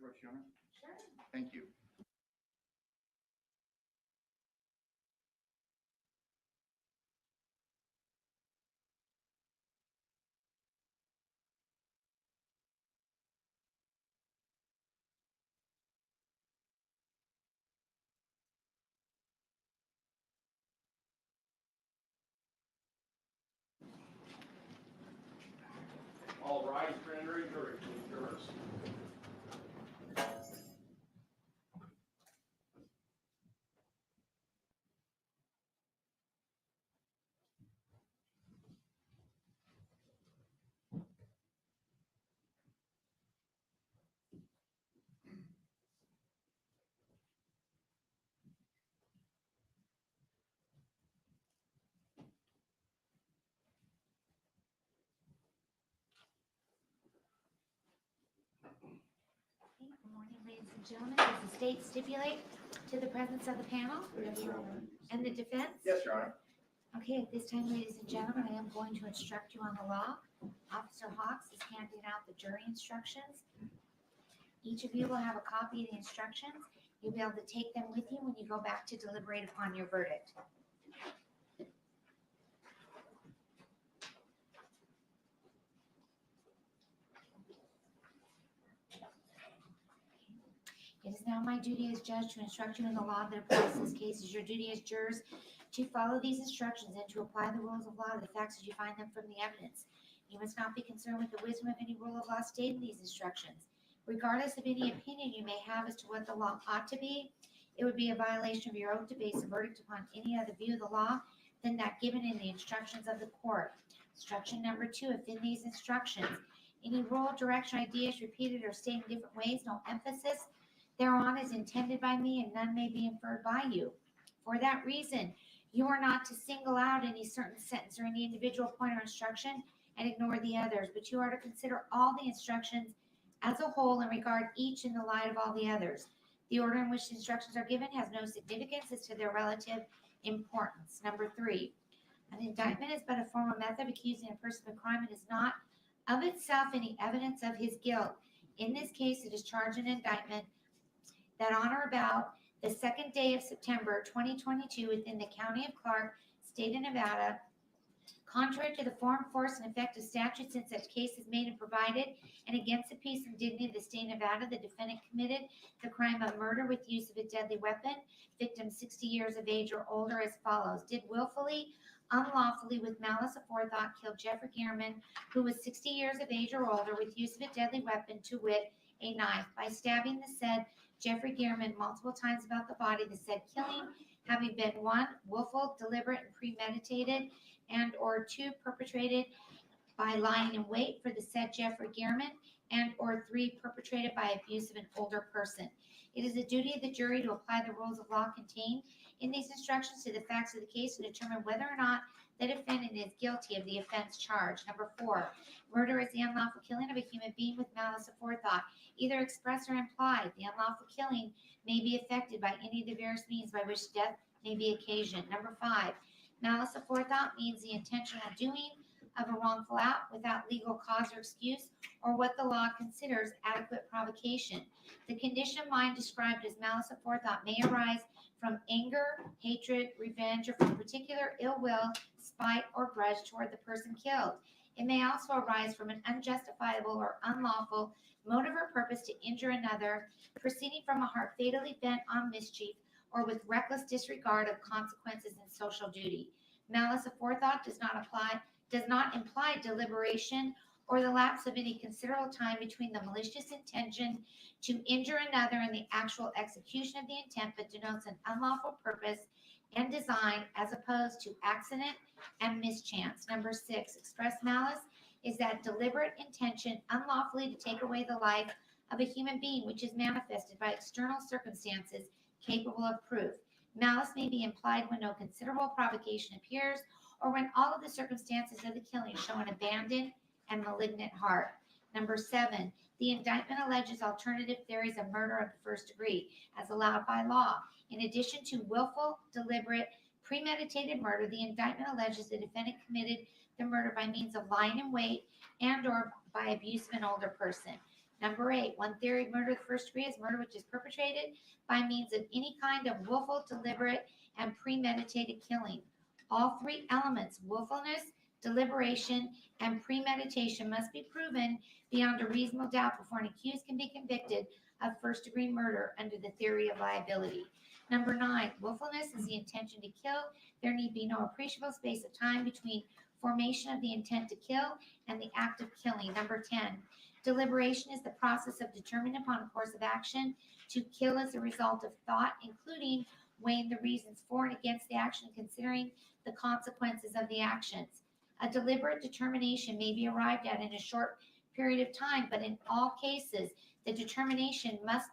Brooks, Your Honor? Sure. Thank you. All rise for entering jury, please, jurors. Good morning, ladies and gentlemen. Does the state stipulate to the presence of the panel Yes, Your Honor. and the defense? Yes, Your Honor. Okay, at this time, ladies and gentlemen, I am going to instruct you on the law. Officer Hawks is handing out the jury instructions. Each of you will have a copy of the instructions. You'll be able to take them with you when you go back to deliberate upon your verdict. It is now my duty as judge to instruct you in the law that applies to this case. It is your duty as jurors to follow these instructions and to apply the rules of law to the facts as you find them from the evidence. You must not be concerned with the wisdom of any rule of law stated in these instructions. Regardless of any opinion you may have as to what the law ought to be, it would be a violation of your oath to base a verdict upon any other view of the law than that given in the instructions of the court. Instruction number 2, if in these instructions any rule, direction, idea is repeated or stated in different ways, no emphasis thereon is intended by me, and none may be inferred by you. For that reason, you are not to single out any certain sentence or any individual point or instruction and ignore the others, but you are to consider all the instructions as a whole and regard each in the light of all the others. The order in which the instructions are given has no significance as to their relative importance. Number 3, an indictment is but a formal method of accusing a person of a crime and is not of itself any evidence of his guilt. In this case, it is charged an indictment that on or about the 2nd day of September 2022 within the county of Clark, state of Nevada, contrary to the form, force, and effect of statutes in such cases made and provided, and against the peace and dignity of the state of Nevada, the defendant committed the crime of murder with use of a deadly weapon, victim 60 years of age or older, as follows: did willfully, unlawfully, with malice aforethought, kill Jeffrey Gearman, who was 60 years of age or older, with use of a deadly weapon, to wit, a knife, by stabbing the said Jeffrey Gearman multiple times about the body, the said killing having been 1, willful, deliberate, and premeditated, and or 2, perpetrated by lying in wait for the said Jeffrey Gearman, and or 3, perpetrated by abuse of an older person. It is the duty of the jury to apply the rules of law contained in these instructions to the facts of the case and determine whether or not the defendant is guilty of the offense charged. Number 4, murder is the unlawful killing of a human being with malice aforethought, either express or implied. The unlawful killing may be effected by any of the various means by which death may be occasioned. Number 5, malice aforethought means the intentional doing of a wrongful act without legal cause or excuse, or what the law considers adequate provocation. The condition of mind described as malice aforethought may arise from anger, hatred, revenge, or from particular ill will, spite, or grudge toward the person killed. It may also arise from an unjustifiable or unlawful motive or purpose to injure another, proceeding from a heart fatally bent on mischief, or with reckless disregard of consequences and social duty. Malice aforethought does not imply deliberation or the lapse of any considerable time between the malicious intention to injure another and the actual execution of the intent, but denotes an unlawful purpose and design as opposed to accident and mischance. Number 6, express malice is that deliberate intention unlawfully to take away the life of a human being which is manifested by external circumstances capable of proof. Malice may be implied when no considerable provocation appears, or when all of the circumstances of the killing show an abandoned and malignant heart. Number 7, the indictment alleges alternative theories of murder of the first degree, as allowed by law. In addition to willful, deliberate, premeditated murder, the indictment alleges the defendant committed the murder by means of lying in wait and or by abuse of an older person. Number 8, one theory of murder of the first degree is murder which is perpetrated by means of any kind of willful, deliberate, and premeditated killing. All three elements, willfulness, deliberation, and premeditation, must be proven beyond a reasonable doubt before an accused can be convicted of first-degree murder under the theory of liability. Number 9, willfulness is the intention to kill. There need be no appreciable space of time between formation of the intent to kill and the act of killing. Number 10, deliberation is the process of determining upon a course of action to kill as a result of thought, including weighing the reasons for and against the action, considering the consequences of the actions. A deliberate determination may be arrived at in a short period of time, but in all cases, the determination must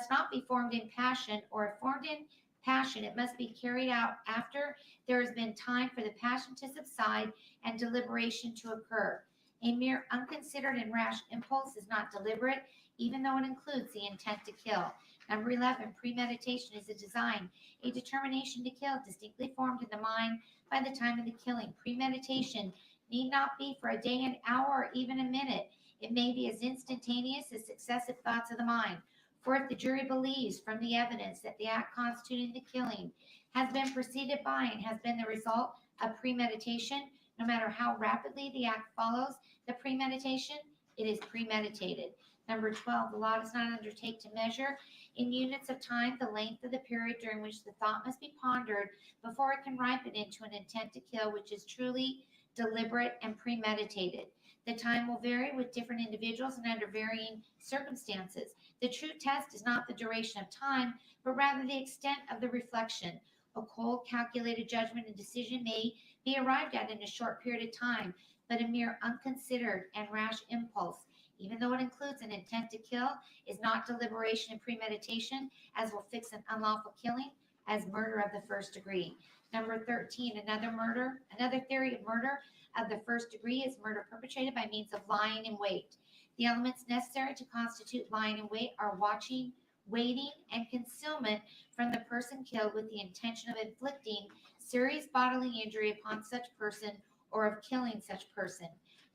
not be formed in passion, or if formed in passion, it must be carried out after there has been time for the passion to subside and deliberation to occur. A mere unconsidered and rash impulse is not deliberate, even though it includes the intent to kill. Number 11, premeditation is a design, a determination to kill distinctly formed in the mind by the time of the killing. Premeditation need not be for a day, an hour, or even a minute. It may be as instantaneous as successive thoughts of the mind. For if the jury believes from the evidence that the act constituting the killing has been preceded by and has been the result of premeditation, no matter how rapidly the act follows the premeditation, it is premeditated. Number 12, the law does not undertake to measure in units of time the length of the period during which the thought must be pondered before it can ripen into an intent to kill, which is truly deliberate and premeditated. The time will vary with different individuals and under varying circumstances. The true test is not the duration of time, but rather the extent of the reflection. A cold, calculated judgment and decision may be arrived at in a short period of time, but a mere unconsidered and rash impulse, even though it includes an intent to kill, is not deliberation and premeditation, as will fix an unlawful killing as murder of the first degree. Number 13, another theory of murder of the first degree is murder perpetrated by means of lying in wait. The elements necessary to constitute lying in wait are watching, waiting, and concealment from the person killed with the intention of inflicting serious bodily injury upon such person or of killing such person.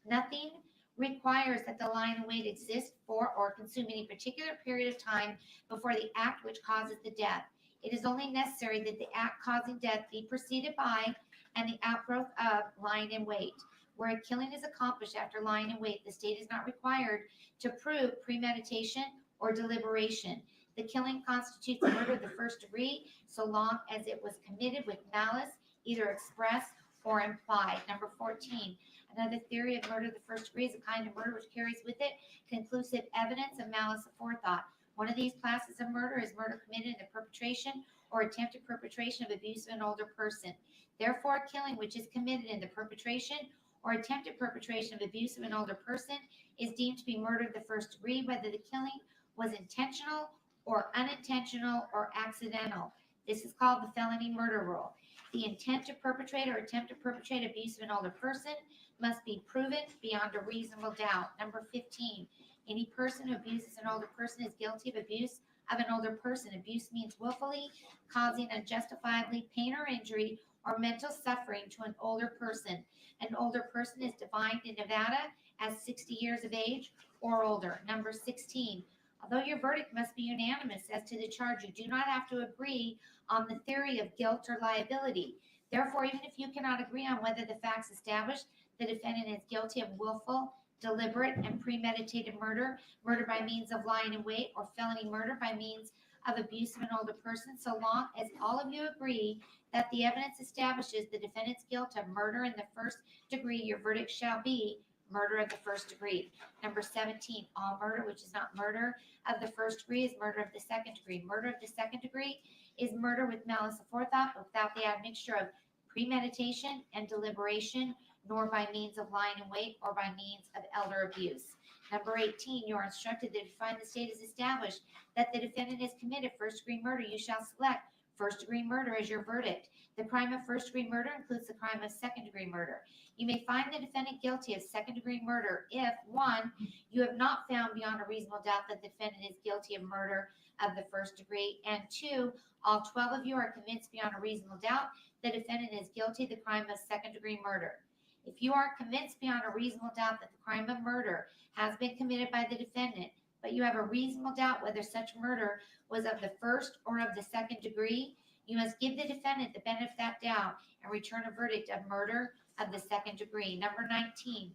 Nothing requires that the lying in wait exist for or consume any particular period of time before the act which causes the death. It is only necessary that the act causing death be preceded by and the outgrowth of lying in wait. Where a killing is accomplished after lying in wait, the state is not required to prove premeditation or deliberation. The killing constitutes murder of the first degree so long as it was committed with malice, either express or implied. Number 14, another theory of murder of the first degree is a kind of murder which carries with it conclusive evidence of malice aforethought. One of these classes of murder is murder committed in the perpetration or attempted perpetration of abuse of an older person. Therefore, a killing which is committed in the perpetration or attempted perpetration of abuse of an older person is deemed to be murder of the first degree, whether the killing was intentional or unintentional or accidental. This is called the felony murder rule. The intent to perpetrate or attempt to perpetrate abuse of an older person must be proven beyond a reasonable doubt. Number 15, any person who abuses an older person is guilty of abuse of an older person. Abuse means willfully causing unjustifiably pain or injury or mental suffering to an older person. An older person is defined in Nevada as 60 years of age or older. Number 16, although your verdict must be unanimous as to the charge, you do not have to agree on the theory of guilt or liability. Therefore, even if you cannot agree on whether the facts establish the defendant is guilty of willful, deliberate, and premeditated murder, murder by means of lying in wait, or felony murder by means of abuse of an older person, so long as all of you agree that the evidence establishes the defendant's guilt of murder in the first degree, your verdict shall be murder of the first degree. Number 17, all murder which is not murder of the first degree is murder of the second degree. Murder of the second degree is murder with malice aforethought, but without the admixture of premeditation and deliberation, nor by means of lying in wait or by means of elder abuse. Number 18, you are instructed that if you find the state has established that the defendant has committed first-degree murder, you shall select first-degree murder as your verdict. The crime of first-degree murder includes the crime of second-degree murder. You may find the defendant guilty of second-degree murder if, 1, you have not found beyond a reasonable doubt that the defendant is guilty of murder of the first degree, and 2, all 12 of you are convinced beyond a reasonable doubt the defendant is guilty of the crime of second-degree murder. If you are convinced beyond a reasonable doubt that the crime of murder has been committed by the defendant, but you have a reasonable doubt whether such murder was of the first or of the second degree, you must give the defendant the benefit of that doubt and return a verdict of murder of the second degree. Number 19,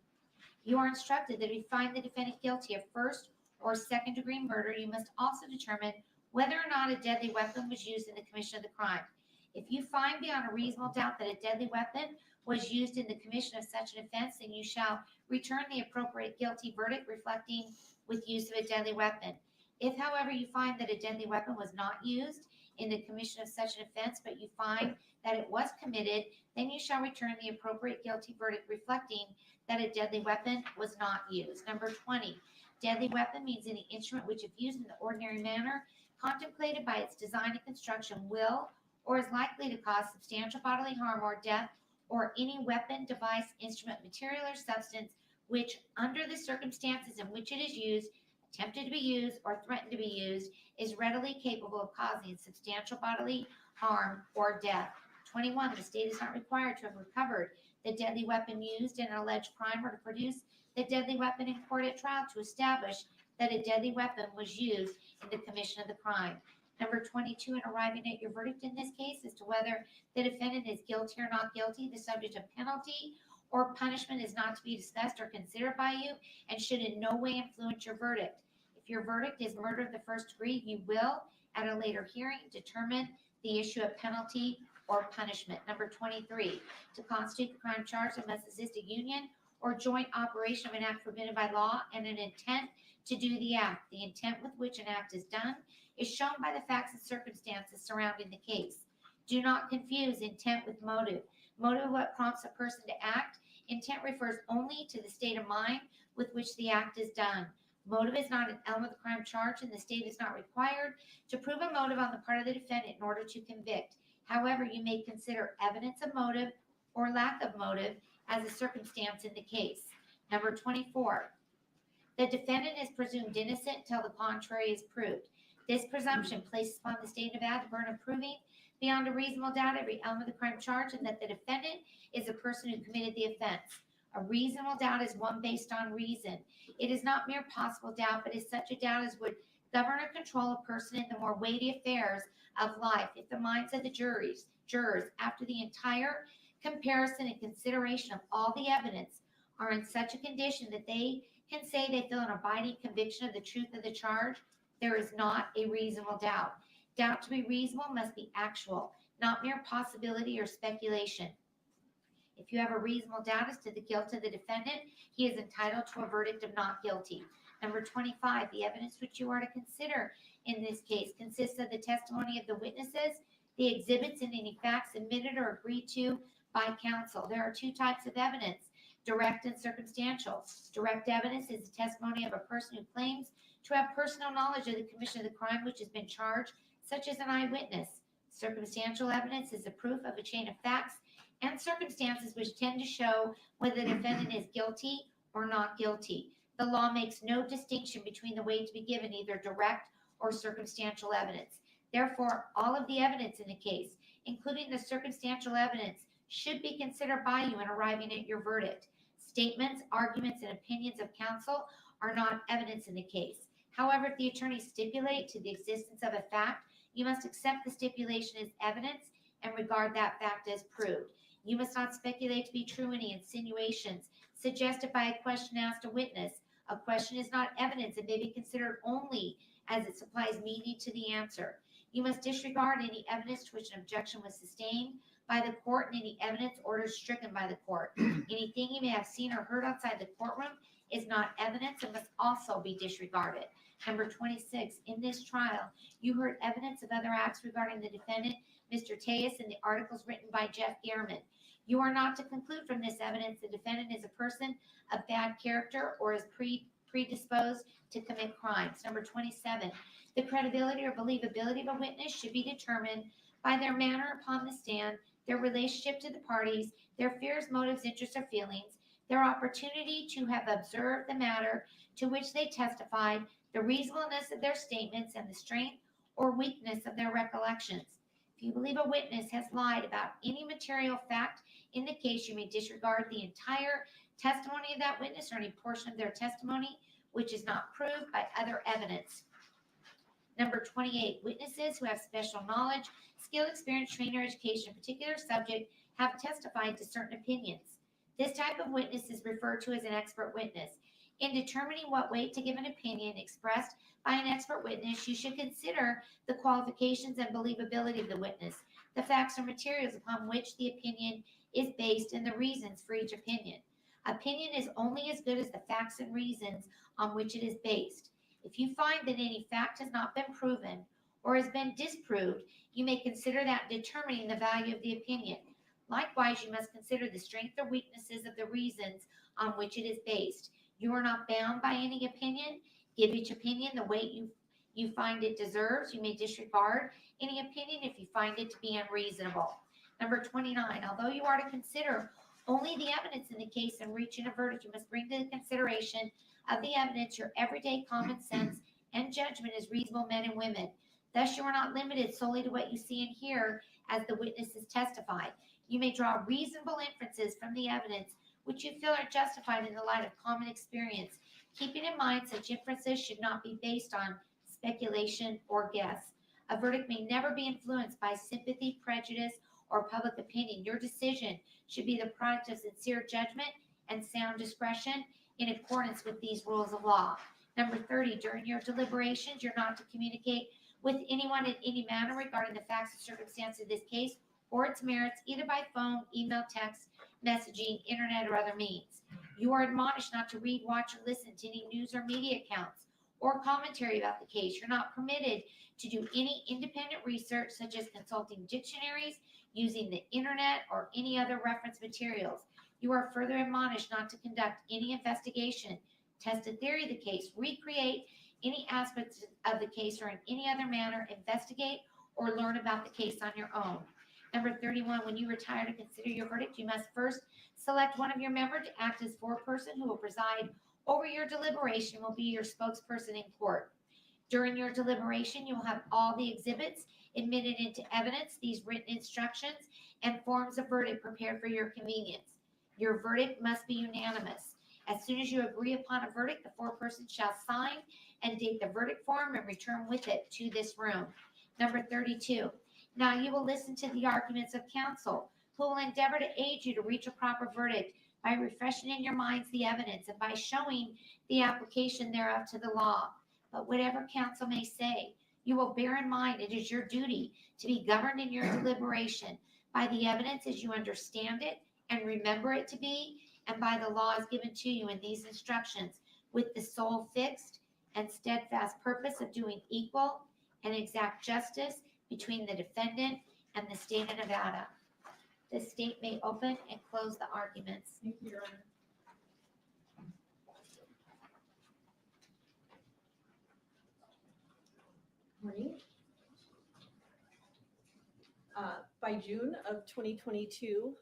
you are instructed that if you find the defendant guilty of first or second degree murder, you must also determine whether or not a deadly weapon was used in the commission of the crime. If you find beyond a reasonable doubt that a deadly weapon was used in the commission of such an offense, then you shall return the appropriate guilty verdict reflecting with use of a deadly weapon. If, however, you find that a deadly weapon was not used in the commission of such an offense, but you find that it was committed, then you shall return the appropriate guilty verdict reflecting that a deadly weapon was not used. Number 20, deadly weapon means any instrument which, if used in the ordinary manner contemplated by its design and construction, will or is likely to cause substantial bodily harm or death, or any weapon, device, instrument, material, or substance which, under the circumstances in which it is used, attempted to be used, or threatened to be used, is readily capable of causing substantial bodily harm or death. 21, the state is not required to have recovered the deadly weapon used in an alleged crime or to produce the deadly weapon in court at trial to establish that a deadly weapon was used in the commission of the crime. Number 22, in arriving at your verdict in this case as to whether the defendant is guilty or not guilty, the subject of penalty or punishment is not to be discussed or considered by you and should in no way influence your verdict. If your verdict is murder of the first degree, you will, at a later hearing, determine the issue of penalty or punishment. Number 23, to constitute the crime charged, there must exist a union or joint operation of an act forbidden by law and an intent to do the act. The intent with which an act is done is shown by the facts and circumstances surrounding the case. Do not confuse intent with motive. Motive is what prompts a person to act. Intent refers only to the state of mind with which the act is done. Motive is not an element of the crime charged, and the state is not required to prove a motive on the part of the defendant in order to convict. However, you may consider evidence of motive or lack of motive as a circumstance in the case. Number 24, the defendant is presumed innocent until the contrary is proved. This presumption places upon the state of Nevada the burden of proving beyond a reasonable doubt every element of the crime charged and that the defendant is a person who committed the offense. A reasonable doubt is one based on reason. It is not mere possible doubt, but is such a doubt as would govern or control a person in the more weighty affairs of life if the minds of the jurors, after the entire comparison and consideration of all the evidence, are in such a condition that they can say they feel an abiding conviction of the truth of the charge, there is not a reasonable doubt. Doubt to be reasonable must be actual, not mere possibility or speculation. If you have a reasonable doubt as to the guilt of the defendant, he is entitled to a verdict of not guilty. Number 25, the evidence which you are to consider in this case consists of the testimony of the witnesses, the exhibits, and any facts admitted or agreed to by counsel. There are two types of evidence, direct and circumstantial. Direct evidence is the testimony of a person who claims to have personal knowledge of the commission of the crime which has been charged, such as an eyewitness. Circumstantial evidence is the proof of a chain of facts and circumstances which tend to show whether the defendant is guilty or not guilty. The law makes no distinction between the way to be given either direct or circumstantial evidence. Therefore, all of the evidence in the case, including the circumstantial evidence, should be considered by you in arriving at your verdict. Statements, arguments, and opinions of counsel are not evidence in the case. However, if the attorney stipulates to the existence of a fact, you must accept the stipulation as evidence and regard that fact as proved. You must not speculate to be true any insinuations suggested by a question asked a witness. A question is not evidence and may be considered only as it supplies meaning to the answer. You must disregard any evidence to which an objection was sustained by the court and any evidence orders stricken by the court. Anything you may have seen or heard outside the courtroom is not evidence and must also be disregarded. Number 26, in this trial, you heard evidence of other acts regarding the defendant, Mr. Tejas, in the articles written by Jeff Gehrman. You are not to conclude from this evidence the defendant is a person of bad character or is predisposed to commit crimes. Number 27, the credibility or believability of a witness should be determined by their manner upon the stand, their relationship to the parties, their fears, motives, interests, or feelings, their opportunity to have observed the matter to which they testified, the reasonableness of their statements, and the strength or weakness of their recollections. If you believe a witness has lied about any material fact in the case, you may disregard the entire testimony of that witness or any portion of their testimony which is not proved by other evidence. Number 28, witnesses who have special knowledge, skill, experience, training, or education in a particular subject have testified to certain opinions. This type of witness is referred to as an expert witness. In determining what weight to give an opinion expressed by an expert witness, you should consider the qualifications and believability of the witness, the facts or materials upon which the opinion is based, and the reasons for each opinion. Opinion is only as good as the facts and reasons on which it is based. If you find that any fact has not been proven or has been disproved, you may consider that in determining the value of the opinion. Likewise, you must consider the strength or weaknesses of the reasons on which it is based. You are not bound by any opinion. Give each opinion the weight you find it deserves. You may disregard any opinion if you find it to be unreasonable. Number 29, although you are to consider only the evidence in the case and reaching a verdict, you must bring to the consideration of the evidence your everyday common sense and judgment as reasonable men and women. Thus, you are not limited solely to what you see and hear as the witnesses testify. You may draw reasonable inferences from the evidence which you feel are justified in the light of common experience, keeping in mind such inferences should not be based on speculation or guess. A verdict may never be influenced by sympathy, prejudice, or public opinion. Your decision should be the product of sincere judgment and sound discretion in accordance with these rules of law. Number 30, during your deliberations, you're not to communicate with anyone in any manner regarding the facts and circumstances of this case or its merits, either by phone, email, text, messaging, internet, or other means. You are admonished not to read, watch, or listen to any news or media accounts or commentary about the case. You're not permitted to do any independent research, such as consulting dictionaries, using the internet, or any other reference materials. You are further admonished not to conduct any investigation, test a theory of the case, recreate any aspects of the case, or in any other manner investigate or learn about the case on your own. Number 31, when you retire to consider your verdict, you must first select one of your members to act as foreperson who will preside over your deliberation and will be your spokesperson in court. During your deliberation, you will have all the exhibits admitted into evidence, these written instructions, and forms of verdict prepared for your convenience. Your verdict must be unanimous. As soon as you agree upon a verdict, the foreperson shall sign and date the verdict form and return with it to this room. Number 32. Now you will listen to the arguments of counsel, who will endeavor to aid you to reach a proper verdict by refreshing in your minds the evidence and by showing the application thereof to the law. But whatever counsel may say, you will bear in mind it is your duty to be governed in your deliberation by the evidence as you understand it and remember it to be, and by the laws given to you in these instructions, with the sole fixed and steadfast purpose of doing equal and exact justice between the defendant and the state of Nevada. The state may open and close the arguments. Thank you, Your Honor. Morning. By June of 2022,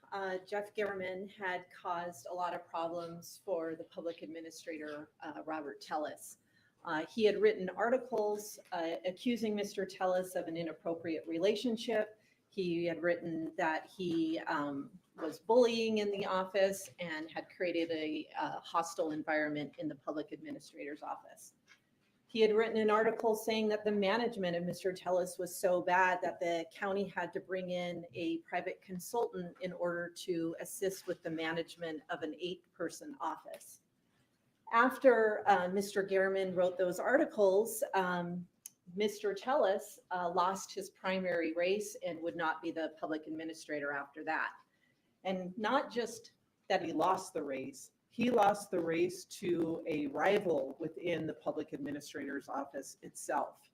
Jeff German had caused a lot of problems for the public administrator, Robert Tellis. He had written articles accusing Mr. Tellis of an inappropriate relationship. He had written that he was bullying in the office and had created a hostile environment in the public administrator's office. He had written an article saying that the management of Mr. Tellis was so bad that the county had to bring in a private consultant in order to assist with the management of an 8-person office. After Mr. German wrote those articles, Mr. Tellis lost his primary race and would not be the public administrator after that. And not just that he lost the race, he lost the race to a rival within the public administrator's office itself.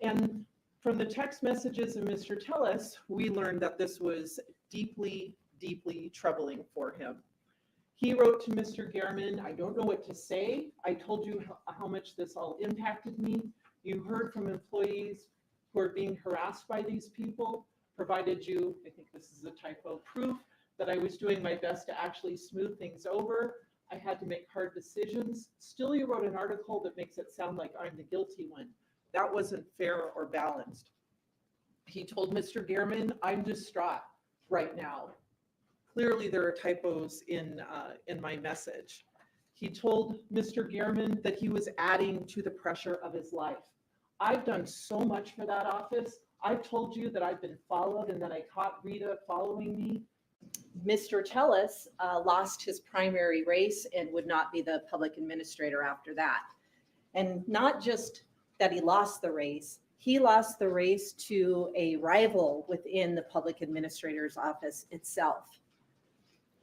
And from the text messages of Mr. Tellis, we learned that this was deeply, deeply troubling for him. He wrote to Mr. German, "I don't know what to say. I told you how much this all impacted me. You heard from employees who are being harassed by these people, provided you," I think this is a typo, "proof that I was doing my best to actually smooth things over. I had to make hard decisions. Still, you wrote an article that makes it sound like I'm the guilty one. That wasn't fair or balanced." He told Mr. Gehrman, "I'm distraught right now. Clearly there are typos in my message." He told Mr. Gehrman that he was adding to the pressure of his life. "I've done so much for that office. I've told you that I've been followed and that I caught Rita following me." Mr. Tellis lost his primary race and would not be the public administrator after that. And not just that he lost the race to a rival within the public administrator's office itself.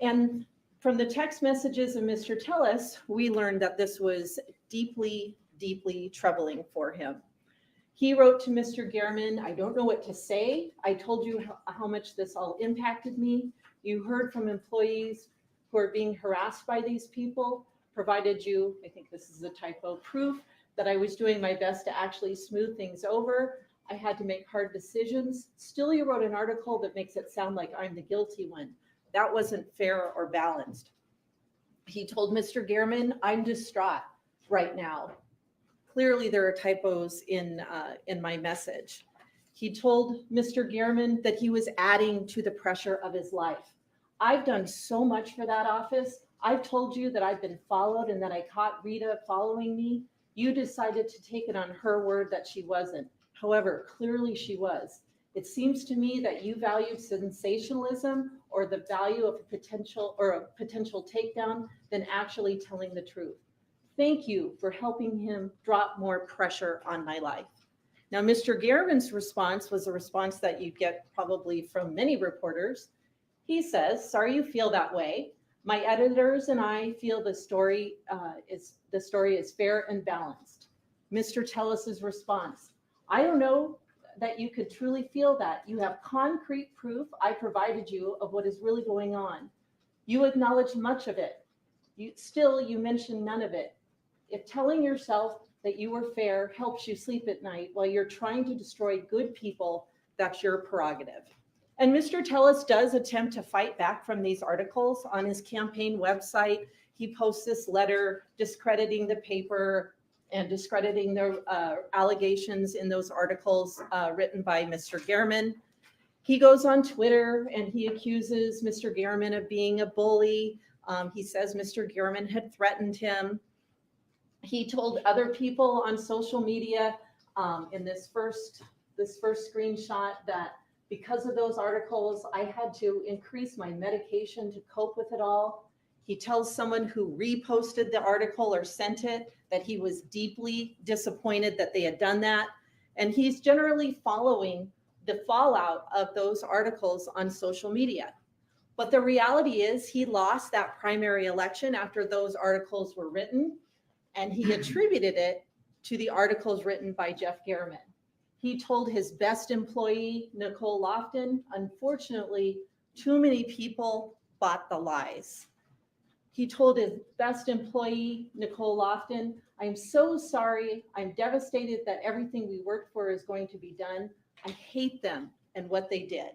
And from the text messages of Mr. Tellis, we learned that this was deeply, deeply troubling for him. He wrote to Mr. Gehrman, "I don't know what to say. I told you how much this all impacted me. You heard from employees who are being harassed by these people, provided you," I think this is a typo, "proof that I was doing my best to actually smooth things over. I had to make hard decisions. Still, you wrote an article that makes it sound like I'm the guilty one. That wasn't fair or balanced." He told Mr. Gehrman, "I'm distraught right now. Clearly there are typos in my message." He told Mr. Gehrman that he was adding to the pressure of his life. "I've done so much for that office. I've told you that I've been followed and that I caught Rita following me. You decided to take it on her word that she wasn't. However, clearly she was. It seems to me that you valued sensationalism or the value of a potential takedown than actually telling the truth. Thank you for helping him drop more pressure on my life." Now, Mr. Gehrman's response was a response that you get probably from many reporters. He says, "Sorry you feel that way. My editors and I feel the story is fair and balanced." Mr. Tellis's response, "I don't know that you could truly feel that. You have concrete proof I provided you of what is really going on. You acknowledged much of it. You mentioned none of it. If telling yourself that you were fair helps you sleep at night while you're trying to destroy good people, that's your prerogative." And Mr. Tellis does attempt to fight back from these articles. On his campaign website, he posts this letter discrediting the paper and discrediting the allegations in those articles written by Mr. Gehrman. He goes on Twitter and he accuses Mr. Gehrman of being a bully. He says Mr. Gehrman had threatened him. He told other people on social media in this first screenshot that because of those articles, I had to increase my medication to cope with it all. He tells someone who reposted the article or sent it that he was deeply disappointed that they had done that. And he's generally following the fallout of those articles on social media. But the reality is he lost that primary election after those articles were written, and he attributed it to the articles written by Jeff Gehrman. He told his best employee, Nicole Lofton, unfortunately, too many people bought the lies. He told his best employee, Nicole Lofton, "I'm so sorry. I'm devastated that everything we worked for is going to be done. I hate them and what they did."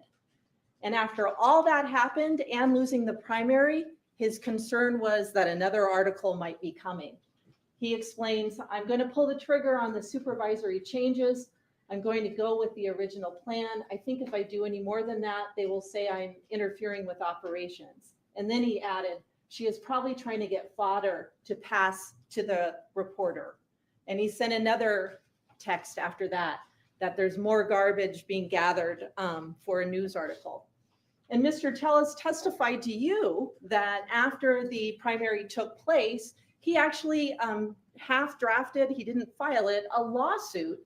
And after all that happened and losing the primary, his concern was that another article might be coming. He explains, "I'm going to pull the trigger on the supervisory changes. I'm going to go with the original plan. I think if I do any more than that, they will say I'm interfering with operations." And then he added, "She is probably trying to get fodder to pass to the reporter." And he sent another text after that there's more garbage being gathered for a news article. And Mr. Tellis testified to you that after the primary took place, he actually half drafted, he didn't file it, a lawsuit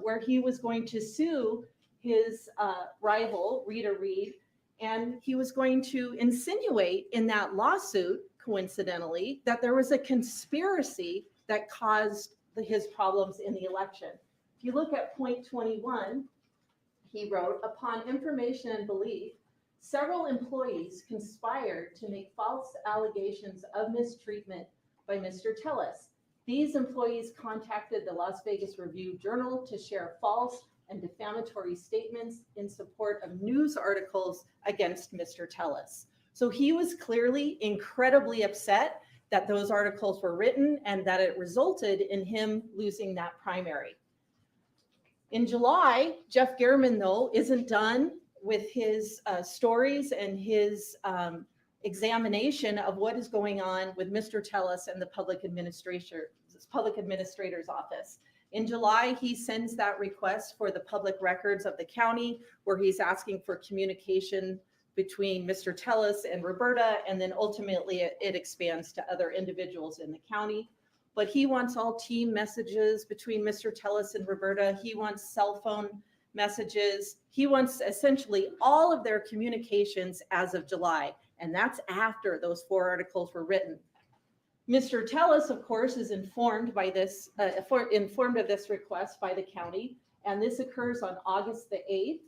where he was going to sue his rival, Rita Reid, and he was going to insinuate in that lawsuit, coincidentally, that there was a conspiracy that caused his problems in the election. If you look at point 21, he wrote, "Upon information and belief, several employees conspired to make false allegations of mistreatment by Mr. Tellis. These employees contacted the Las Vegas Review-Journal to share false and defamatory statements in support of news articles against Mr. Tellis." So he was clearly incredibly upset that those articles were written and that it resulted in him losing that primary. In July, Jeff German, though, isn't done with his stories and his examination of what is going on with Mr. Tellis and the public administrator's office. In July, he sends that request for the public records of the county, where he's asking for communication between Mr. Tellis and Roberta, and then ultimately it expands to other individuals in the county. But he wants all team messages between Mr. Tellis and Roberta. He wants cell phone messages. He wants essentially all of their communications as of July, and that's after those 4 articles were written. Mr. Tellis, of course, is informed by this, informed of this request by the county, and this occurs on August the 8th,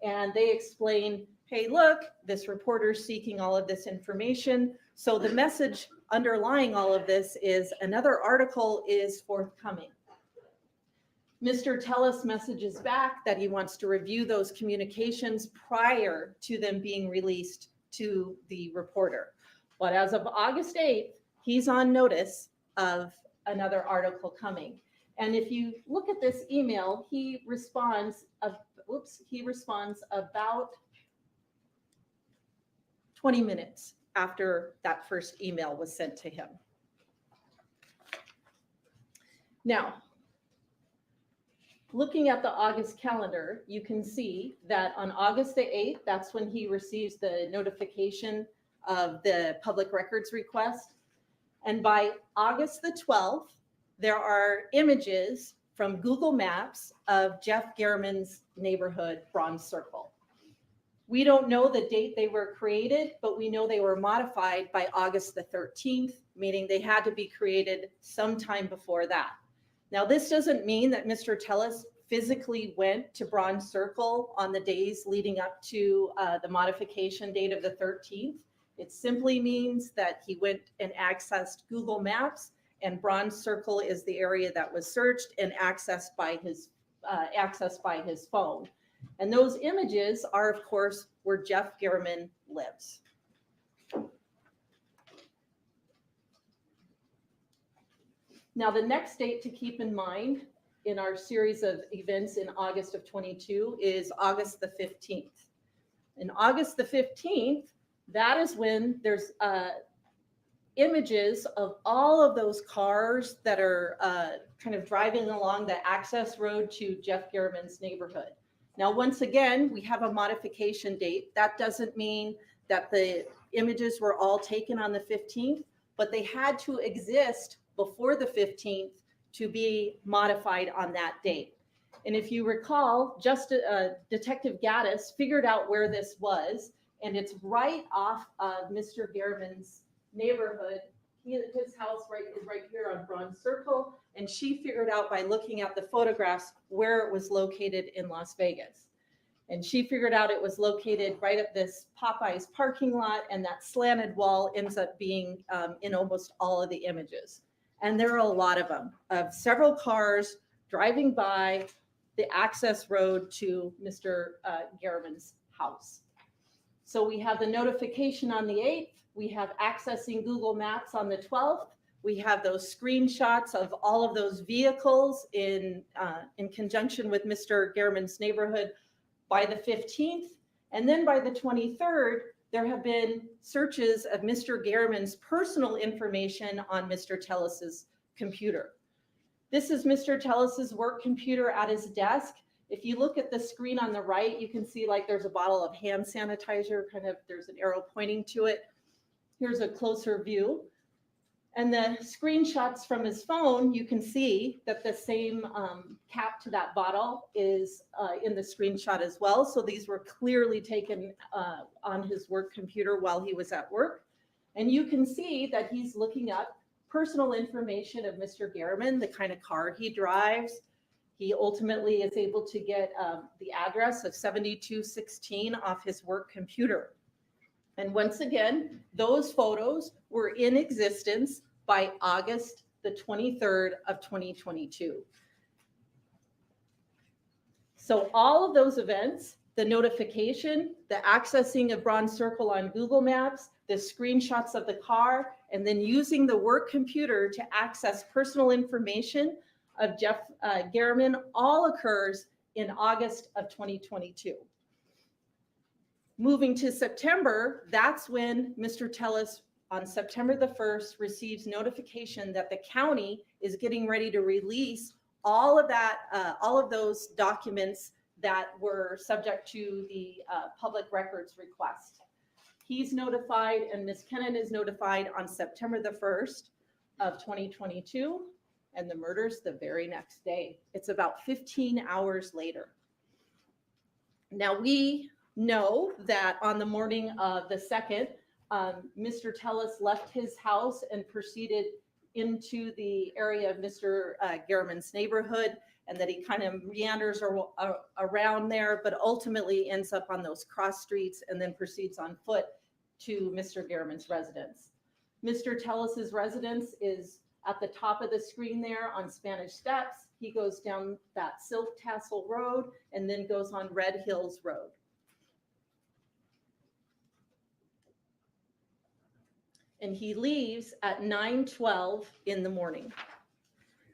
and they explain, hey, look, this reporter's seeking all of this information. So the message underlying all of this is another article is forthcoming. Mr. Tellis messages back that he wants to review those communications prior to them being released to the reporter. But as of August 8th, he's on notice of another article coming. And if you look at this email, he responds about 20 minutes after that first email was sent to him. Now, looking at the August calendar, you can see that on August the 8th, that's when he receives the notification of the public records request. And by August the 12th, there are images from Google Maps of Jeff German's neighborhood, Bronze Circle. We don't know the date they were created, but we know they were modified by August the 13th, meaning they had to be created sometime before that. Now, this doesn't mean that Mr. Tellis physically went to Bronze Circle on the days leading up to the modification date of the 13th. It simply means that he went and accessed Google Maps, and Bronze Circle is the area that was searched and accessed by his phone. And those images are, of course, where Jeff German lives. Now, the next date to keep in mind in our series of events in August of 22 is August the 15th. In August the 15th, that is when there's images of all of those cars that are kind of driving along the access road to Jeff German's neighborhood. Now, once again, we have a modification date. That doesn't mean that the images were all taken on the 15th, but they had to exist before the 15th to be modified on that date. And if you recall, Detective Gaddis figured out where this was, and it's right off of Mr. German's neighborhood. His house is right here on Bronze Circle, and she figured out by looking at the photographs where it was located in Las Vegas. And she figured out it was located right at this Popeyes parking lot, and that slanted wall ends up being in almost all of the images. And there are a lot of them, of several cars driving by the access road to Mr. German's house. So we have the notification on the 8th. We have accessing Google Maps on the 12th. We have those screenshots of all of those vehicles in conjunction with Mr. German's neighborhood by the 15th. And then by the 23rd, there have been searches of Mr. German's personal information on Mr. Tellis's computer. This is Mr. Tellis's work computer at his desk. If you look at the screen on the right, you can see like there's a bottle of hand sanitizer, there's an arrow pointing to it. Here's a closer view. And the screenshots from his phone, you can see that the same cap to that bottle is in the screenshot as well. So these were clearly taken on his work computer while he was at work. And you can see that he's looking up personal information of Mr. German, the kind of car he drives. He ultimately is able to get the address of 7216 off his work computer. And once again, those photos were in existence by August the 23rd of 2022. So all of those events, the notification, the accessing of Bronze Circle on Google Maps, the screenshots of the car, and then using the work computer to access personal information of Jeff German all occurs in August of 2022. Moving to September, that's when Mr. Tellis on September the 1st receives notification that the county is getting ready to release all of those documents that were subject to the public records request. He's notified and Ms. Kennan is notified on September the 1st of 2022, and the murder's the very next day. It's about 15 hours later. Now we know that on the morning of the 2nd, Mr. Tellis left his house and proceeded into the area of Mr. Garriman's neighborhood, and that he kind of meanders around there, but ultimately ends up on those cross streets and then proceeds on foot to Mr. Garriman's residence. Mr. Tellis's residence is at the top of the screen there on Spanish Steps. He goes down that Silk Tassel Road and then goes on Red Hills Road. And he leaves at 9:12 in the morning.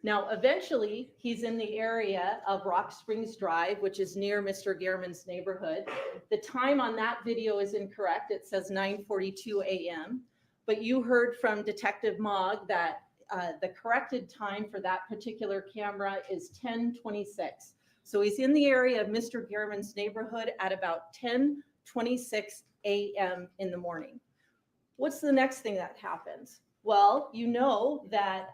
Now, eventually, he's in the area of Rock Springs Drive, which is near Mr. Garriman's neighborhood. The time on that video is incorrect. It says 9:42 a.m. But you heard from Detective Mogg that the corrected time for that particular camera is 10:26. So he's in the area of Mr. Garriman's neighborhood at about 10:26 a.m. in the morning. What's the next thing that happens? Well, you know that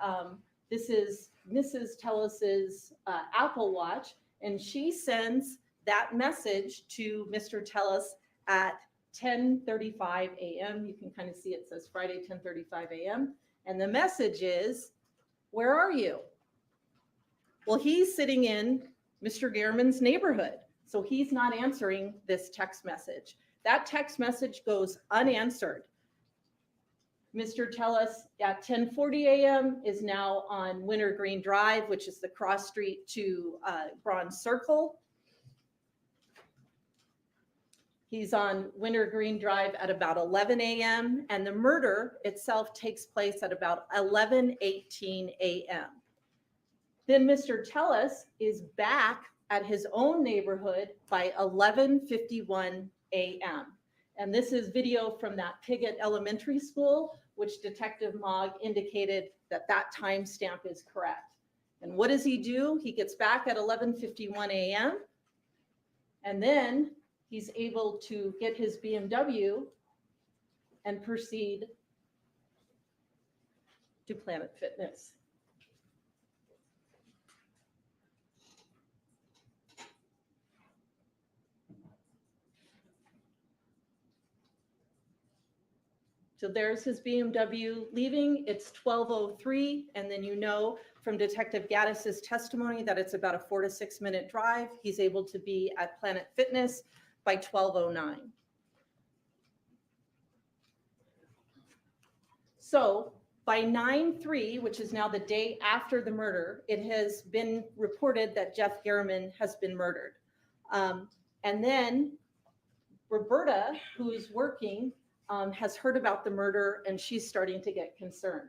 this is Mrs. Tellis's Apple Watch, and she sends that message to Mr. Tellis at 10:35 a.m. You can kind of see it says Friday, 10:35 a.m. And the message is, where are you? Well, he's sitting in Mr. Garriman's neighborhood, so he's not answering this text message. That text message goes unanswered. Mr. Tellis at 10:40 a.m. is now on Wintergreen Drive, which is the cross street to Bronze Circle. He's on Wintergreen Drive at about 11 a.m. and the murder itself takes place at about 11:18 a.m. Then Mr. Tellis is back at his own neighborhood by 11:51 a.m. And this is video from that Piggott Elementary School, which Detective Mogg indicated that that timestamp is correct. And what does he do? He gets back at 11:51 a.m. and then he's able to get his BMW and proceed to Planet Fitness. So there's his BMW leaving. It's 12:03, and then you know from Detective Gaddis's testimony that it's about a 4 to 6 minute drive. He's able to be at Planet Fitness by 12:09. So by 9/3, which is now the day after the murder, it has been reported that Jeff Garriman has been murdered. And then Roberta, who's working, has heard about the murder and she's starting to get concerned.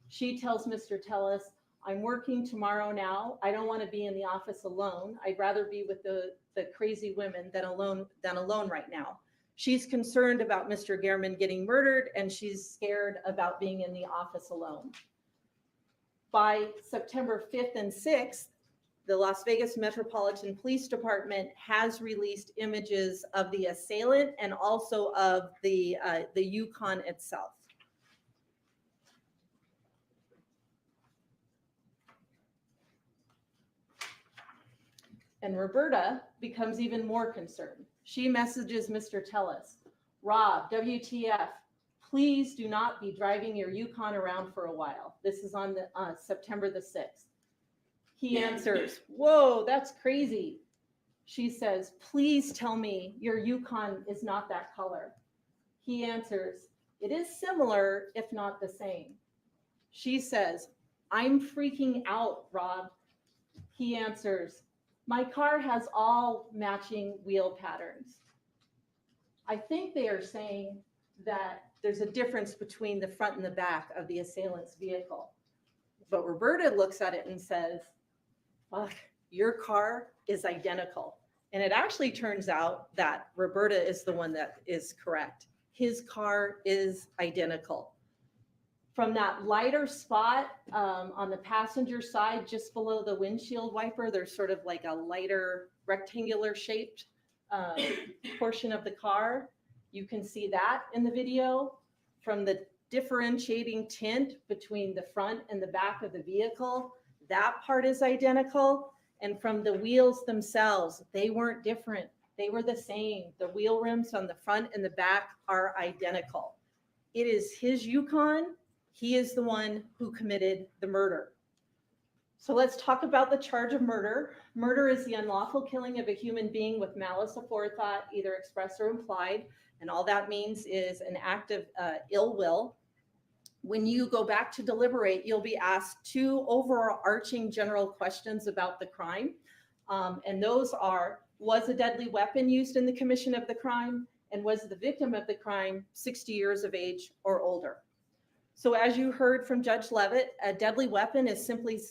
She tells Mr. Tellis, I'm working tomorrow now. I don't want to be in the office alone. I'd rather be with the crazy women than alone right now. She's concerned about Mr. Garriman getting murdered and she's scared about being in the office alone. By September 5th and 6th, the Las Vegas Metropolitan Police Department has released images of the assailant and also of the Yukon itself. And Roberta becomes even more concerned. She messages Mr. Tellis, Rob, WTF, please do not be driving your Yukon around for a while. This is on the September the 6th. He answers, whoa, that's crazy. She says, please tell me your Yukon is not that color. He answers, it is similar, if not the same. She says, I'm freaking out, Rob. He answers, my car has all matching wheel patterns. I think they are saying that there's a difference between the front and the back of the assailant's vehicle. But Roberta looks at it and says, fuck, your car is identical. And it actually turns out that Roberta is the one that is correct. His car is identical. From that lighter spot on the passenger side, just below the windshield wiper, there's sort of like a lighter rectangular shaped portion of the car. You can see that in the video. From the differentiating tint between the front and the back of the vehicle, that part is identical. And from the wheels themselves, they weren't different. They were the same. The wheel rims on the front and the back are identical. It is his Yukon. He is the one who committed the murder. So let's talk about the charge of murder. Murder is the unlawful killing of a human being with malice aforethought, either expressed or implied. And all that means is an act of ill will. When you go back to deliberate, you'll be asked two overarching general questions about the crime. And those are, was a deadly weapon used in the commission of the crime? And was the victim of the crime 60 years of age or older? So as you heard from Judge Levitt, a deadly weapon is simply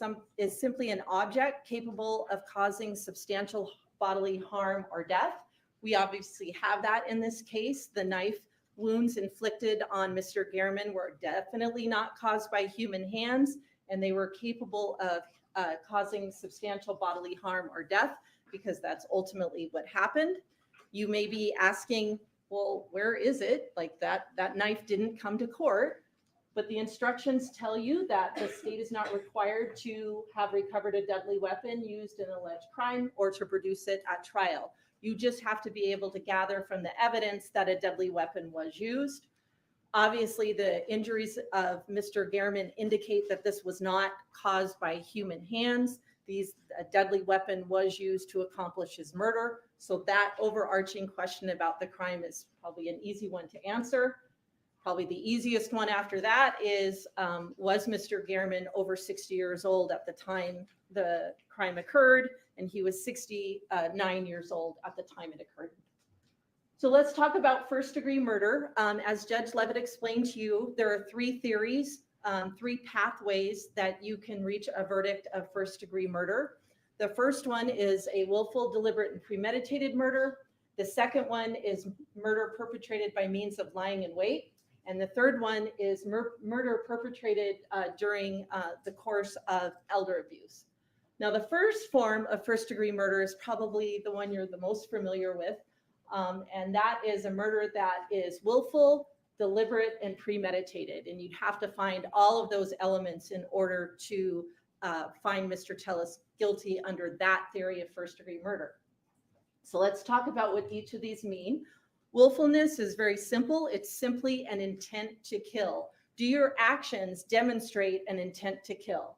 an object capable of causing substantial bodily harm or death. We obviously have that in this case. The knife wounds inflicted on Mr. Gehrman were definitely not caused by human hands, and they were capable of causing substantial bodily harm or death, because that's ultimately what happened. You may be asking, well, where is it? Like that knife didn't come to court. But the instructions tell you that the state is not required to have recovered a deadly weapon used in an alleged crime or to produce it at trial. You just have to be able to gather from the evidence that a deadly weapon was used. Obviously, the injuries of Mr. Gehrman indicate that this was not caused by human hands. A deadly weapon was used to accomplish his murder. So that overarching question about the crime is probably an easy one to answer. Probably the easiest one after that is, was Mr. Gehrman over 60 years old at the time the crime occurred? And he was 69 years old at the time it occurred. So let's talk about first degree murder. As Judge Levitt explained to you, there are three theories, three pathways that you can reach a verdict of first degree murder. The first one is a willful, deliberate, and premeditated murder. The second one is murder perpetrated by means of lying in wait. And the third one is murder perpetrated during the course of elder abuse. Now, the first form of first degree murder is probably the one you're the most familiar with. And that is a murder that is willful, deliberate, and premeditated. And you'd have to find all of those elements in order to find Mr. Tellis guilty under that theory of first degree murder. So let's talk about what each of these mean. Willfulness is very simple. It's simply an intent to kill. Do your actions demonstrate an intent to kill?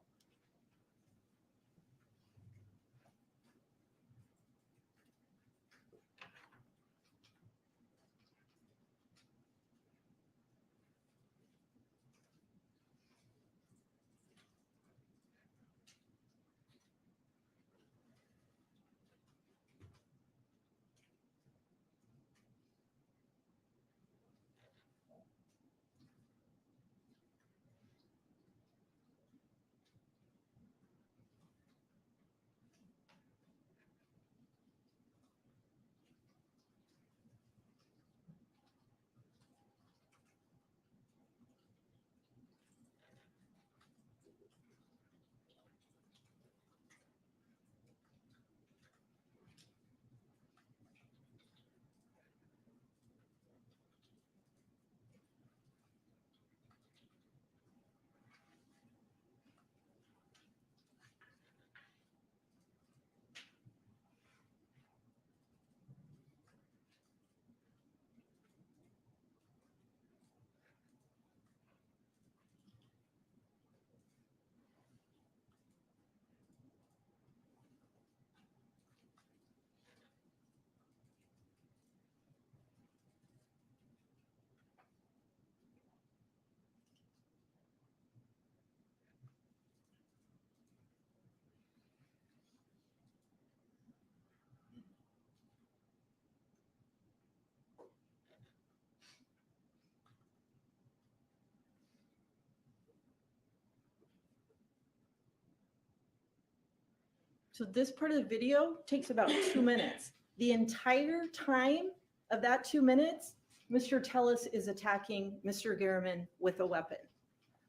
So this part of the video takes about 2 minutes. The entire time of that 2 minutes, Mr. Tellis is attacking Mr. Garriman with a weapon.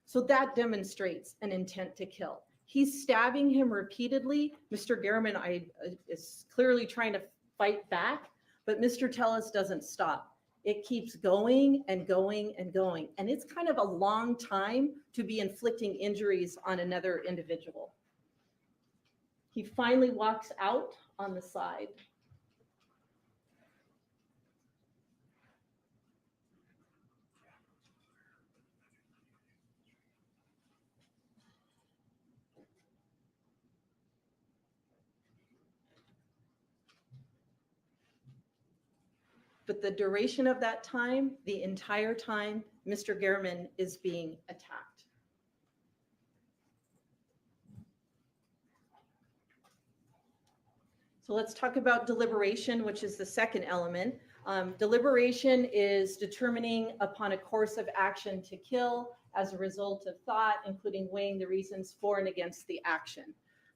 So that demonstrates an intent to kill. He's stabbing him repeatedly. Mr. Garriman is clearly trying to fight back, but Mr. Tellis doesn't stop. It keeps going and going and going. And it's kind of a long time to be inflicting injuries on another individual. He finally walks out on the side. But the duration of that time, the entire time, Mr. Garriman is being attacked. So let's talk about deliberation, which is the second element. Deliberation is determining upon a course of action to kill as a result of thought, including weighing the reasons for and against the action.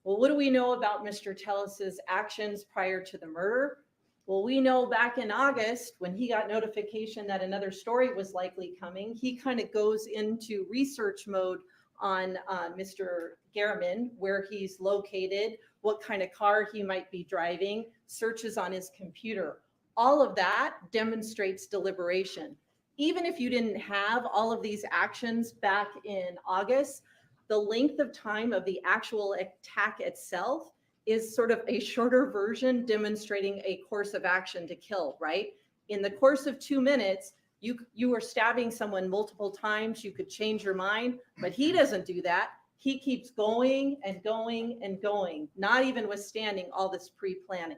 Well, what do we know about Mr. Tellis's actions prior to the murder? Well, we know back in August, when he got notification that another story was likely coming, he kind of goes into research mode on Mr. Garriman, where he's located, what kind of car he might be driving, searches on his computer. All of that demonstrates deliberation. Even if you didn't have all of these actions back in August, the length of time of the actual attack itself is sort of a shorter version demonstrating a course of action to kill, right? In the course of 2 minutes, you are stabbing someone multiple times, you could change your mind, but he doesn't do that. He keeps going and going and going, not even withstanding all this pre-planning.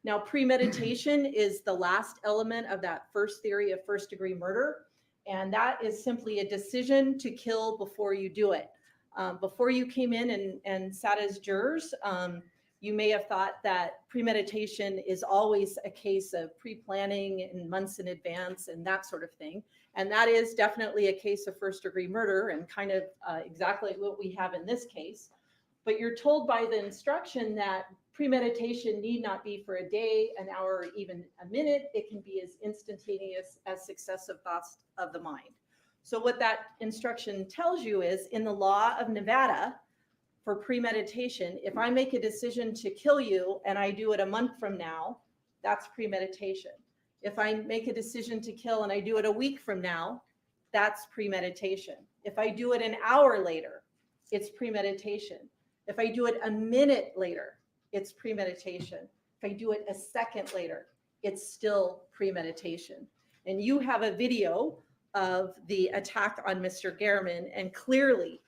Now, premeditation is the last element of that first theory of first-degree murder, and that is simply a decision to kill before you do it. Before you came in and sat as jurors, you may have thought that premeditation is always a case of pre-planning and months in advance and that sort of thing. And that is definitely a case of first-degree murder and kind of exactly what we have in this case. But you're told by the instruction that premeditation need not be for a day, an hour, or even a minute. It can be as instantaneous as successive thoughts of the mind. So what that instruction tells you is, in the law of Nevada, for premeditation, if I make a decision to kill you and I do it a month from now, that's premeditation. If I make a decision to kill and I do it a week from now, that's premeditation. If I do it an hour later, it's premeditation. If I do it a minute later, it's premeditation. If I do it a second later, it's still premeditation. And you have a video of the attack on Mr. Garriman, and clearly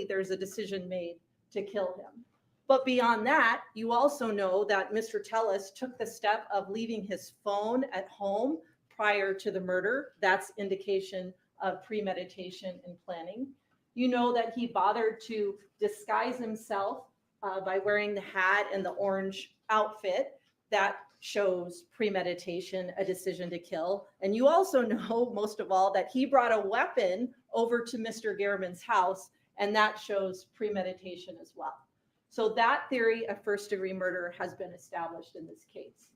there's a decision made to kill him. But beyond that, you also know that Mr. Tellis took the step of leaving his phone at home prior to the murder. That's indication of premeditation and planning. You know that he bothered to disguise himself by wearing the hat and the orange outfit. That shows premeditation, a decision to kill. And you also know, most of all, that he brought a weapon over to Mr. Garriman's house, and that shows premeditation as well. So that theory of first-degree murder has been established in this case.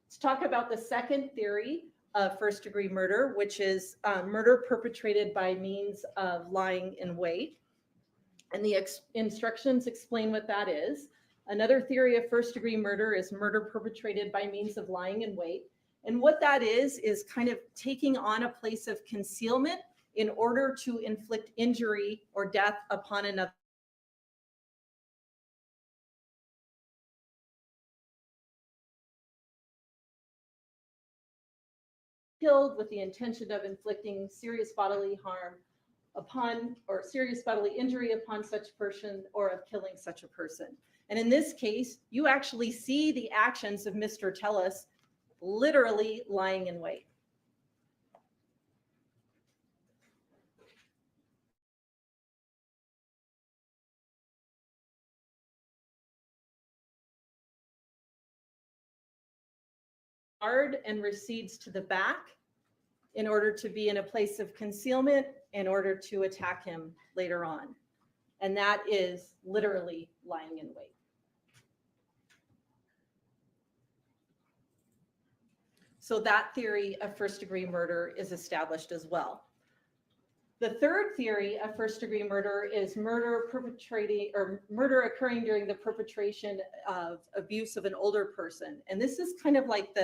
Let's talk about the second theory of first-degree murder, which is murder perpetrated by means of lying in wait. And the instructions explain what that is. Another theory of first-degree murder is murder perpetrated by means of lying in wait. And what that is kind of taking on a place of concealment in order to inflict injury or death upon another. Killed with the intention of inflicting serious bodily harm upon, or serious bodily injury upon such person, or of killing such a person. And in this case, you actually see the actions of Mr. Tellis literally lying in wait. And recedes to the back in order to be in a place of concealment in order to attack him later on. And that is literally lying in wait. So that theory of first-degree murder is established as well. The third theory of first-degree murder is murder occurring during the perpetration of abuse of an older person. And this is kind of like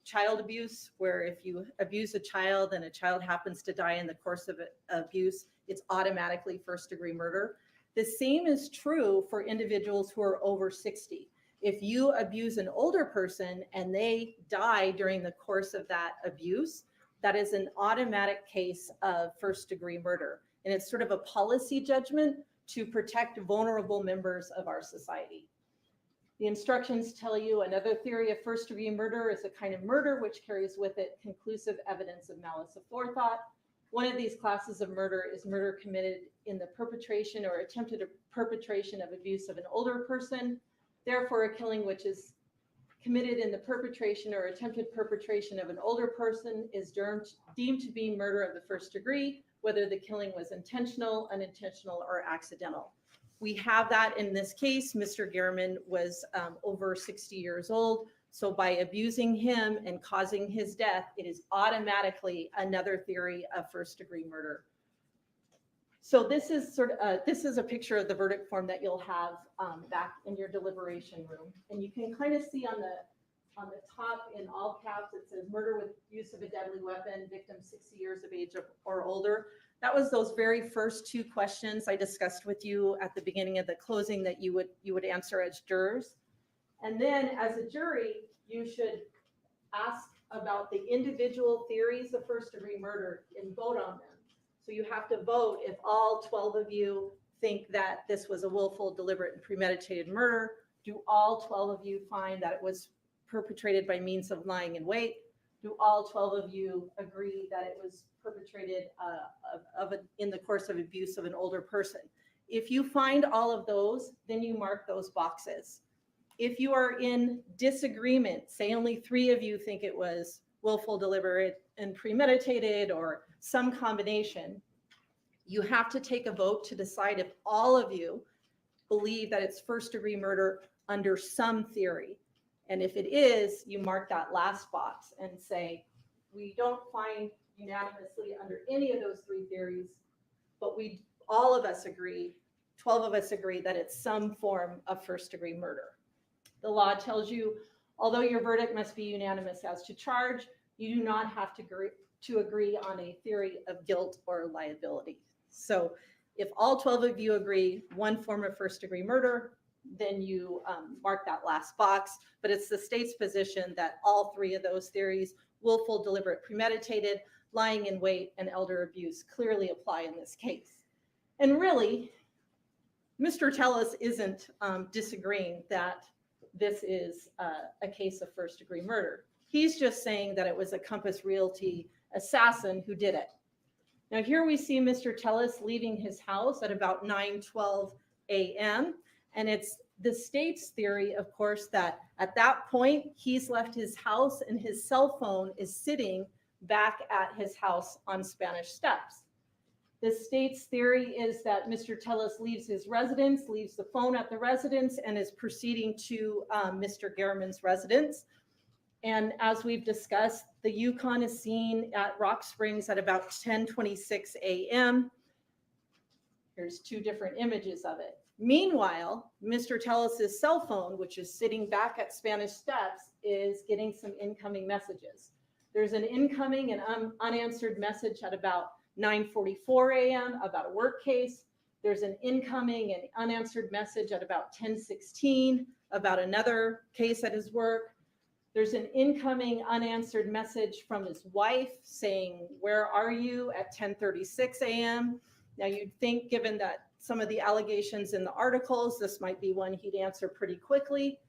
child abuse, where if you abuse a child and a child happens to die in the course of abuse, it's automatically first-degree murder. The same is true for individuals who are over 60. If you abuse an older person and they die during the course of that abuse, that is an automatic case of first-degree murder. And it's sort of a policy judgment to protect vulnerable members of our society. The instructions tell you another theory of first-degree murder is a kind of murder which carries with it conclusive evidence of malice aforethought. One of these classes of murder is murder committed in the perpetration or attempted perpetration of abuse of an older person. Therefore, a killing which is committed in the perpetration or attempted perpetration of an older person is deemed to be murder of the first degree, whether the killing was intentional, unintentional, or accidental. We have that in this case. Mr. Gehrman was over 60 years old. So by abusing him and causing his death, it is automatically another theory of first-degree murder. So this is a picture of the verdict form that you'll have back in your deliberation room, and you can kind of see on the top in all caps it says murder with use of a deadly weapon, victim 60 years of age or older. That was those very first two questions I discussed with you at the beginning of the closing that you would answer as jurors. And then as a jury, you should ask about the individual theories of first-degree murder and vote on them. So you have to vote if all 12 of you think that this was a willful, deliberate, and premeditated murder. Do all 12 of you find that it was perpetrated by means of lying in wait? Do all 12 of you agree that it was perpetrated in the course of abuse of an older person? If you find all of those, then you mark those boxes. If you are in disagreement, say only 3 of you think it was willful, deliberate, and premeditated, or some combination, you have to take a vote to decide if all of you believe that it's first-degree murder under some theory. And if it is, you mark that last box and say, we don't find unanimously under any of those 3 theories, but all of us agree, 12 of us agree that it's some form of first-degree murder. The law tells you, although your verdict must be unanimous as to charge, you do not have to agree on a theory of guilt or liability. So if all 12 of you agree one form of first-degree murder, then you mark that last box. But it's the state's position that all 3 of those theories, willful, deliberate, premeditated, lying in wait, and elder abuse, clearly apply in this case. And really, Mr. Tellis isn't disagreeing that this is a case of first-degree murder. He's just saying that it was a Compass Realty assassin who did it. Now here we see Mr. Tellis leaving his house at about 9:12 a.m. And it's the state's theory, of course, that at that point he's left his house and his cell phone is sitting back at his house on Spanish Steps. The state's theory is that Mr. Tellis leaves his residence, leaves the phone at the residence, and is proceeding to Mr. Gehrman's residence. And as we've discussed, the Yukon is seen at Rock Springs at about 10:26 a.m. Here's 2 different images of it. Meanwhile, Mr. Tellis's cell phone, which is sitting back at Spanish Steps, is getting some incoming messages. There's an incoming and unanswered message at about 9:44 a.m. about a work case. There's an incoming and unanswered message at about 10:16 about another case at his work. There's an incoming unanswered message from his wife saying, "Where are you?" at 10:36 a.m. Now you'd think, given that some of the allegations in the articles, this might be one he'd answer pretty quickly.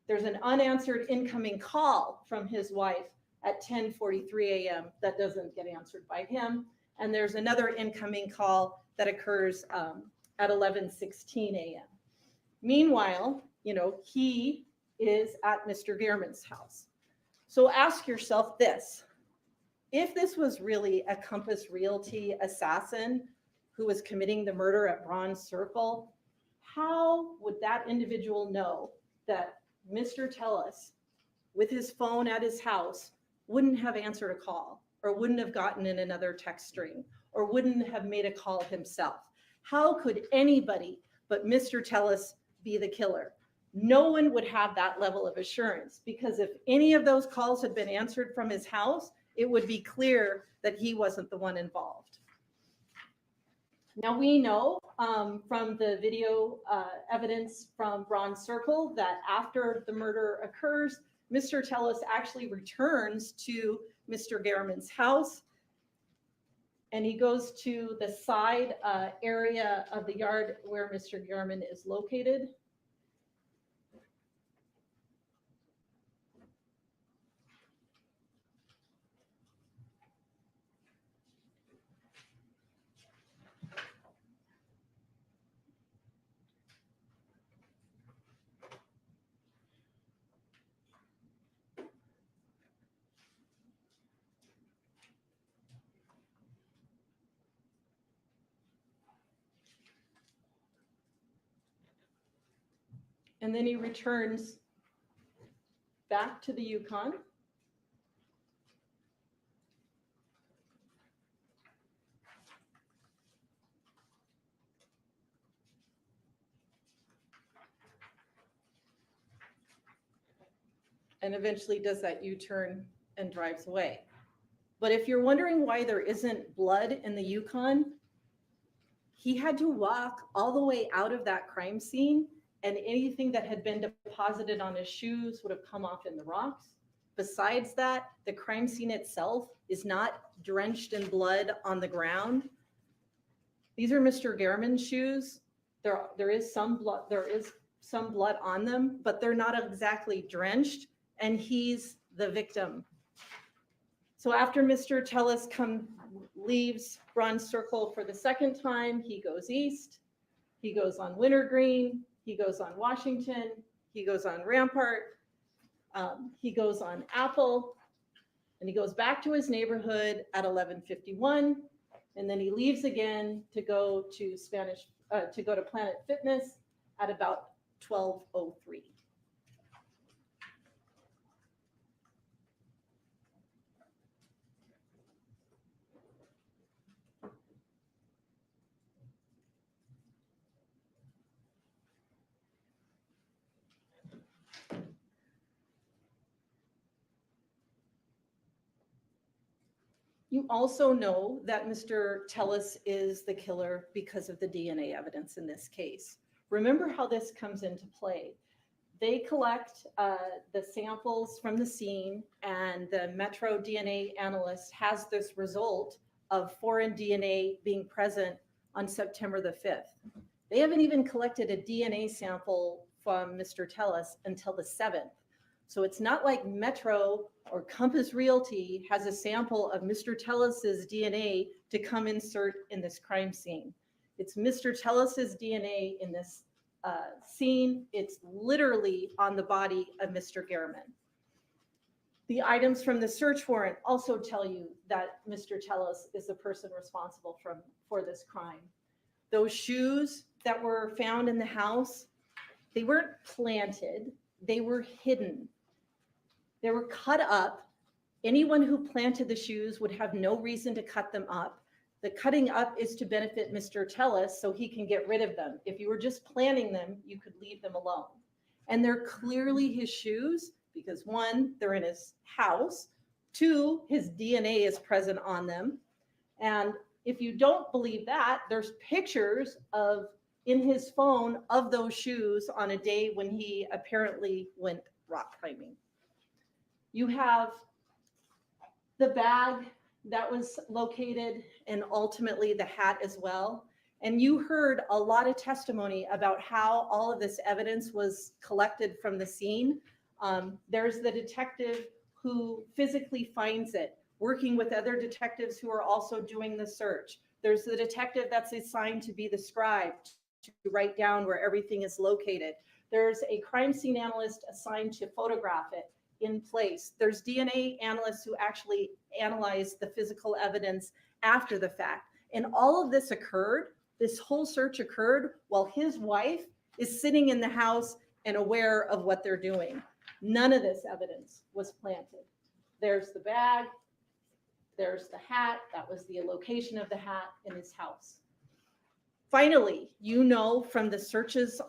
There's an unanswered incoming call from his wife at 10:43 a.m. that doesn't get answered by him. And there's another incoming call that occurs at 11:16 a.m. Meanwhile, he is at Mr. Gehrman's house. So ask yourself this: if this was really a Compass Realty assassin who was committing the murder at Bronze Circle, how would that individual know that Mr. Tellis with his phone at his house wouldn't have answered a call, or wouldn't have gotten in another text string, or wouldn't have made a call himself? How could anybody but Mr. Tellis be the killer? No one would have that level of assurance, because if any of those calls had been answered from his house, it would be clear that he wasn't the one involved. Now we know from the video evidence from Bronze Circle that after the murder occurs, Mr. Tellis actually returns to Mr. Garriman's house, and he goes to the side area of the yard where Mr. Garriman is located. And then he returns back to the Yukon. And eventually does that U-turn and drives away. But if you're wondering why there isn't blood in the Yukon, he had to walk all the way out of that crime scene, and anything that had been deposited on his shoes would have come off in the rocks. Besides that, the crime scene itself is not drenched in blood on the ground. These are Mr. Garriman's shoes. There is some blood on them, but they're not exactly drenched, and he's the victim. So after Mr. Tellis leaves Bronze Circle for the second time, he goes east, he goes on Wintergreen, he goes on Washington, he goes on Rampart, he goes on Apple, and he goes back to his neighborhood at 11:51, and then he leaves again to go to Planet Fitness at about 12:03. You also know that Mr. Tellis is the killer because of the DNA evidence in this case. Remember how this comes into play. They collect the samples from the scene, and the Metro DNA analyst has this result of foreign DNA being present on September the 5th. They haven't even collected a DNA sample from Mr. Tellis until the 7th. So it's not like Metro or Compass Realty has a sample of Mr. Tellis's DNA to come insert in this crime scene. It's Mr. Tellis's DNA in this scene. It's literally on the body of Mr. Garriman. The items from the search warrant also tell you that Mr. Tellis is the person responsible for this crime. Those shoes that were found in the house, they weren't planted, they were hidden. They were cut up. Anyone who planted the shoes would have no reason to cut them up. The cutting up is to benefit Mr. Tellis so he can get rid of them. If you were just planting them, you could leave them alone. And they're clearly his shoes because 1, they're in his house. 2, his DNA is present on them. And if you don't believe that, there's pictures in his phone of those shoes on a day when he apparently went rock climbing. You have the bag that was located, and ultimately the hat as well. And you heard a lot of testimony about how all of this evidence was collected from the scene. There's the detective who physically finds it, working with other detectives who are also doing the search. There's the detective that's assigned to be the scribe, to write down where everything is located. There's a crime scene analyst assigned to photograph it in place. There's DNA analysts who actually analyze the physical evidence after the fact. And all of this occurred, this whole search occurred while his wife is sitting in the house and aware of what they're doing. None of this evidence was planted. There's the bag, there's the hat, that was the location of the hat in his house. Finally, you know from the searches,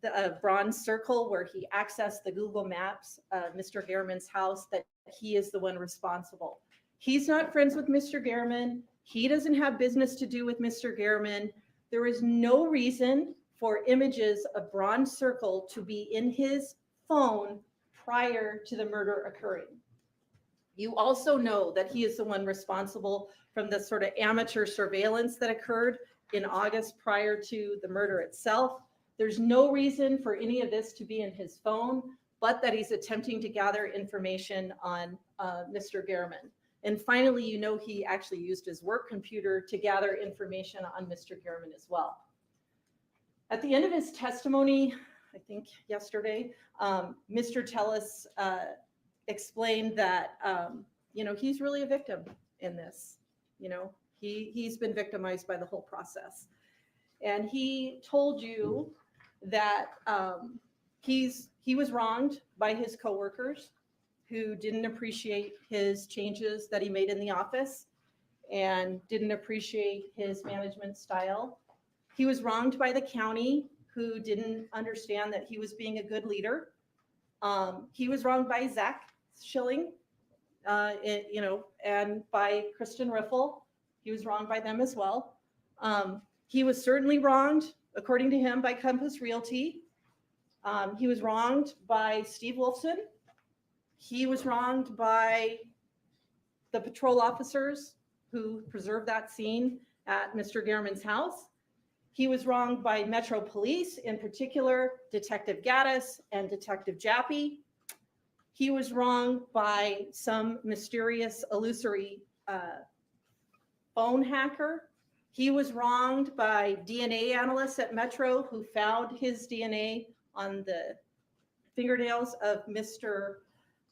the Bronze Circle, where he accessed the Google Maps, Mr. Gehrman's house, that he is the one responsible. He's not friends with Mr. Gehrman. He doesn't have business to do with Mr. Gehrman. There is no reason for images of Bronze Circle to be in his phone prior to the murder occurring. You also know that he is the one responsible from the sort of amateur surveillance that occurred in August prior to the murder itself. There's no reason for any of this to be in his phone, but that he's attempting to gather information on Mr. Gehrman. And finally, you know he actually used his work computer to gather information on Mr. Gehrman as well. At the end of his testimony, I think yesterday, Mr. Tellis explained that, he's really a victim in this. He's been victimized by the whole process. And he told you that he was wronged by his coworkers who didn't appreciate his changes that he made in the office and didn't appreciate his management style. He was wronged by the county who didn't understand that he was being a good leader. He was wronged by Zach Schilling, and by Kristen Riffle. He was wronged by them as well. He was certainly wronged, according to him, by Compass Realty. He was wronged by Steve Wolfson. He was wronged by the patrol officers who preserved that scene at Mr. Gehrman's house. He was wronged by Metro Police, in particular, Detective Gaddis and Detective Jappy. He was wronged by some mysterious, illusory phone hacker. He was wronged by DNA analysts at Metro who found his DNA on the fingernails of Mr.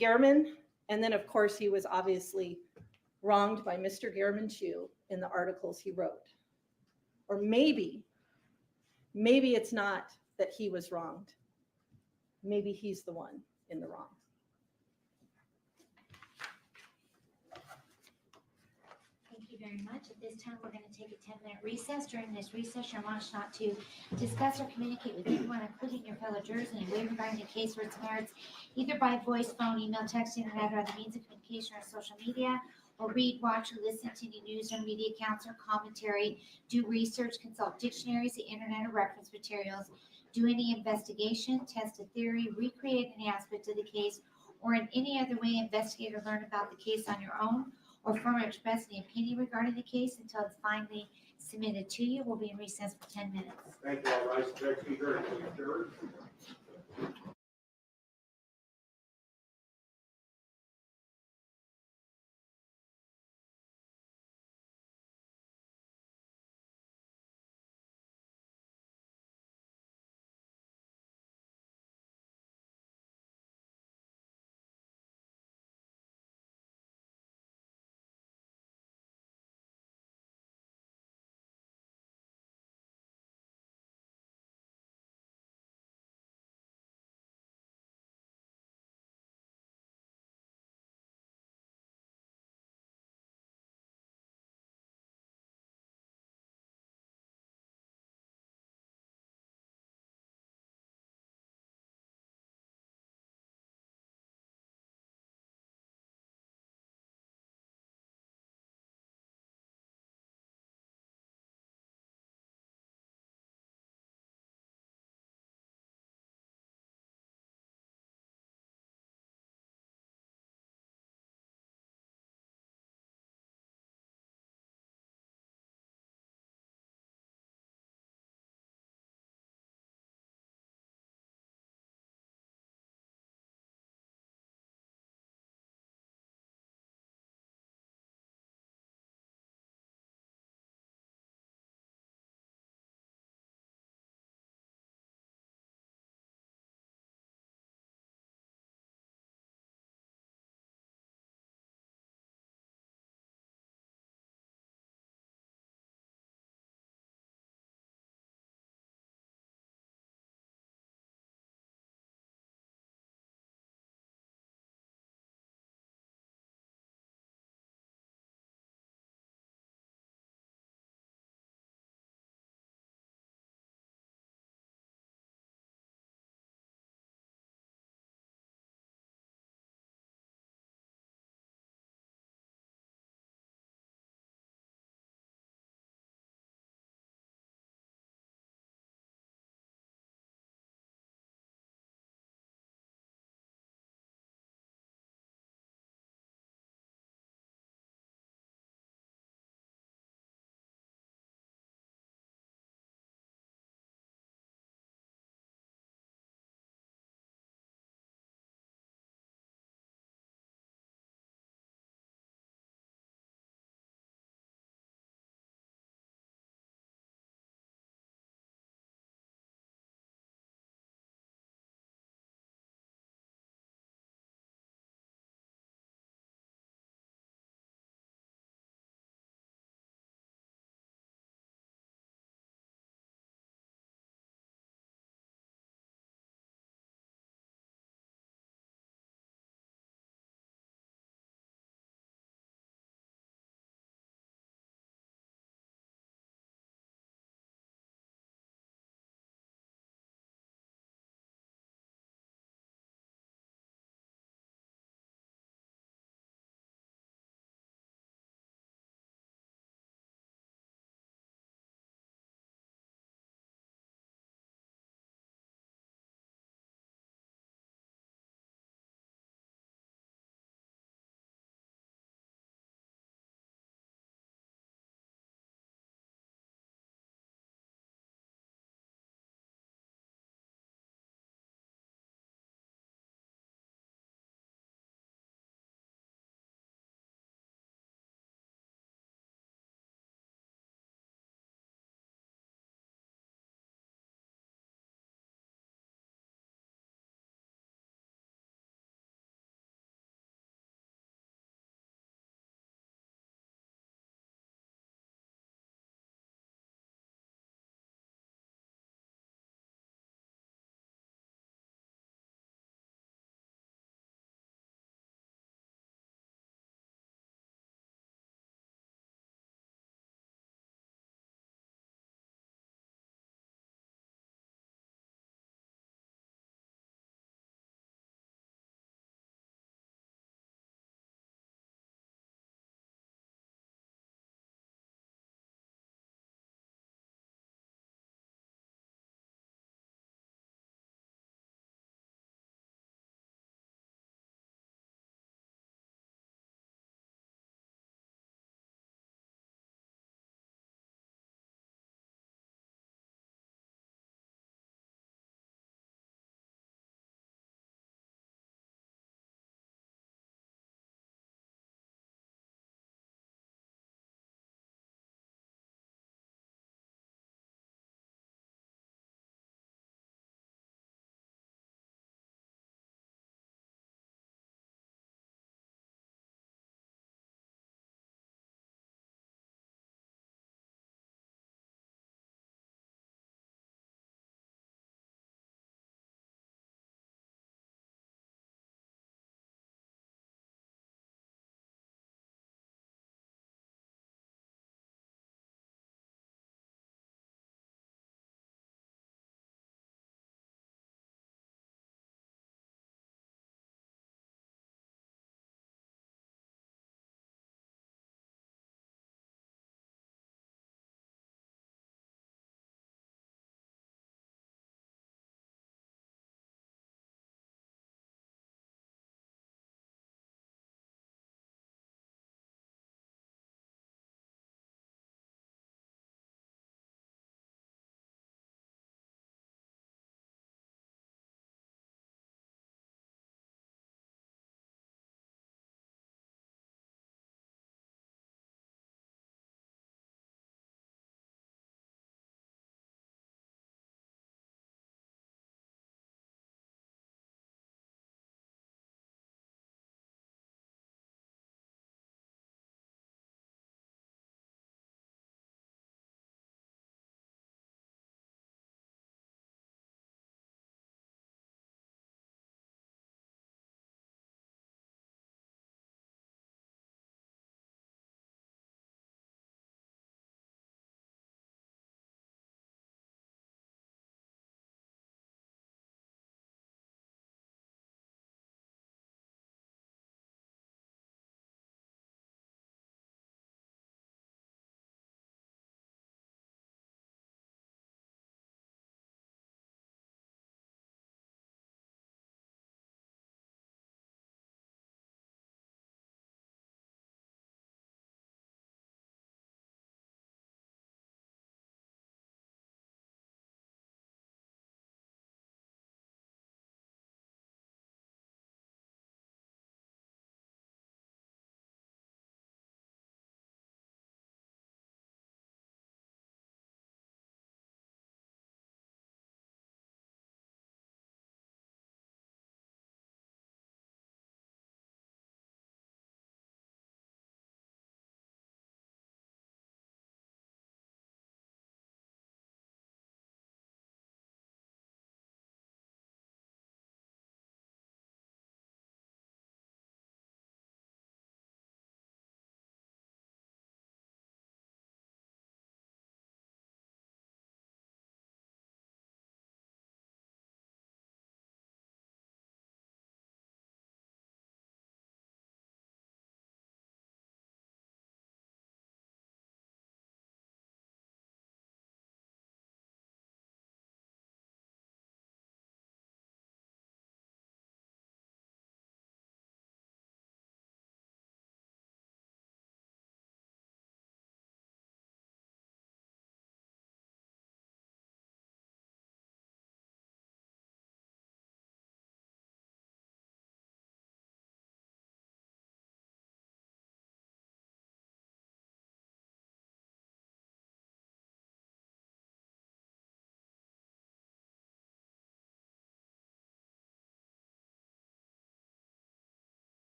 Gehrman. And then, of course, he was obviously wronged by Mr. Gehrman too in the articles he wrote. Or maybe it's not that he was wronged. Maybe he's the one in the wrong. Thank you very much. At this time, we're going to take a 10-minute recess. During this recess, you're admonished not to discuss or communicate with anyone, including your fellow jurors, in a way regarding the case or its merits, either by voice, phone, email, text, internet, or other means of communication or social media, or read, watch, or listen to any news or media accounts or commentary, do research, consult dictionaries, the internet, or reference materials, do any investigation, test a theory, recreate any aspect of the case, or in any other way investigate or learn about the case on your own, or form or express any opinion regarding the case until it's finally submitted to you. We'll be in recess for 10 minutes. Thank you. All rise. Next speaker is adjourned.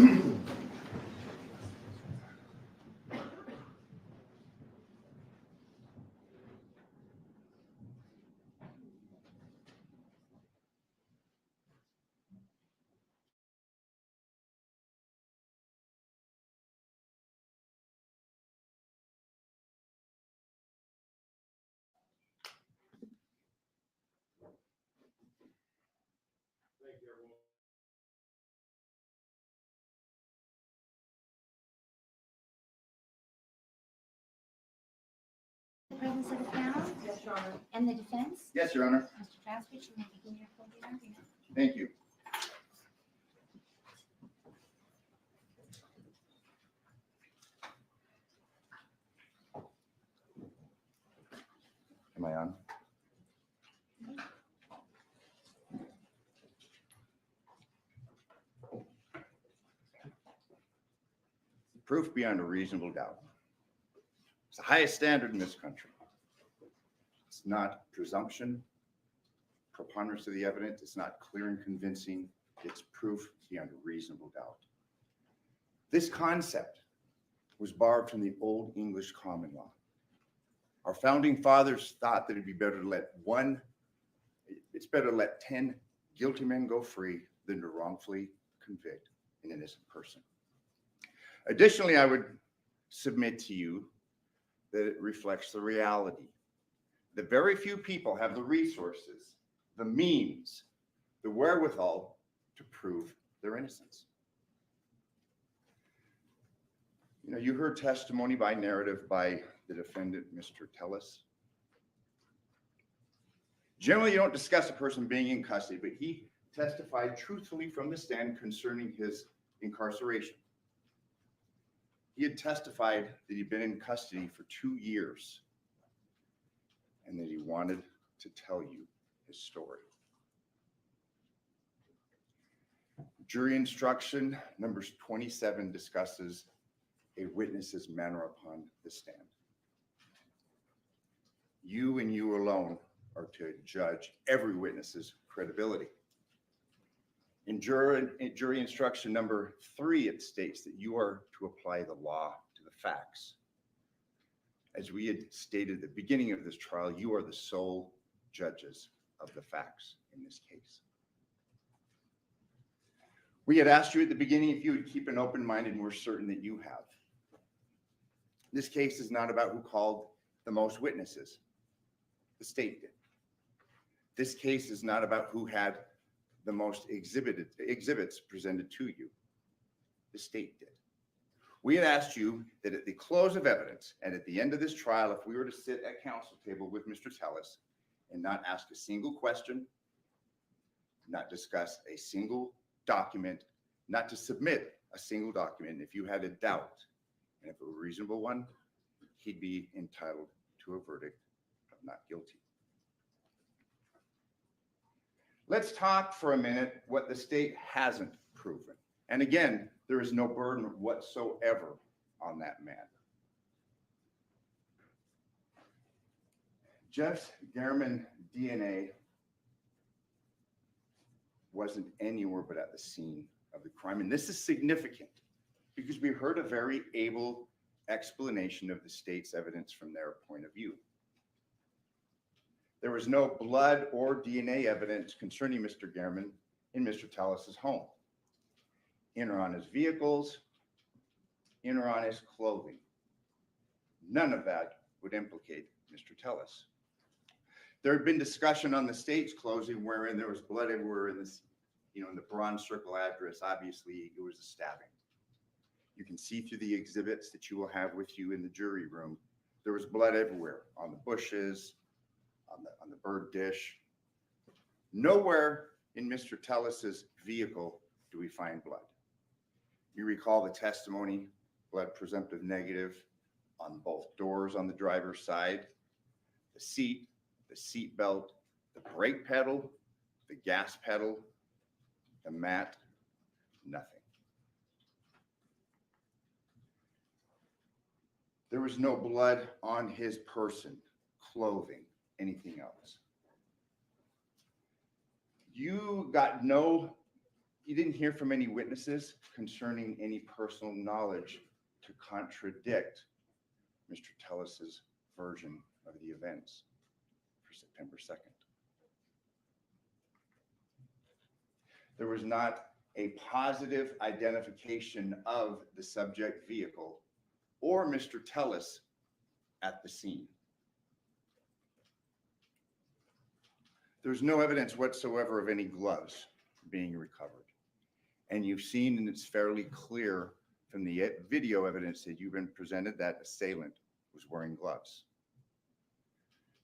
Thank you, everyone. The presence of the panel Yes, Your Honor. and the defense. Yes, Your Honor. Mr. Traskich, you may begin your closing argument. Thank you. Am I on? Proof beyond a reasonable doubt. It's the highest standard in this country. It's not presumption, preponderance of the evidence. It's not clear and convincing. It's proof beyond a reasonable doubt. This concept was borrowed from the Old English common law. Our founding fathers thought that it'd be better to let 10 guilty men go free than to wrongfully convict an innocent person. Additionally, I would submit to you that it reflects the reality that very few people have the resources, the means, the wherewithal to prove their innocence. You know, you heard testimony by narrative by the defendant, Mr. Tellis. Generally, you don't discuss a person being in custody, but he testified truthfully from the stand concerning his incarceration. He had testified that he'd been in custody for 2 years and that he wanted to tell you his story. Jury instruction number 27 discusses a witness's manner upon the stand. You and you alone are to judge every witness's credibility. In jury instruction number 3, it states that you are to apply the law to the facts. As we had stated at the beginning of this trial, you are the sole judges of the facts in this case. We had asked you at the beginning if you would keep an open mind, and we're certain that you have. This case is not about who called the most witnesses. The state did. This case is not about who had the most exhibits presented to you. The state did. We had asked you that at the close of evidence and at the end of this trial, if we were to sit at counsel table with Mr. Tellis and not ask a single question, not discuss a single document, not to submit a single document, if you had a doubt, and if it were a reasonable one, he'd be entitled to a verdict of not guilty. Let's talk for a minute what the state hasn't proven. And again, there is no burden whatsoever on that man. Jeff Garman DNA wasn't anywhere but at the scene of the crime. And this is significant because we heard a very able explanation of the state's evidence from their point of view. There was no blood or DNA evidence concerning Mr. Garman in Mr. Tellis's home, in or on his vehicles, in or on his clothing. None of that would implicate Mr. Tellis. There had been discussion on the state's closing wherein there was blood everywhere in this, in the Bronze Circle address. Obviously, it was a stabbing. You can see through the exhibits that you will have with you in the jury room. There was blood everywhere, on the bushes, on the bird dish. Nowhere in Mr. Tellis's vehicle do we find blood. You recall the testimony, blood presumptive negative on both doors on the driver's side, the seat belt, the brake pedal, the gas pedal, the mat, nothing. There was no blood on his person, clothing, anything else. You got no, You didn't hear from any witnesses concerning any personal knowledge to contradict Mr. Tellis's version of the events for September 2nd. There was not a positive identification of the subject vehicle or Mr. Tellis at the scene. There's no evidence whatsoever of any gloves being recovered. And you've seen, and it's fairly clear from the video evidence that you've been presented, that assailant was wearing gloves.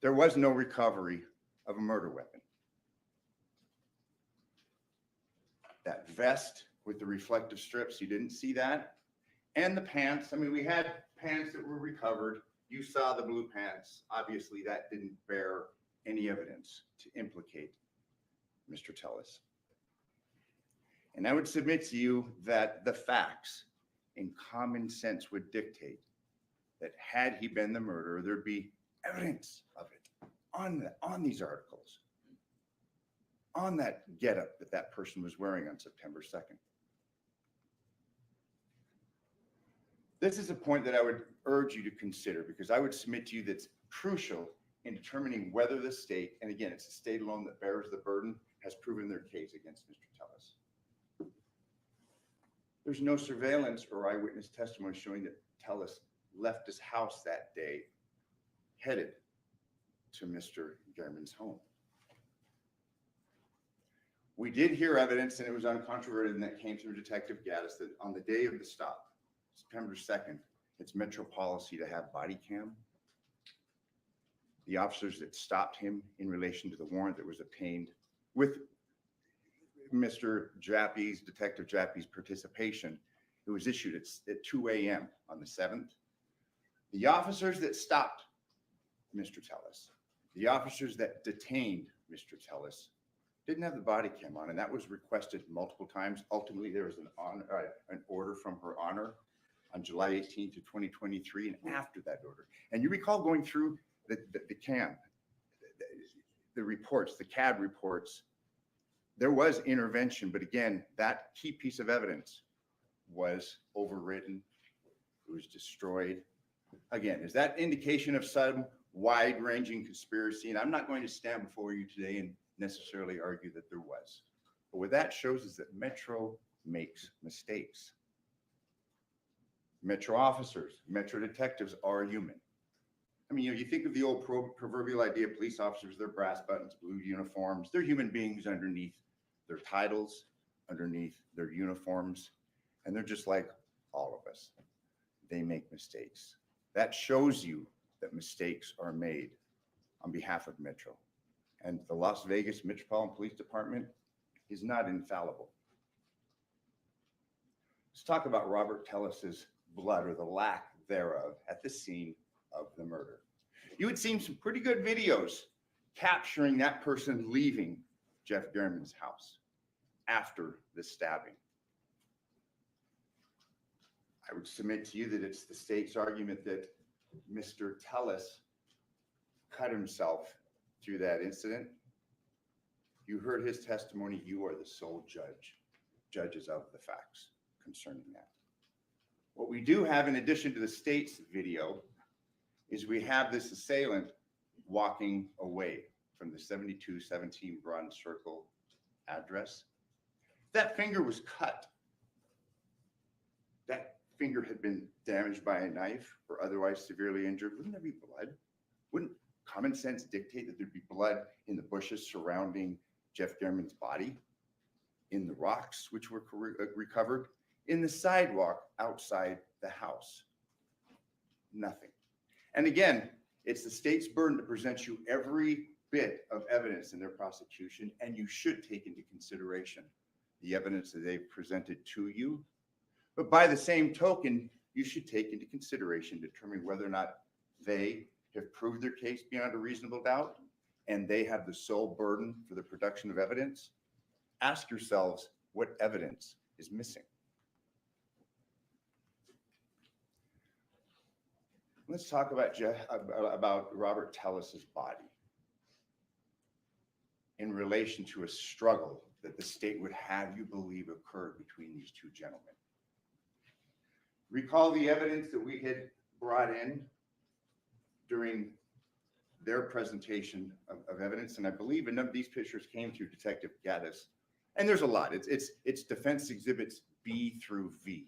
There was no recovery of a murder weapon. That vest with the reflective strips, you didn't see that. And the pants, I mean, we had pants that were recovered. You saw the blue pants. Obviously, that didn't bear any evidence to implicate Mr. Tellis. And I would submit to you that the facts and common sense would dictate that had he been the murderer, there'd be evidence of it on these articles, on that getup that that person was wearing on September 2nd. This is a point that I would urge you to consider, because I would submit to you that's crucial in determining whether the state, and again, it's the state alone that bears the burden, has proven their case against Mr. Tellis. There's no surveillance or eyewitness testimony showing that Tellis left his house that day headed to Mr. Gehrman's home. We did hear evidence, and it was uncontroverted, and that came through Detective Gaddis, that on the day of the stop, September 2nd, it's Metro policy to have body cam. The officers that stopped him in relation to the warrant that was obtained with Mr. Jappy's, Detective Jappy's participation, it was issued at 2 a.m. on the 7th. The officers that stopped Mr. Tellis, the officers that detained Mr. Tellis, didn't have the body cam on, and that was requested multiple times. Ultimately, there was an order from Her Honor on July 18th of 2023, and after that order. And you recall going through the reports, the CAD reports, there was intervention, but again, that key piece of evidence was overwritten, it was destroyed. Again, is that indication of some wide-ranging conspiracy? And I'm not going to stand before you today and necessarily argue that there was. But what that shows is that Metro makes mistakes. Metro officers, Metro detectives are human. I mean, you think of the old proverbial idea of police officers, they're brass buttons, blue uniforms. They're human beings underneath their titles, underneath their uniforms, and they're just like all of us. They make mistakes. That shows you that mistakes are made on behalf of Metro. And the Las Vegas Metropolitan Police Department is not infallible. Let's talk about Robert Tellis's blood, or the lack thereof, at the scene of the murder. You had seen some pretty good videos capturing that person leaving Jeff Gehrman's house after the stabbing. I would submit to you that it's the state's argument that Mr. Tellis cut himself through that incident. You heard his testimony. You are the sole judges of the facts concerning that. What we do have, in addition to the state's video, is we have this assailant walking away from the 7217 Bronze Circle address. That finger was cut. That finger had been damaged by a knife or otherwise severely injured. Wouldn't there be blood? Wouldn't common sense dictate that there'd be blood in the bushes surrounding Jeff Gehrman's body, in the rocks which were recovered, in the sidewalk outside the house? Nothing. And again, it's the state's burden to present you every bit of evidence in their prosecution, and you should take into consideration the evidence that they've presented to you. But by the same token, you should take into consideration determining whether or not they have proved their case beyond a reasonable doubt, and they have the sole burden for the production of evidence. Ask yourselves what evidence is missing. Let's talk about Robert Tellis's body in relation to a struggle that the state would have you believe occurred between these two gentlemen. Recall the evidence that we had brought in during their presentation of evidence, and I believe a number of these pictures came through Detective Gaddis. And there's a lot. It's defense exhibits B through V.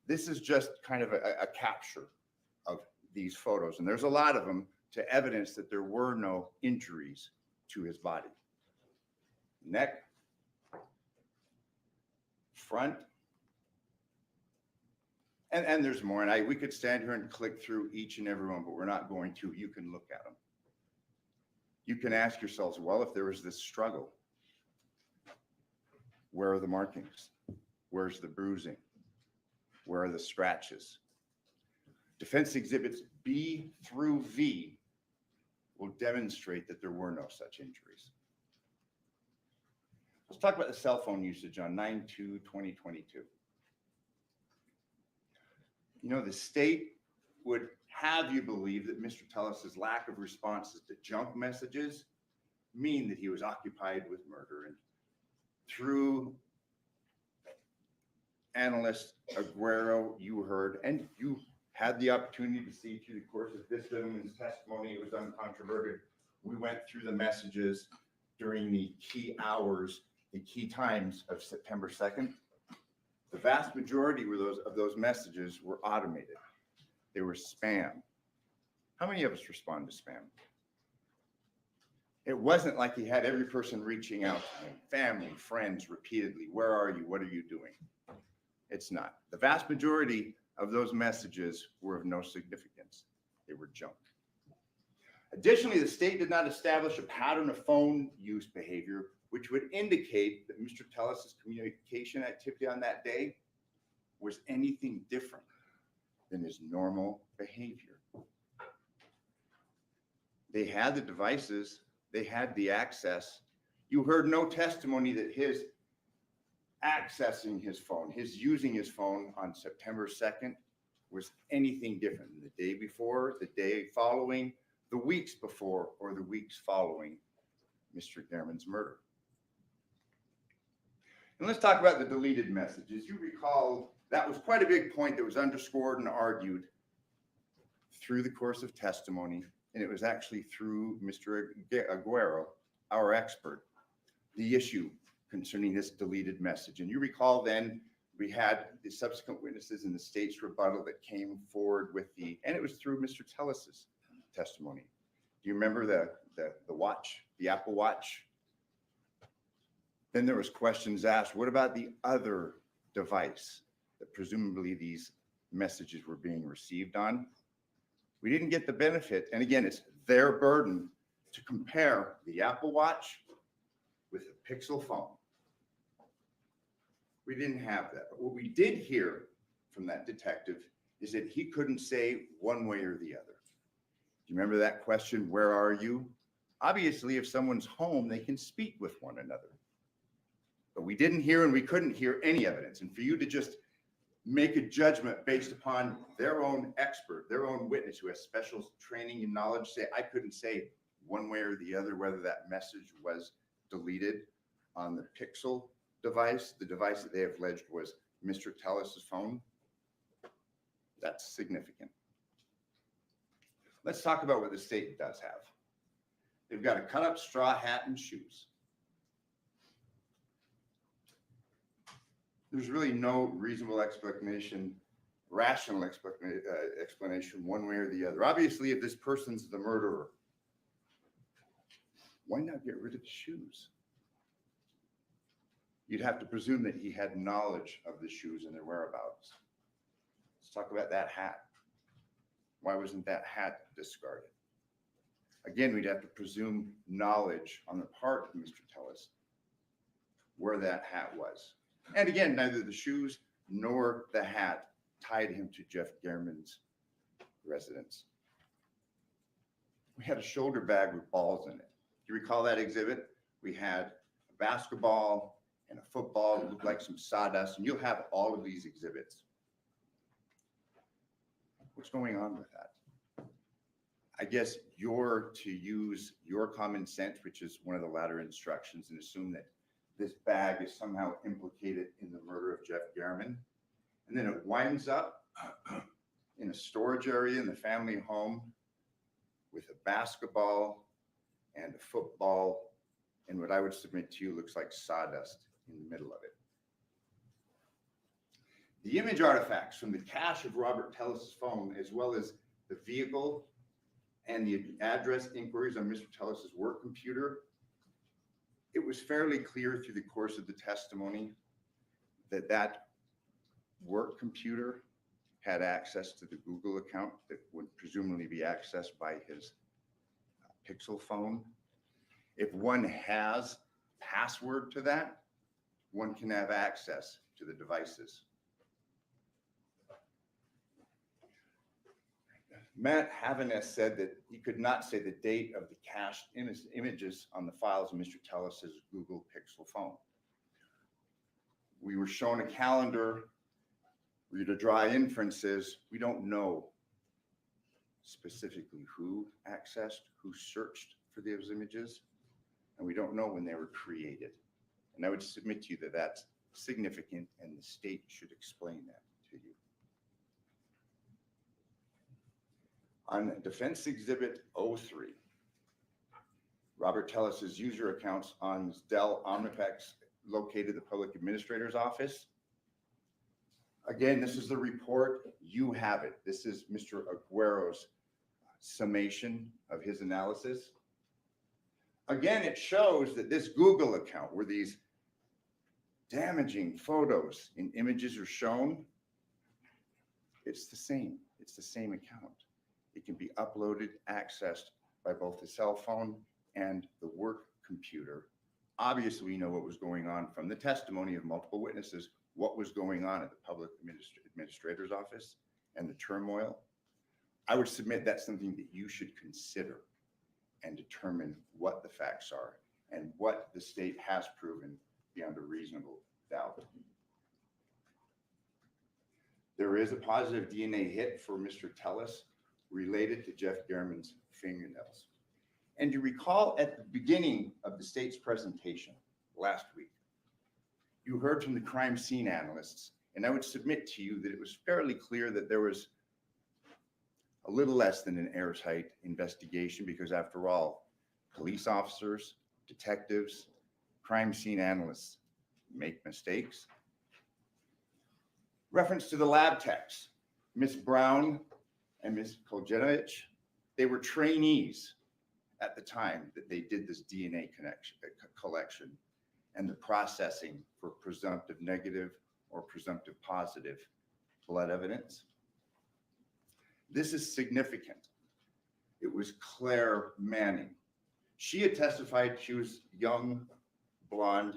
This is just kind of a capture of these photos, and there's a lot of them to evidence that there were no injuries to his body. Neck, front, and there's more. And we could stand here and click through each and every one, but we're not going to. You can look at them. You can ask yourselves, well, if there was this struggle, where are the markings? Where's the bruising? Where are the scratches? Defense exhibits B through V will demonstrate that there were no such injuries. Let's talk about the cell phone usage on 9/2/2022. You know, the state would have you believe that Mr. Tellis's lack of responses to junk messages mean that he was occupied with murder. And through analyst Aguero, you heard, and you had the opportunity to see through the course of this gentleman's testimony, it was uncontroverted. We went through the messages during the key hours, the key times of September 2nd. The vast majority of those messages were automated. They were spam. How many of us respond to spam? It wasn't like he had every person reaching out to him, family, friends, repeatedly. Where are you? What are you doing? It's not. The vast majority of those messages were of no significance. They were junk. Additionally, the state did not establish a pattern of phone use behavior, which would indicate that Mr. Tellis's communication activity on that day was anything different than his normal behavior. They had the devices, they had the access. You heard no testimony that his accessing his phone, his using his phone on September 2nd was anything different than the day before, the day following, the weeks before, or the weeks following Mr. Gehrman's murder. And let's talk about the deleted messages. You recall that was quite a big point that was underscored and argued through the course of testimony, and it was actually through Mr. Aguero, our expert, the issue concerning this deleted message. And you recall then we had the subsequent witnesses in the state's rebuttal that came forward with and it was through Mr. Tellis's testimony. Do you remember the watch, the Apple Watch? Then there was questions asked, what about the other device that presumably these messages were being received on? We didn't get the benefit. And again, it's their burden to compare the Apple Watch with a Pixel phone. We didn't have that. But what we did hear from that detective is that he couldn't say one way or the other. Do you remember that question, where are you? Obviously, if someone's home, they can speak with one another. But we didn't hear and we couldn't hear any evidence. And for you to just make a judgment based upon their own expert, their own witness who has special training and knowledge, say, I couldn't say one way or the other whether that message was deleted on the Pixel device, the device that they have alleged was Mr. Tellis's phone. That's significant. Let's talk about what the state does have. They've got a cut up straw hat and shoes. There's really no reasonable explanation, rational explanation one way or the other. Obviously, if this person's the murderer, why not get rid of the shoes? You'd have to presume that he had knowledge of the shoes and their whereabouts. Let's talk about that hat. Why wasn't that hat discarded? Again, we'd have to presume knowledge on the part of Mr. Tellis where that hat was. And again, neither the shoes nor the hat tied him to Jeff Gehrman's residence. We had a shoulder bag with balls in it. Do you recall that exhibit? We had a basketball and a football that looked like some sawdust, and you'll have all of these exhibits. What's going on with that? I guess you're to use your common sense, which is one of the latter instructions, and assume that this bag is somehow implicated in the murder of Jeff Garriman. And then it winds up in a storage area in the family home with a basketball and a football and what I would submit to you looks like sawdust in the middle of it. The image artifacts from the cache of Robert Tellis's phone, as well as the vehicle and the address inquiries on Mr. Tellis's work computer, it was fairly clear through the course of the testimony that that work computer had access to the Google account that would presumably be accessed by his Pixel phone. If one has password to that, one can have access to the devices. Matt Havaness said that he could not say the date of the cached images on the files of Mr. Tellis's Google Pixel phone. We were shown a calendar. We were to draw inferences. We don't know specifically who accessed, who searched for those images, and we don't know when they were created. And I would submit to you that that's significant, and the state should explain that to you. On Defense Exhibit 03, Robert Tellis's user accounts on Dell Omnipex located the public administrator's office. Again, this is the report. You have it. This is Mr. Aguero's summation of his analysis. Again, it shows that this Google account where these damaging photos and images are shown, it's the same. It's the same account. It can be uploaded, accessed by both the cell phone and the work computer. Obviously, we know what was going on from the testimony of multiple witnesses, what was going on at the public administrator's office and the turmoil. I would submit that's something that you should consider and determine what the facts are and what the state has proven beyond a reasonable doubt. There is a positive DNA hit for Mr. Tellis related to Jeff Garriman's fingernails. And you recall at the beginning of the state's presentation last week, you heard from the crime scene analysts, and I would submit to you that it was fairly clear that there was a little less than an airtight investigation because after all, police officers, detectives, crime scene analysts make mistakes. Reference to the lab techs, Ms. Brown and Ms. Koljenovich, they were trainees at the time that they did this DNA collection and the processing for presumptive negative or presumptive positive blood evidence. This is significant. It was Claire Manning. She had testified, she was young, blonde.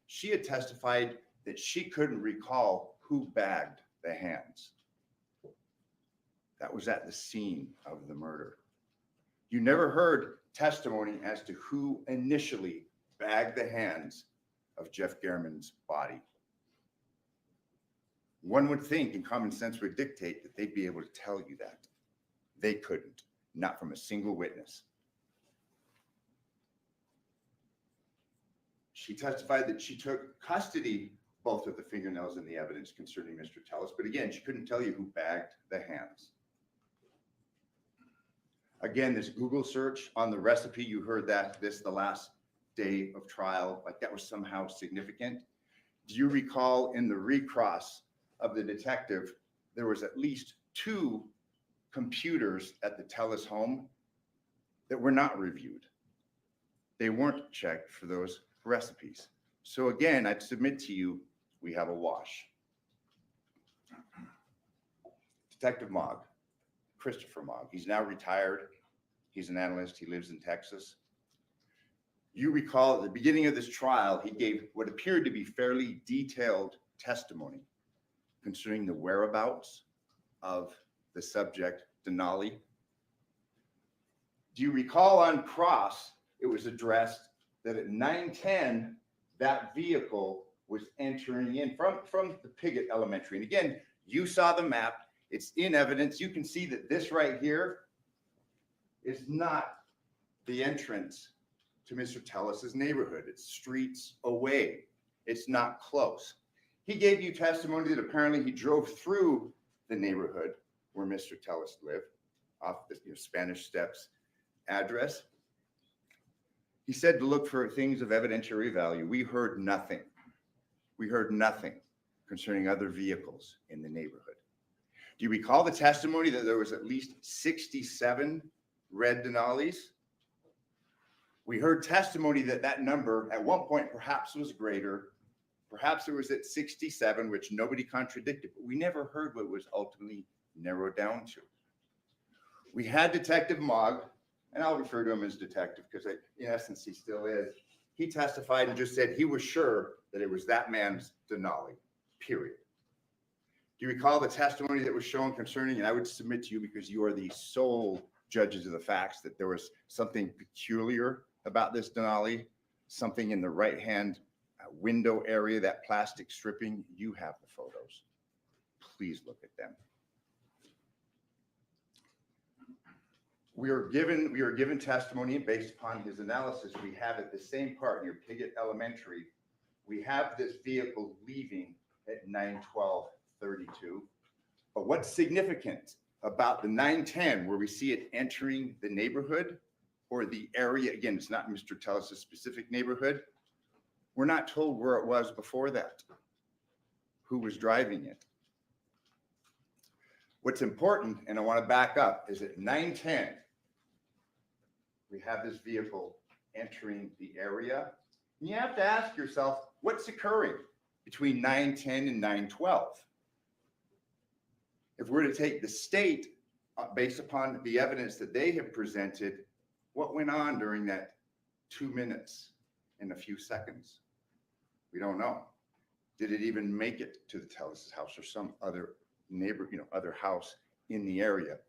She had testified that she couldn't recall who bagged the hands. That was at the scene of the murder. You never heard testimony as to who initially bagged the hands of Jeff Garriman's body. One would think, and common sense would dictate, that they'd be able to tell you that. They couldn't, not from a single witness. She testified that she took custody both of the fingernails and the evidence concerning Mr. Tellis, but again, she couldn't tell you who bagged the hands. Again, this Google search on the recipe, you heard that the last day of trial, like that was somehow significant. Do you recall in the recross of the detective, there was at least 2 computers at the Tellis home that were not reviewed. They weren't checked for those recipes. So again, I'd submit to you, we have a wash. Detective Mogg, Christopher Mogg, he's now retired. He's an analyst, he lives in Texas. You recall at the beginning of this trial, he gave what appeared to be fairly detailed testimony concerning the whereabouts of the subject, Denali. Do you recall on cross, it was addressed that at 9:10, that vehicle was entering in from the Piggott Elementary. And again, you saw the map, it's in evidence. You can see that this right here is not the entrance to Mr. Tellis's neighborhood. It's streets away. It's not close. He gave you testimony that apparently he drove through the neighborhood where Mr. Tellis lived, off the Spanish Steps address. He said to look for things of evidentiary value. We heard nothing. We heard nothing concerning other vehicles in the neighborhood. Do you recall the testimony that there was at least 67 red Denali's? We heard testimony that that number at one point perhaps was greater. Perhaps it was at 67, which nobody contradicted, but we never heard what it was ultimately narrowed down to. We had Detective Mogg, and I'll refer to him as detective because in essence he still is. He testified and just said he was sure that it was that man's Denali, period. Do you recall the testimony that was shown concerning, and I would submit to you because you are the sole judges of the facts, that there was something peculiar about this Denali, something in the right-hand window area, that plastic stripping. You have the photos. Please look at them. We are given testimony based upon his analysis. We have at the same part near Piggott Elementary. We have this vehicle leaving at 9:12:32. But what's significant about the 9:10, where we see it entering the neighborhood or the area? Again, it's not Mr. Tellis' specific neighborhood. We're not told where it was before that, who was driving it. What's important, and I want to back up, is at 9:10, we have this vehicle entering the area. And you have to ask yourself, what's occurring between 9:10 and 9:12? If we're to take the state based upon the evidence that they have presented, what went on during that 2 minutes and a few seconds? We don't know. Did it even make it to the Tellis' house or some other neighbor, other house in the area?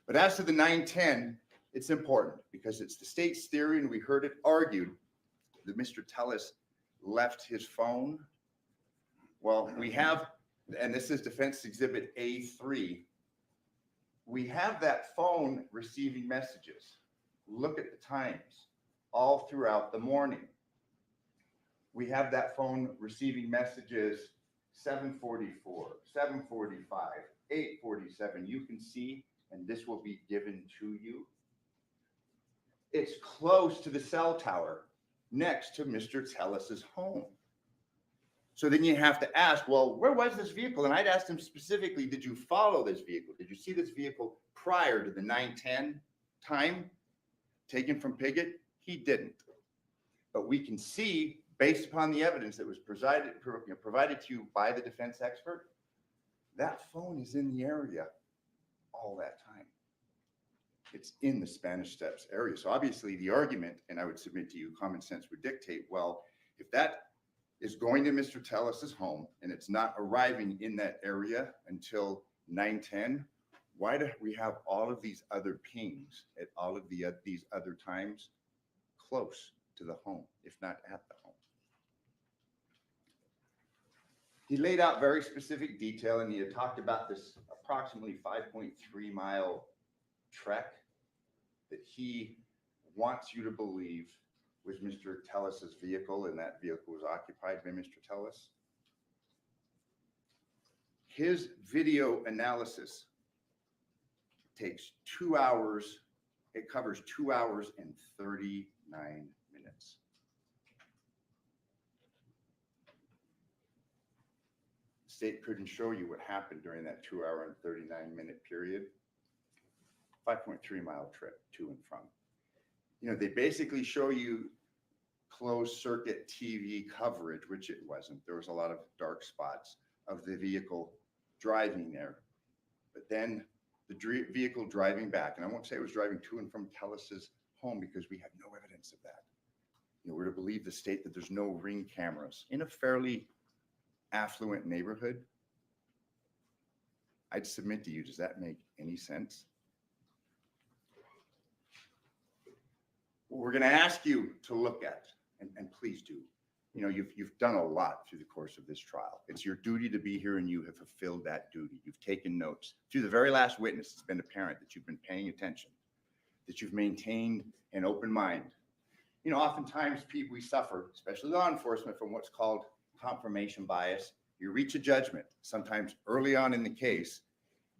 But as to the 9:10, it's important because it's the state's theory, and we heard it argued that Mr. Tellis left his phone. Well, we have, and this is Defense Exhibit A3, we have that phone receiving messages. Look at the times all throughout the morning. We have that phone receiving messages 7:44, 7:45, 8:47. You can see, and this will be given to you. It's close to the cell tower next to Mr. Tellis' home. So then you have to ask, well, where was this vehicle? And I'd asked him specifically, did you follow this vehicle? Did you see this vehicle prior to the 9:10 time taken from Piggott? He didn't. But we can see, based upon the evidence that was provided to you by the defense expert, that phone is in the area all that time. It's in the Spanish Steps area. So obviously the argument, and I would submit to you, common sense would dictate, well, if that is going to Mr. Tellis' home and it's not arriving in that area until 9:10, why do we have all of these other pings at all of these other times close to the home, if not at the home? He laid out very specific detail, and he had talked about this approximately 5.3 mile trek that he wants you to believe was Mr. Tellis' vehicle, and that vehicle was occupied by Mr. Tellis. His video analysis takes 2 hours. It covers 2 hours and 39 minutes. The state couldn't show you what happened during that 2 hour and 39-minute period. 5.3 mile trip to and from. They basically show you closed circuit TV coverage, which it wasn't. There was a lot of dark spots of the vehicle driving there. But then the vehicle driving back, and I won't say it was driving to and from Tellis' home because we have no evidence of that. We're to believe the state that there's no ring cameras in a fairly affluent neighborhood. I'd submit to you, does that make any sense? What we're going to ask you to look at, and please do, you've done a lot through the course of this trial. It's your duty to be here, and you have fulfilled that duty. You've taken notes. Through the very last witness, it's been apparent that you've been paying attention, that you've maintained an open mind. you know, oftentimes people, we suffer, especially law enforcement, from what's called confirmation bias. You reach a judgment, sometimes early on in the case,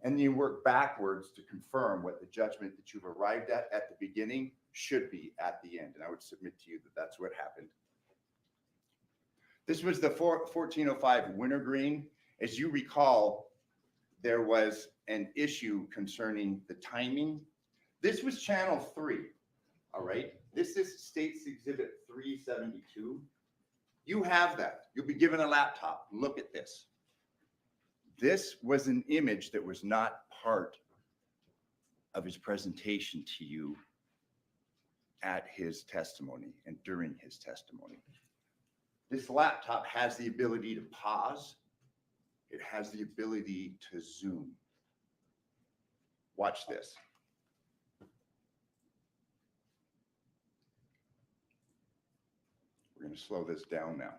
and you work backwards to confirm what the judgment that you've arrived at the beginning should be at the end. And I would submit to you that that's what happened. This was the 1405 wintergreen. As you recall, there was an issue concerning the timing. This was channel 3, all right? This is State's Exhibit 372. You have that. You'll be given a laptop. Look at this. This was an image that was not part of his presentation to you at his testimony and during his testimony. This laptop has the ability to pause. It has the ability to zoom. Watch this. We're going to slow this down now.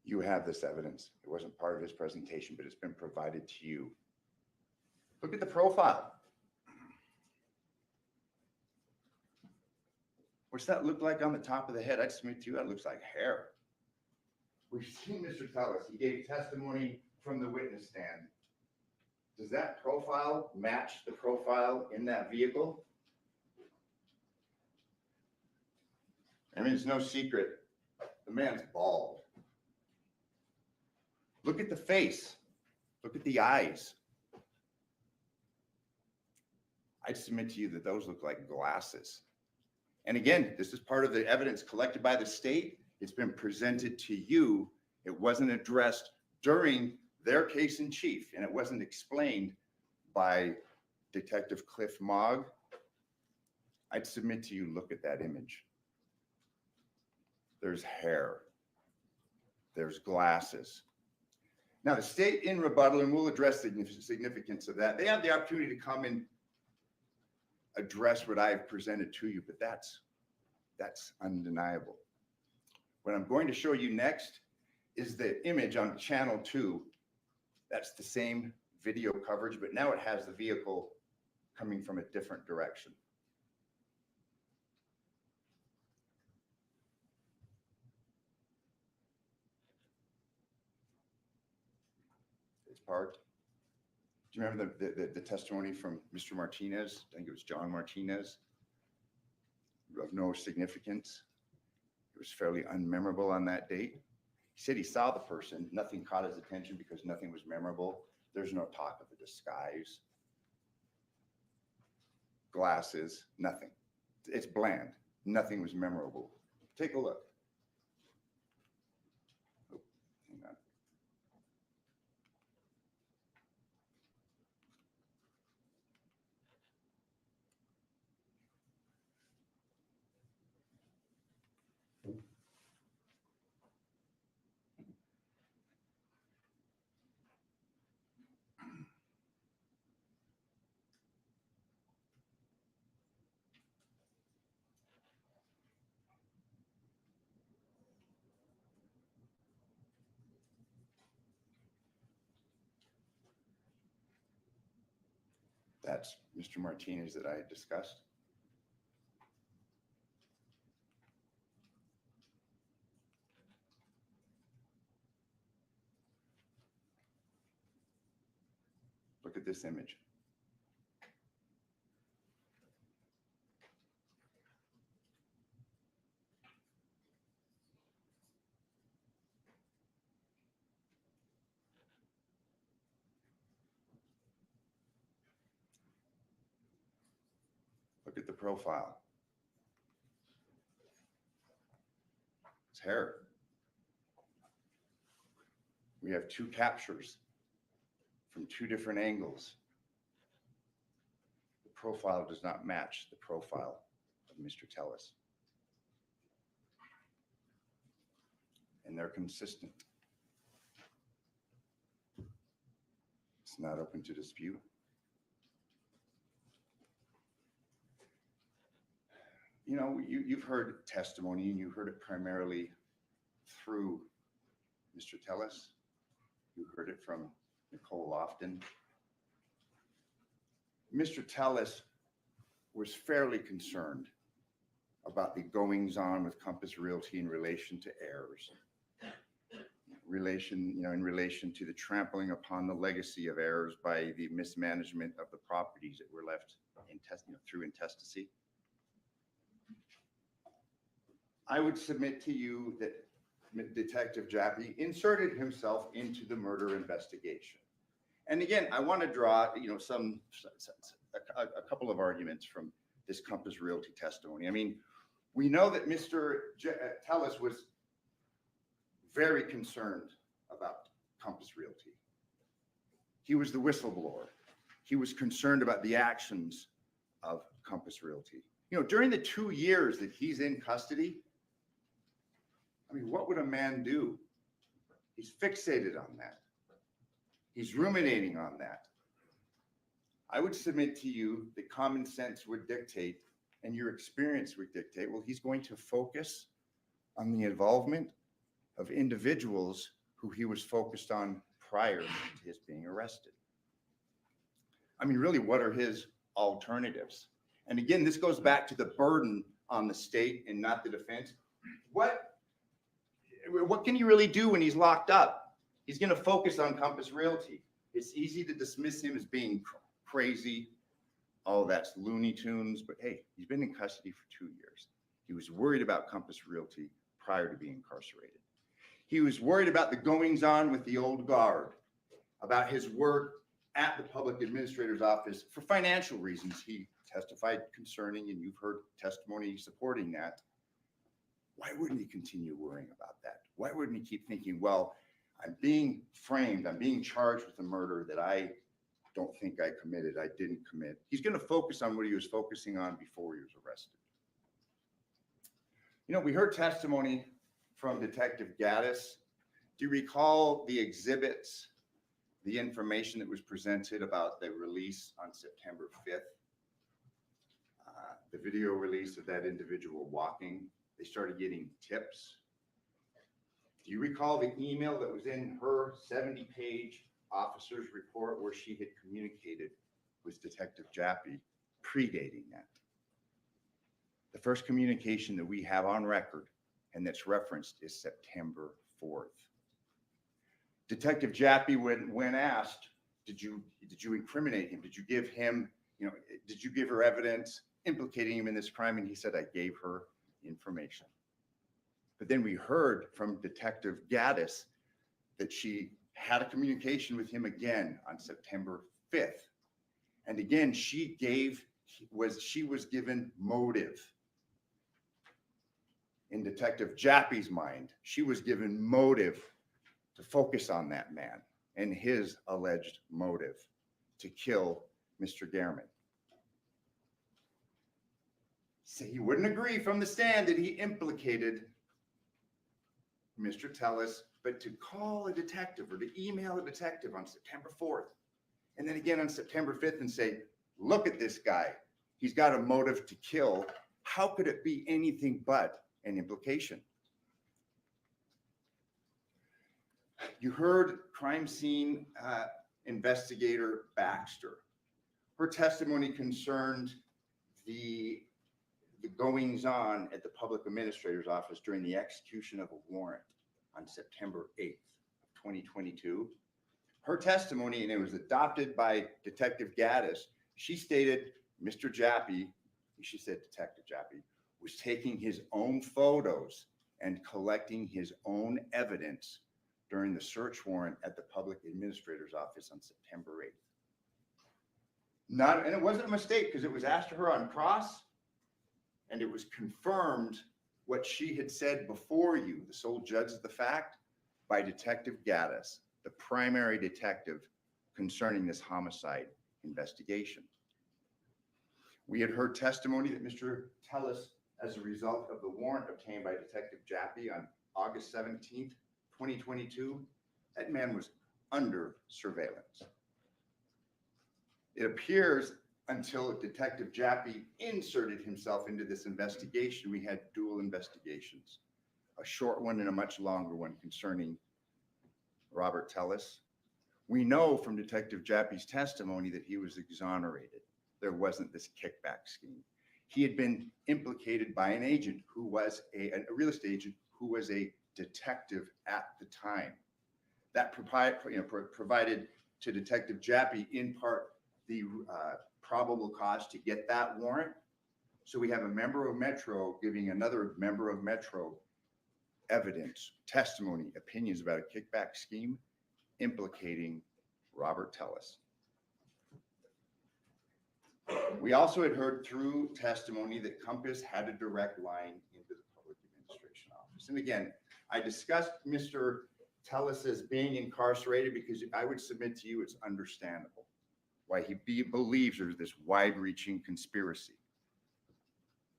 You have this evidence. It wasn't part of his presentation, but it's been provided to you. Look at the profile. What's that look like on the top of the head? I'd submit to you, that looks like hair. We've seen Mr. Tellis. He gave testimony from the witness stand. Does that profile match the profile in that vehicle? I mean, it's no secret. The man's bald. Look at the face. Look at the eyes. I'd submit to you that those look like glasses. And again, this is part of the evidence collected by the state. It's been presented to you. It wasn't addressed during their case in chief, and it wasn't explained by Detective Cliff Mogg. I'd submit to you, look at that image. There's hair. There's glasses. Now, the state in rebuttal, and we'll address the significance of that, they have the opportunity to come and address what I've presented to you, but that's undeniable. What I'm going to show you next is the image on channel 2. That's the same video coverage, but now it has the vehicle coming from a different direction. It's parked. Do you remember the testimony from Mr. Martinez? I think it was John Martinez, of no significance. It was fairly unmemorable on that date. He said he saw the person. Nothing caught his attention because nothing was memorable. There's no talk of a disguise. Glasses, nothing. It's bland. Nothing was memorable. Take a look. Oh, hang on. That's Mr. Martinez that I had discussed. Look at this image. Look at the profile. It's hair. We have 2 captures from 2 different angles. The profile does not match the profile of Mr. Tellis. And they're consistent. It's not open to dispute. You know, you've heard testimony, and you heard it primarily through Mr. Tellis. You heard it from Nicole Lofton. Mr. Tellis was fairly concerned about the goings-on with Compass Realty in relation to errors. In relation to the trampling upon the legacy of errors by the mismanagement of the properties that were left through intestacy. I would submit to you that Detective Jappy inserted himself into the murder investigation. And again, I want to draw, a couple of arguments from this Compass Realty testimony. I mean, we know that Mr. Tellis was very concerned about Compass Realty. He was the whistleblower. He was concerned about the actions of Compass Realty. During the 2 years that he's in custody, I mean, what would a man do? He's fixated on that. He's ruminating on that. I would submit to you that common sense would dictate, and your experience would dictate, well, he's going to focus on the involvement of individuals who he was focused on prior to his being arrested. I mean, really, what are his alternatives? And again, this goes back to the burden on the state and not the defense. What can he really do when he's locked up? He's going to focus on Compass Realty. It's easy to dismiss him as being crazy. Oh, that's Looney Tunes. But hey, he's been in custody for 2 years. He was worried about Compass Realty prior to being incarcerated. He was worried about the goings on with the old guard, about his work at the public administrator's office for financial reasons. He testified concerning, and you've heard testimony supporting that. Why wouldn't he continue worrying about that? Why wouldn't he keep thinking, well, I'm being framed, I'm being charged with a murder that I don't think I committed, I didn't commit. He's going to focus on what he was focusing on before he was arrested. We heard testimony from Detective Gaddis. Do you recall the exhibits, the information that was presented about the release on September 5th? The video release of that individual walking. They started getting tips. Do you recall the email that was in her 70-page officer's report where she had communicated with Detective Jappy predating that? The first communication that we have on record and that's referenced is September 4th. Detective Jappy, when asked, did you incriminate him? Did you give him, did you give her evidence implicating him in this crime? And he said, I gave her information. But then we heard from Detective Gaddis that she had a communication with him again on September 5th. And again, she was given motive. In Detective Jappy's mind, she was given motive to focus on that man and his alleged motive to kill Mr. Gehrman. So he wouldn't agree from the stand that he implicated Mr. Tellis, but to call a detective or to email a detective on September 4th, and then again on September 5th and say, look at this guy. He's got a motive to kill. How could it be anything but an implication? You heard crime scene investigator Baxter. Her testimony concerned the goings on at the public administrator's office during the execution of a warrant on September 8th, 2022. Her testimony, and it was adopted by Detective Gaddis, she stated Mr. Jappy, she said Detective Jappy, was taking his own photos and collecting his own evidence during the search warrant at the public administrator's office on September 8th. And it wasn't a mistake because it was asked to her on cross, and it was confirmed what she had said before you, the sole judge of the fact, by Detective Gaddis, the primary detective concerning this homicide investigation. We had heard testimony that Mr. Tellis, as a result of the warrant obtained by Detective Jappy on August 17th, 2022, that man was under surveillance. It appears until Detective Jappy inserted himself into this investigation, we had dual investigations, a short one and a much longer one concerning Robert Tellis We know from Detective Jappy's testimony that he was exonerated. There wasn't this kickback scheme. He had been implicated by an agent who was a real estate agent who was a detective at the time. That provided to Detective Jappy in part the probable cause to get that warrant. So we have a member of Metro giving another member of Metro evidence, testimony, opinions about a kickback scheme implicating Robert Tellis. We also had heard through testimony that Compass had a direct line into the public administration office. And again, I discussed Mr. Tellis as being incarcerated because I would submit to you it's understandable why he believes there's this wide-reaching conspiracy.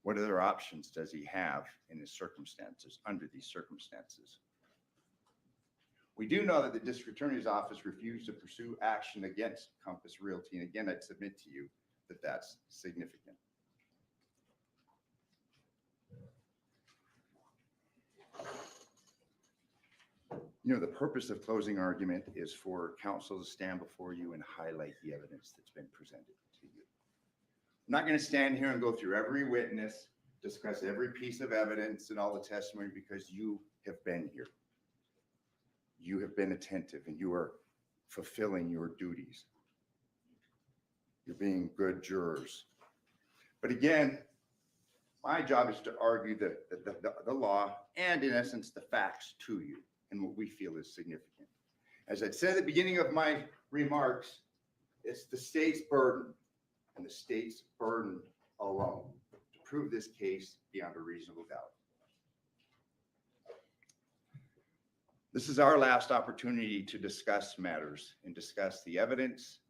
What other options does he have in his circumstances, under these circumstances? We do know that the district attorney's office refused to pursue action against Compass Realty. And again, I'd submit to you that that's significant. You know, the purpose of closing argument is for counsel to stand before you and highlight the evidence that's been presented to you. I'm not going to stand here and go through every witness, discuss every piece of evidence and all the testimony because you have been here. You have been attentive and you are fulfilling your duties. You're being good jurors. But again, my job is to argue the law and in essence, the facts to you and what we feel is significant. As I said at the beginning of my remarks, it's the state's burden and the state's burden alone to prove this case beyond a reasonable doubt. This is our last opportunity to discuss matters and discuss the evidence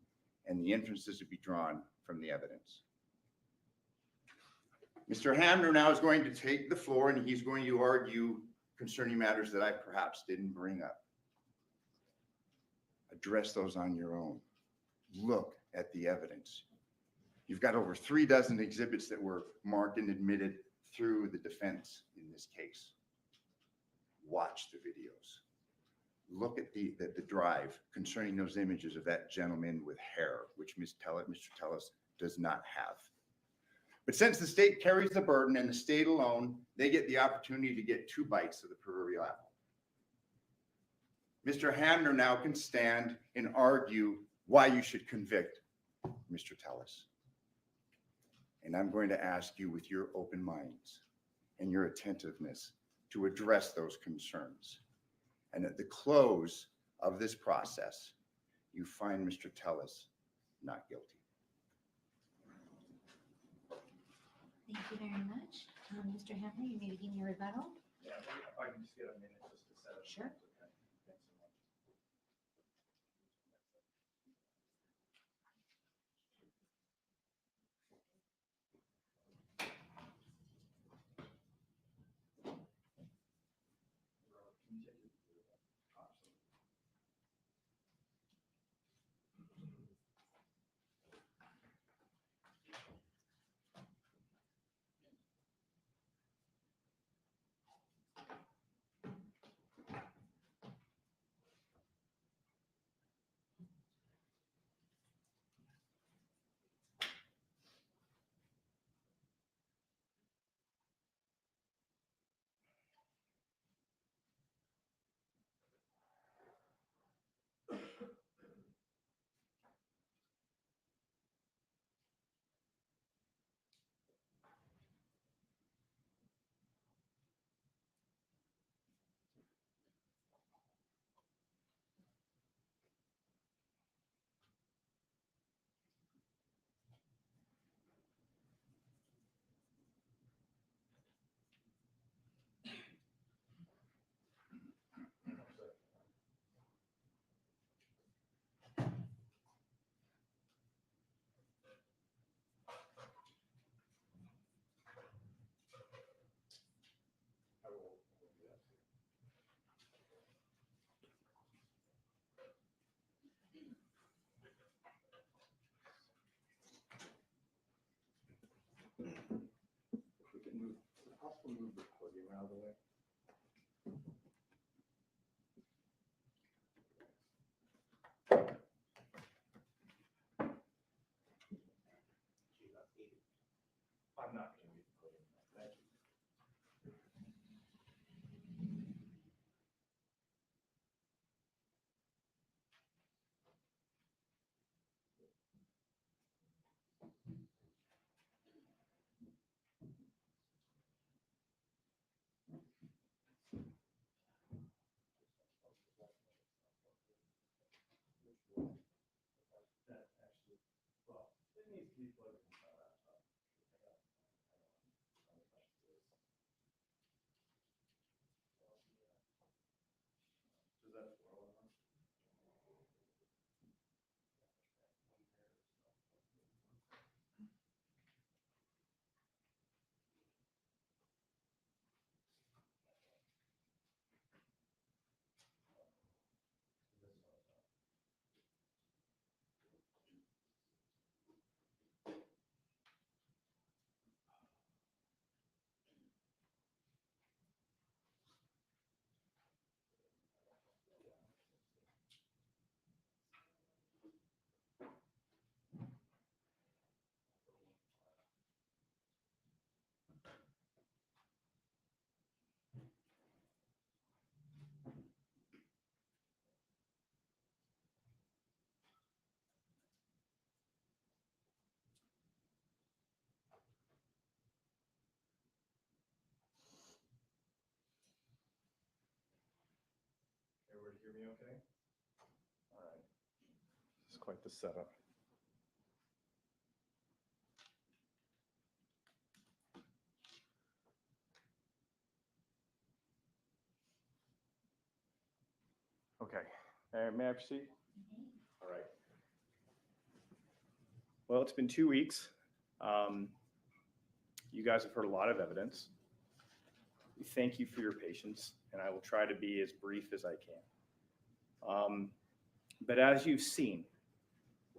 and the inferences to be drawn from the evidence. Mr. Hamner now is going to take the floor and he's going to argue concerning matters that I perhaps didn't bring up. Address those on your own. Look at the evidence. You've got over 36 exhibits that were marked and admitted through the defense in this case. Watch the videos. Look at the drive concerning those images of that gentleman with hair, which Mr. Tellis does not have. But since the state carries the burden and the state alone, they get the opportunity to get 2 bites of the proverbial apple. Mr. Hamner now can stand and argue why you should convict Mr. Tellis. And I'm going to ask you with your open minds and your attentiveness to address those concerns. And at the close of this process, you find Mr. Tellis not guilty. Thank you very much. Mr. Hamner, you may begin your rebuttal. Yeah, if I can just get a minute just to set up. Sure. Okay, thanks so much. Can you take it? Awesome. I will do that too. If we can move, is it possible to move the podium out of the way? hear me okay? All right. This is quite the setup. Okay, may I proceed? All right. Well, it's been 2 weeks. You guys have heard a lot of evidence. We thank you for your patience, and I will try to be as brief as I can. But as you've seen,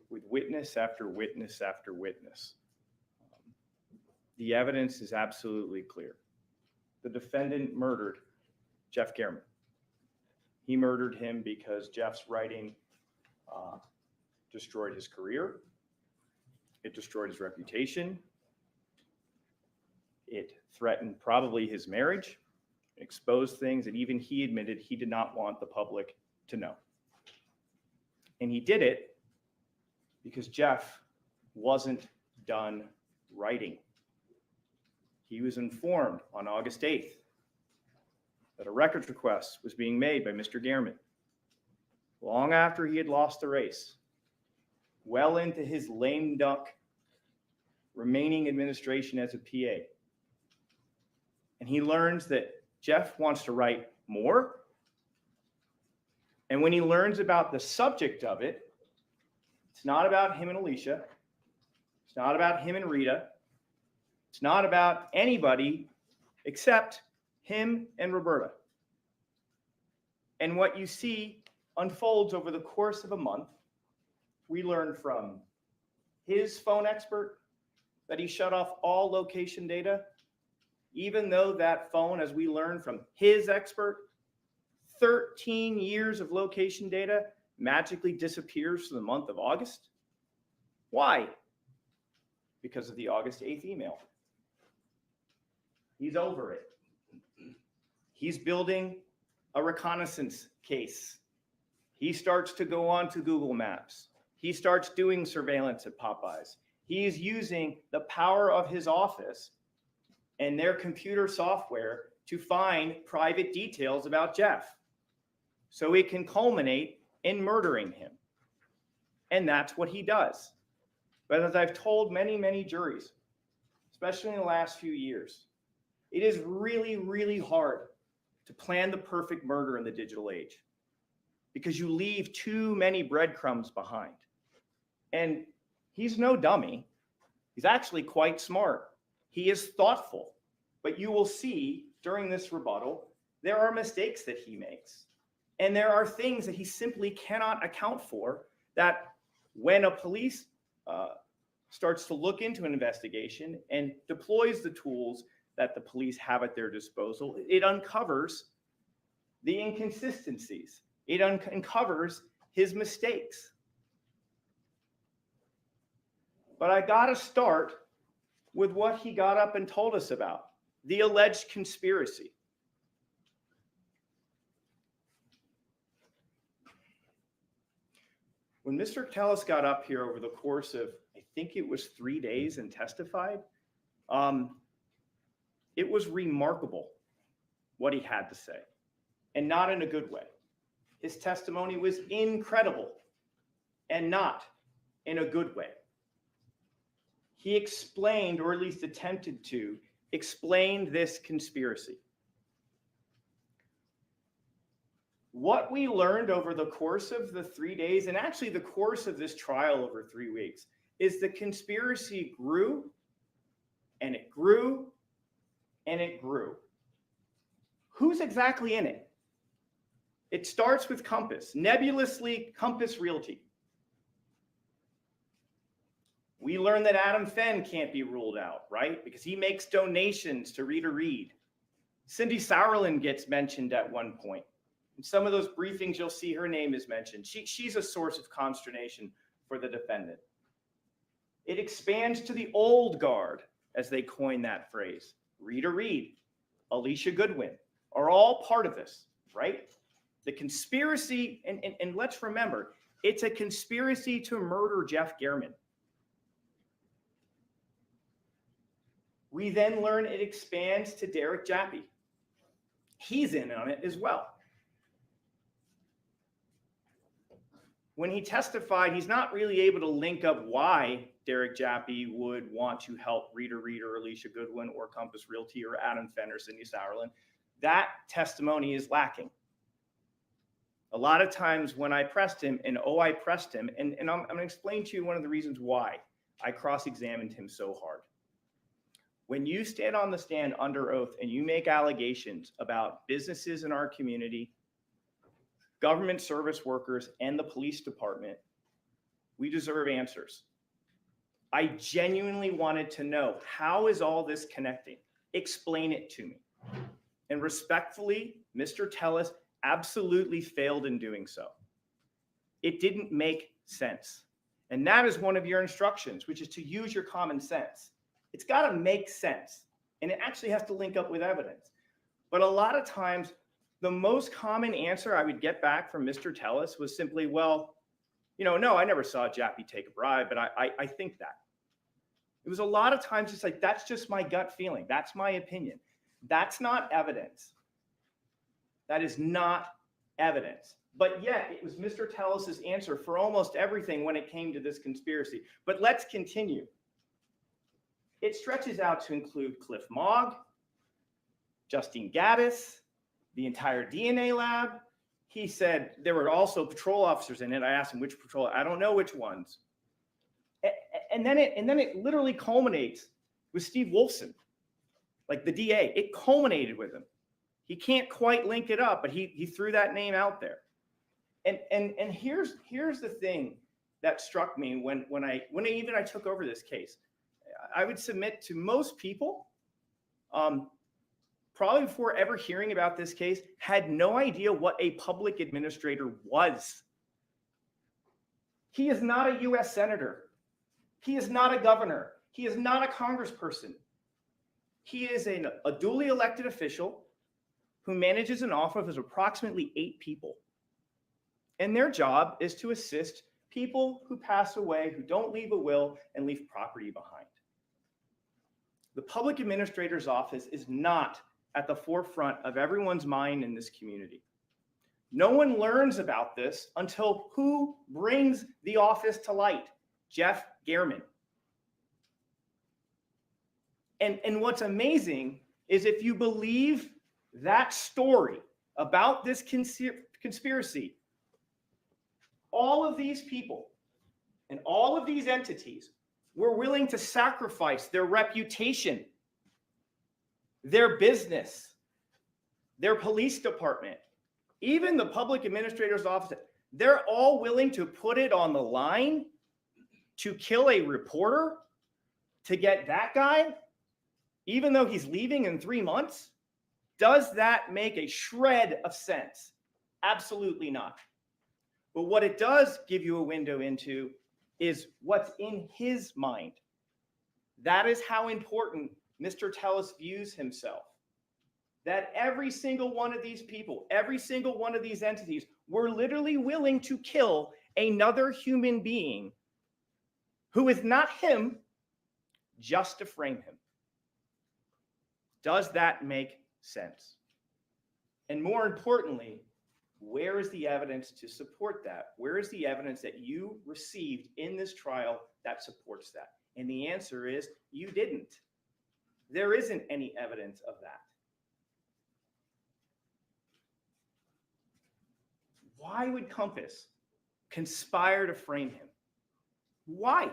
with witness after witness after witness, the evidence is absolutely clear. The defendant murdered Jeff Gehrman. He murdered him because Jeff's writing destroyed his career. It destroyed his reputation. It threatened probably his marriage, exposed things that even he admitted he did not want the public to know. And he did it because Jeff wasn't done writing. He was informed on August 8th that a records request was being made by Mr. Gehrman long after he had lost the race, well into his lame duck remaining administration as a PA. And he learns that Jeff wants to write more. And when he learns about the subject of it, it's not about him and Alicia. It's not about him and Rita. It's not about anybody except him and Roberta. And what you see unfolds over the course of a month. We learn from his phone expert that he shut off all location data, even though that phone, as we learned from his expert, 13 years of location data magically disappears for the month of August. Why? Because of the August 8th email. He's over it. He's building a reconnaissance case. He starts to go on to Google Maps. He starts doing surveillance at Popeyes. He is using the power of his office and their computer software to find private details about Jeff, so it can culminate in murdering him. And that's what he does. But as I've told many, many juries, especially in the last few years, it is really, really hard to plan the perfect murder in the digital age because you leave too many breadcrumbs behind. And he's no dummy. He's actually quite smart. He is thoughtful. But you will see during this rebuttal, there are mistakes that he makes. And there are things that he simply cannot account for, that when a police starts to look into an investigation and deploys the tools that the police have at their disposal, it uncovers the inconsistencies. It uncovers his mistakes. But I got to start with what he got up and told us about, the alleged conspiracy. When Mr. Tellis got up here over the course of, I think it was 3 days, and testified, it was remarkable what he had to say, and not in a good way. His testimony was incredible and not in a good way. He explained, or at least attempted to explain, this conspiracy. What we learned over the course of the 3 days, and actually the course of this trial over 3 weeks, is the conspiracy grew and it grew and it grew. Who's exactly in it? It starts with Compass, nebulously Compass Realty. We learned that Adam Fenn can't be ruled out, right? Because he makes donations to Rita Reed. Cindy Sauerland gets mentioned at one point. In some of those briefings, you'll see her name is mentioned. She's a source of consternation for the defendant. It expands to the old guard, as they coin that phrase. Rita Reed, Alicia Goodwin are all part of this, right? The conspiracy, and let's remember, it's a conspiracy to murder Jeff Gehrman. We then learn it expands to Derek Jappy. He's in on it as well. when he testified, he's not really able to link up why Derek Jappy would want to help Rita Reed or Alicia Goodwin or Compass Realty or Adam Fenn or Cindy Sauerland. That testimony is lacking. A lot of times when I pressed him, and I pressed him, and I'm going to explain to you one of the reasons why I cross-examined him so hard. When you stand on the stand under oath and you make allegations about businesses in our community, government service workers, and the police department, we deserve answers. I genuinely wanted to know, how is all this connecting? Explain it to me. And respectfully, Mr. Tellis absolutely failed in doing so. It didn't make sense. And that is one of your instructions, which is to use your common sense. It's got to make sense. And it actually has to link up with evidence. But a lot of times, the most common answer I would get back from Mr. Tellis was simply, well, no, I never saw Jappy take a bribe, but I think that. It was a lot of times just like, that's just my gut feeling. That's my opinion. That's not evidence. That is not evidence. But yet, it was Mr. Tellis's answer for almost everything when it came to this conspiracy. But let's continue. It stretches out to include Cliff Mogg, Justine Gaddis, the entire DNA lab. He said there were also patrol officers in it. I asked him which patrol. I don't know which ones. And then it literally culminates with Steve Wolfson, like the DA. It culminated with him. He can't quite link it up, but he threw that name out there. And here's the thing that struck me when I took over this case. I would submit to most people, probably before ever hearing about this case, had no idea what a public administrator was. He is not a U.S. senator. He is not a governor. He is not a congressperson. He is a duly elected official who manages an office of approximately 8 people. And their job is to assist people who pass away, who don't leave a will and leave property behind. The public administrator's office is not at the forefront of everyone's mind in this community. No one learns about this until who brings the office to light? Jeff Gehrman. And what's amazing is if you believe that story about this conspiracy, all of these people and all of these entities were willing to sacrifice their reputation, their business, their police department, even the public administrator's office. They're all willing to put it on the line to kill a reporter, to get that guy, even though he's leaving in 3 months. Does that make a shred of sense? Absolutely not. But what it does give you a window into is what's in his mind. That is how important Mr. Tellis views himself. That every single one of these people, every single one of these entities were literally willing to kill another human being who is not him, just to frame him. Does that make sense? And more importantly, where is the evidence to support that? Where is the evidence that you received in this trial that supports that? And the answer is you didn't. There isn't any evidence of that. Why would Compass conspire to frame him? Why?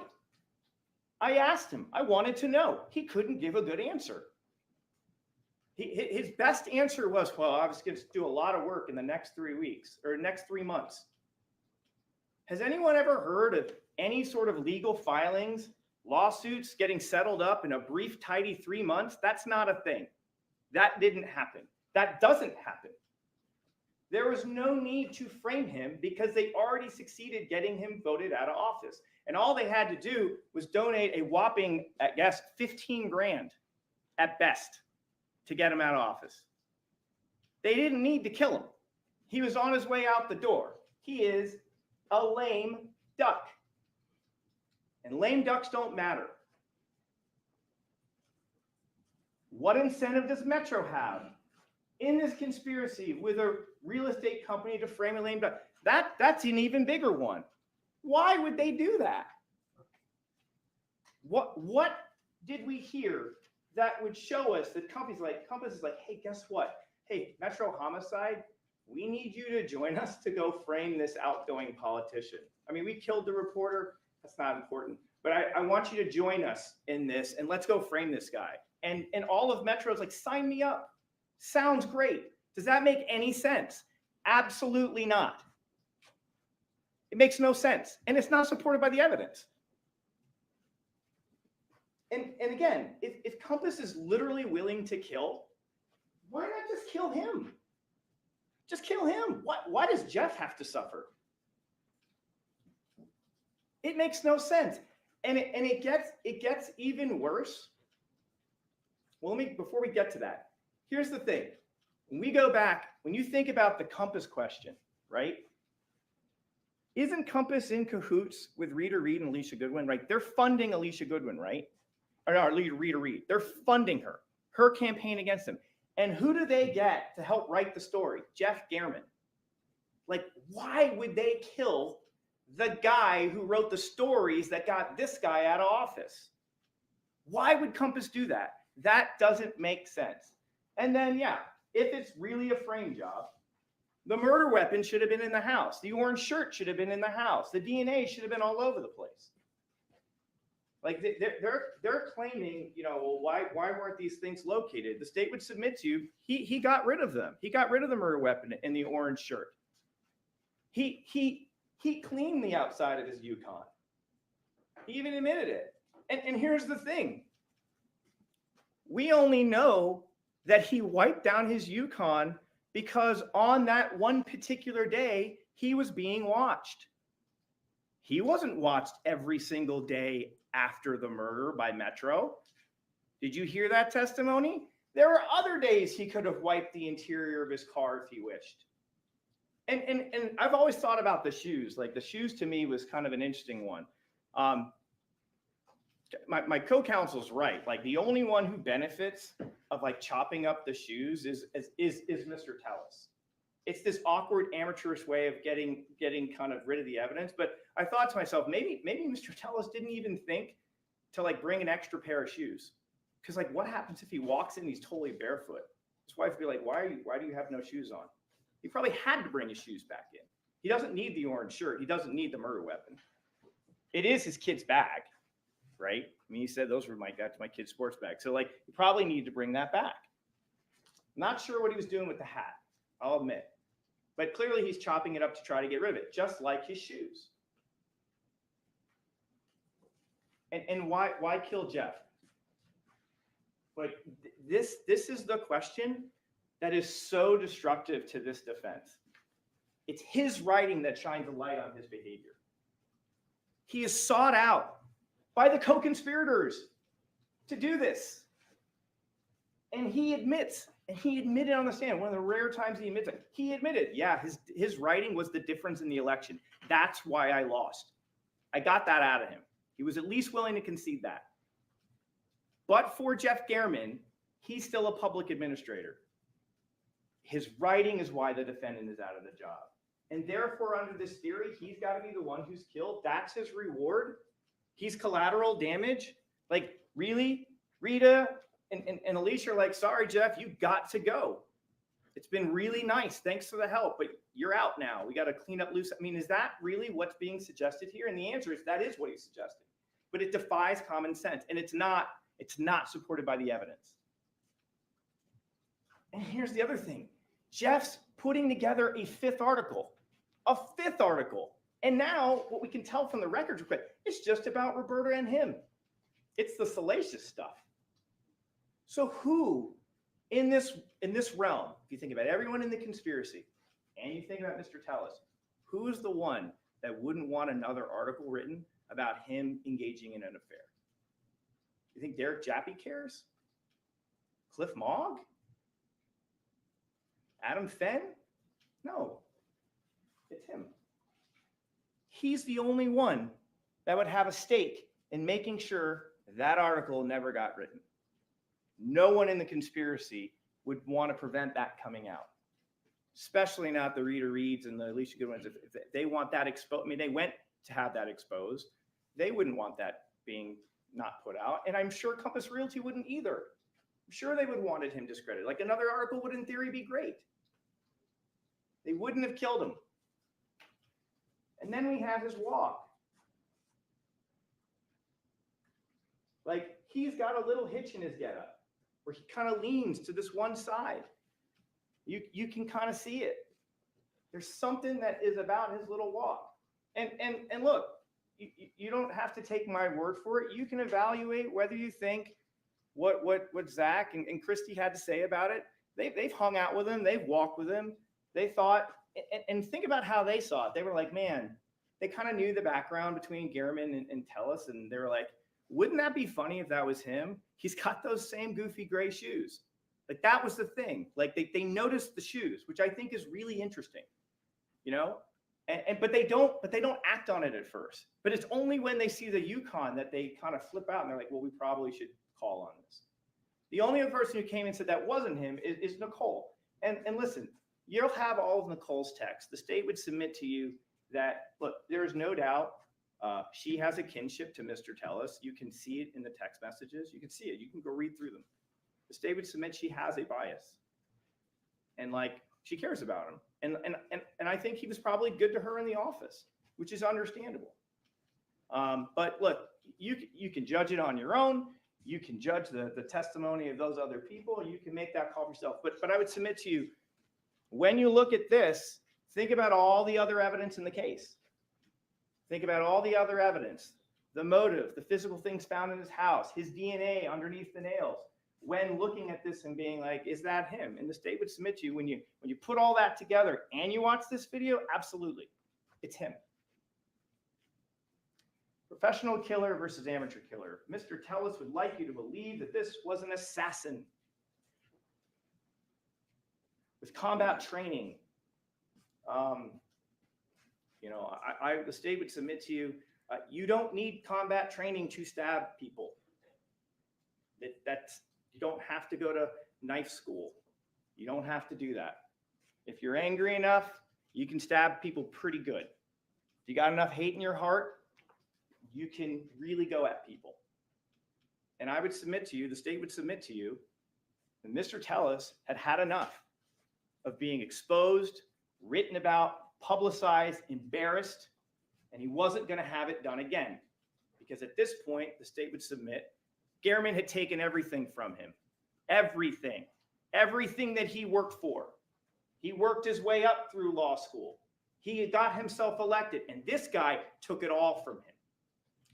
I asked him. I wanted to know. He couldn't give a good answer. His best answer was, well, I was going to do a lot of work in the next 3 weeks or next 3 months. Has anyone ever heard of any sort of legal filings, lawsuits getting settled up in a brief, tidy 3 months? That's not a thing. That didn't happen. That doesn't happen. There was no need to frame him because they already succeeded getting him voted out of office. And all they had to do was donate a whopping, I guess, 15 grand at best to get him out of office. They didn't need to kill him. He was on his way out the door. He is a lame duck. And lame ducks don't matter. What incentive does Metro have in this conspiracy with a real estate company to frame a lame duck? That's an even bigger one. Why would they do that? What did we hear that would show us that Compass is like, hey, guess what? Hey, Metro Homicide, we need you to join us to go frame this outgoing politician. I mean, we killed the reporter. That's not important. But I want you to join us in this, and let's go frame this guy. And all of Metro's like, sign me up. Sounds great. Does that make any sense? Absolutely not. It makes no sense. And it's not supported by the evidence. And again, if Compass is literally willing to kill, why not just kill him? Just kill him. Why does Jeff have to suffer? It makes no sense. And it gets even worse. Well, before we get to that, here's the thing. When we go back, when you think about the Compass question, right? Isn't Compass in cahoots with Rita Reid and Alicia Goodwin, right? They're funding Alicia Goodwin, right? Or no, Rita Reid. They're funding her campaign against them. And who do they get to help write the story? Jeff Gehrman. Like, why would they kill the guy who wrote the stories that got this guy out of office? Why would Compass do that? That doesn't make sense. And then, yeah, if it's really a frame job, the murder weapon should have been in the house. The orange shirt should have been in the house. The DNA should have been all over the place. Like they're claiming, well, why weren't these things located? The state would submit to you, he got rid of them. He got rid of the murder weapon and the orange shirt. He cleaned the outside of his Yukon. He even admitted it. And here's the thing. We only know that he wiped down his Yukon because on that one particular day, he was being watched. He wasn't watched every single day after the murder by Metro. Did you hear that testimony? There were other days he could have wiped the interior of his car if he wished. And I've always thought about the shoes. Like the shoes to me was kind of an interesting one. My co-counsel's right. Like the only one who benefits of like chopping up the shoes is Mr. Tellis. It's this awkward amateurish way of getting kind of rid of the evidence. But I thought to myself, maybe Mr. Tellis didn't even think to like bring an extra pair of shoes. Because like what happens if he walks in and he's totally barefoot? His wife would be like, why do you have no shoes on? He probably had to bring his shoes back in. He doesn't need the orange shirt. He doesn't need the murder weapon. It is his kid's bag, right? I mean, he said that's my kid's sports bag. So like, you probably need to bring that back. Not sure what he was doing with the hat, I'll admit. But clearly he's chopping it up to try to get rid of it, just like his shoes. And why kill Jeff? Like this is the question that is so destructive to this defense. It's his writing that shines a light on his behavior. He is sought out by the co-conspirators to do this. And he admitted on the stand, one of the rare times he admits it, he admitted, yeah, his writing was the difference in the election. That's why I lost. I got that out of him. He was at least willing to concede that. But for Jeff Gehrman, he's still a public administrator. His writing is why the defendant is out of the job. And therefore, under this theory, he's got to be the one who's killed. That's his reward. He's collateral damage. Like, really? Rita and Alicia are like, sorry, Jeff, you got to go. It's been really nice. Thanks for the help, but you're out now. We got to clean up loose. I mean, is that really what's being suggested here? And the answer is that is what he's suggesting. But it defies common sense, and it's not supported by the evidence. And here's the other thing. Jeff's putting together a fifth article. And now what we can tell from the records, it's just about Roberta and him. It's the salacious stuff. So who in this realm, if you think about everyone in the conspiracy, and you think about Mr. Tellis, who is the one that wouldn't want another article written about him engaging in an affair? You think Derek Jappy cares? Cliff Mogg? Adam Fenn? No, it's him. He's the only one that would have a stake in making sure that article never got written. No one in the conspiracy would want to prevent that coming out. especially not the Rita Reeds and the Alicia Goodwins. If they want that exposed, I mean, they went to have that exposed. They wouldn't want that being not put out. And I'm sure Compass Realty wouldn't either. I'm sure they would wanted him discredited. Like another article would in theory be great. They wouldn't have killed him. And then we have his walk. Like he's got a little hitch in his getup where he kind of leans to this one side. You can kind of see it. There's something that is about his little walk. And look, you don't have to take my word for it. You can evaluate whether you think what Zach and Christy had to say about it. They've hung out with him. They've walked with him. They thought, and think about how they saw it. They were like, man, they kind of knew the background between Gehrman and Tellis. And they were like, wouldn't that be funny if that was him? He's got those same goofy gray shoes. Like that was the thing. Like they noticed the shoes, which I think is really interesting, you know? But they don't act on it at first. But it's only when they see the Yukon that they kind of flip out and they're like, well, we probably should call on this. The only other person who came and said that wasn't him is Nicole. And listen, you'll have all of Nicole's text. The state would submit to you that, look, there is no doubt she has a kinship to Mr. Tellis. You can see it in the text messages. You can see it. You can go read through them. The state would submit she has a bias. And like, she cares about him. And I think he was probably good to her in the office, which is understandable. But look, you can judge it on your own. You can judge the testimony of those other people. You can make that call for yourself. But I would submit to you, when you look at this, think about all the other evidence in the case. Think about all the other evidence, the motive, the physical things found in his house, his DNA underneath the nails. When looking at this and being like, is that him? And the state would submit to you when you put all that together and you watch this video, absolutely, it's him. Professional killer versus amateur killer. Mr. Tellis would like you to believe that this was an assassin with combat training. You know, the state would submit to you, you don't need combat training to stab people. You don't have to go to knife school. You don't have to do that. If you're angry enough, you can stab people pretty good. If you got enough hate in your heart, you can really go at people. And I would submit to you, the state would submit to you, that Mr. Tellis had had enough of being exposed, written about, publicized, embarrassed, and he wasn't going to have it done again. Because at this point, the state would submit, Gehrman had taken everything from him. Everything that he worked for. He worked his way up through law school. He got himself elected, and this guy took it all from him.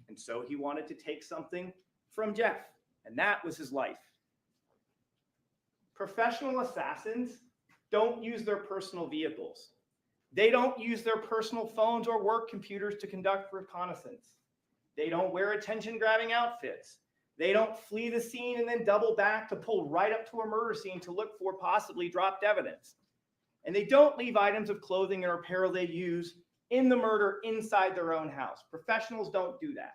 And so he wanted to take something from Jeff, and that was his life. Professional assassins don't use their personal vehicles. They don't use their personal phones or work computers to conduct reconnaissance. They don't wear attention-grabbing outfits. They don't flee the scene and then double back to pull right up to a murder scene to look for possibly dropped evidence. And they don't leave items of clothing or apparel they use in the murder inside their own house. Professionals don't do that.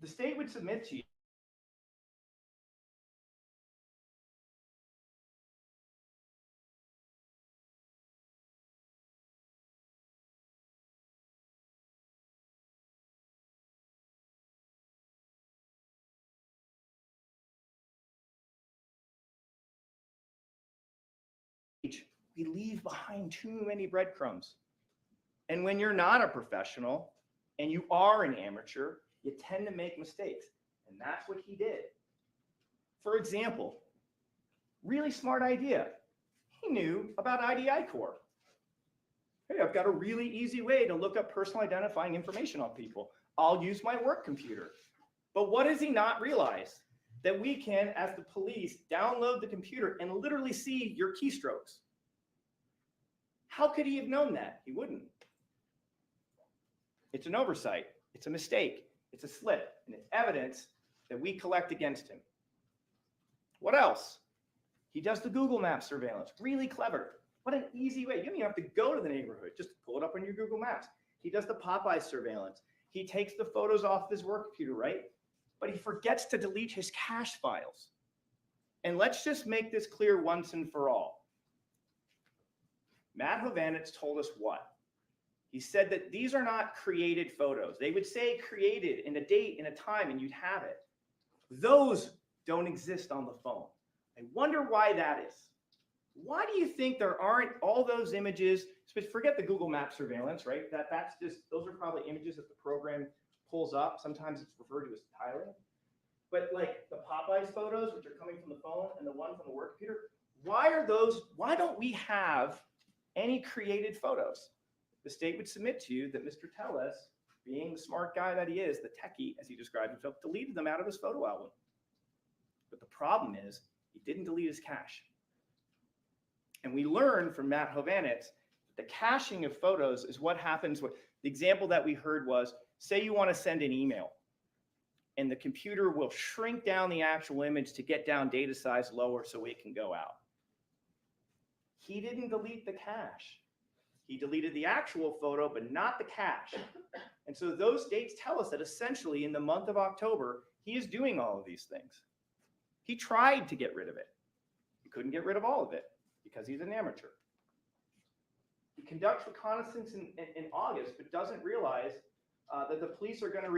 The state would submit to you we leave behind too many breadcrumbs. And when you're not a professional and you are an amateur, you tend to make mistakes. And that's what he did. For example, really smart idea. He knew about IDI Core. Hey, I've got a really easy way to look up personal identifying information on people. I'll use my work computer. But what does he not realize? That we can, as the police, download the computer and literally see your keystrokes. How could he have known that? He wouldn't. It's an oversight. It's a mistake. It's a slip. And it's evidence that we collect against him. What else? He does the Google Maps surveillance. Really clever. What an easy way. You don't even have to go to the neighborhood. Just pull it up on your Google Maps. He does the Popeye surveillance. He takes the photos off his work computer, right? But he forgets to delete his cache files. And let's just make this clear once and for all. Matt Hovanetz told us what? He said that these are not created photos. They would say created in a date and a time and you'd have it. Those don't exist on the phone. I wonder why that is. Why do you think there aren't all those images? Forget the Google Maps surveillance, right? That's just, those are probably images that the program pulls up. Sometimes it's referred to as tiling. But like the Popeyes photos, which are coming from the phone, and the one from the work computer, why don't we have any created photos? The state would submit to you that Mr. Tellez, being the smart guy that he is, the techie, as he described himself, deleted them out of his photo album. But the problem is, he didn't delete his cache. And we learned from Matt Hovanetz that the caching of photos is what happens. The example that we heard was, say you want to send an email, and the computer will shrink down the actual image to get down data size lower so it can go out. He didn't delete the cache. He deleted the actual photo, but not the cache. And so those dates tell us that essentially in the month of October, he is doing all of these things. He tried to get rid of it. He couldn't get rid of all of it because he's an amateur. He conducts reconnaissance in August, but doesn't realize that the police are going to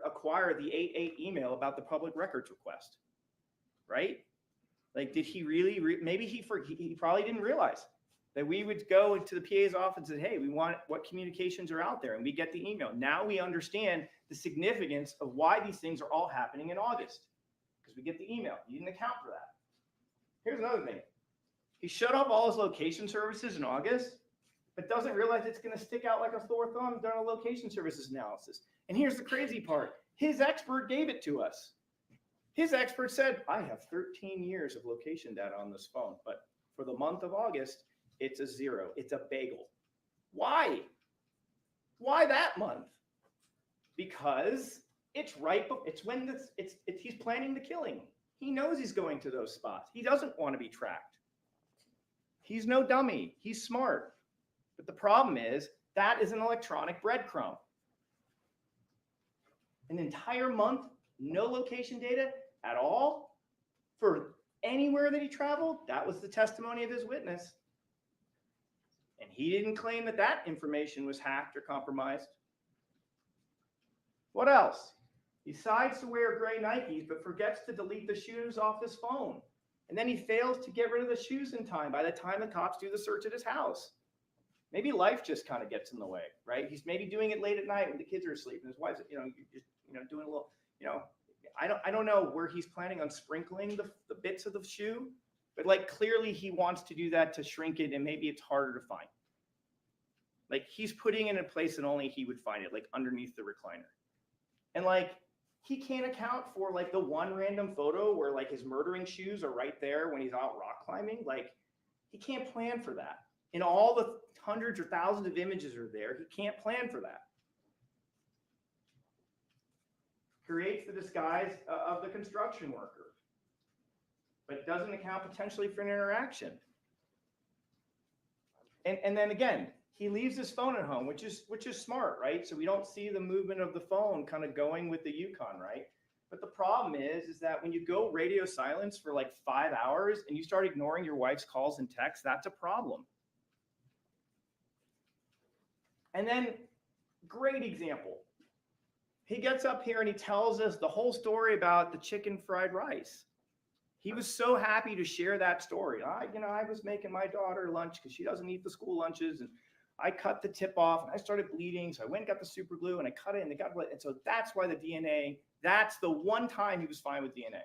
acquire the 8.8 email about the public records request, right? Like, did he really, maybe he probably didn't realize that we would go into the PA's office and say, hey, we want what communications are out there, and we get the email. Now we understand the significance of why these things are all happening in August, because we get the email. You didn't account for that. Here's another thing. He shut off all his location services in August, but doesn't realize it's going to stick out like a sore thumb during a location services analysis. And here's the crazy part. His expert gave it to us. His expert said, I have 13 years of location data on this phone, but for the month of August, it's a 0. It's a bagel. Why? Why that month? Because it's right. It's when he's planning the killing. He knows he's going to those spots. He doesn't want to be tracked. He's no dummy. He's smart. But the problem is that is an electronic breadcrumb. An entire month, no location data at all for anywhere that he traveled. That was the testimony of his witness. And he didn't claim that that information was hacked or compromised. What else? He decides to wear gray Nikes, but forgets to delete the shoes off his phone. And then he fails to get rid of the shoes in time by the time the cops do the search at his house. Maybe life just kind of gets in the way, right? He's maybe doing it late at night when the kids are asleep and his wife's, doing a little, I don't know where he's planning on sprinkling the bits of the shoe, but like clearly he wants to do that to shrink it and maybe it's harder to find. Like he's putting it in a place that only he would find it, like underneath the recliner. And like he can't account for like the one random photo where like his murdering shoes are right there when he's out rock climbing. Like he can't plan for that. And all the hundreds or thousands of images are there. He can't plan for that. Creates the disguise of the construction worker, but doesn't account potentially for an interaction. And then again, he leaves his phone at home, which is smart, right? So we don't see the movement of the phone kind of going with the Yukon, right? But the problem is that when you go radio silence for like 5 hours and you start ignoring your wife's calls and texts, that's a problem. And then, great example. He gets up here and he tells us the whole story about the chicken fried rice. He was so happy to share that story. I was making my daughter lunch because she doesn't eat the school lunches, and I cut the tip off and I started bleeding. So I went and got the super glue and I cut it and it got blood. And so that's why the DNA, that's the one time he was fine with DNA.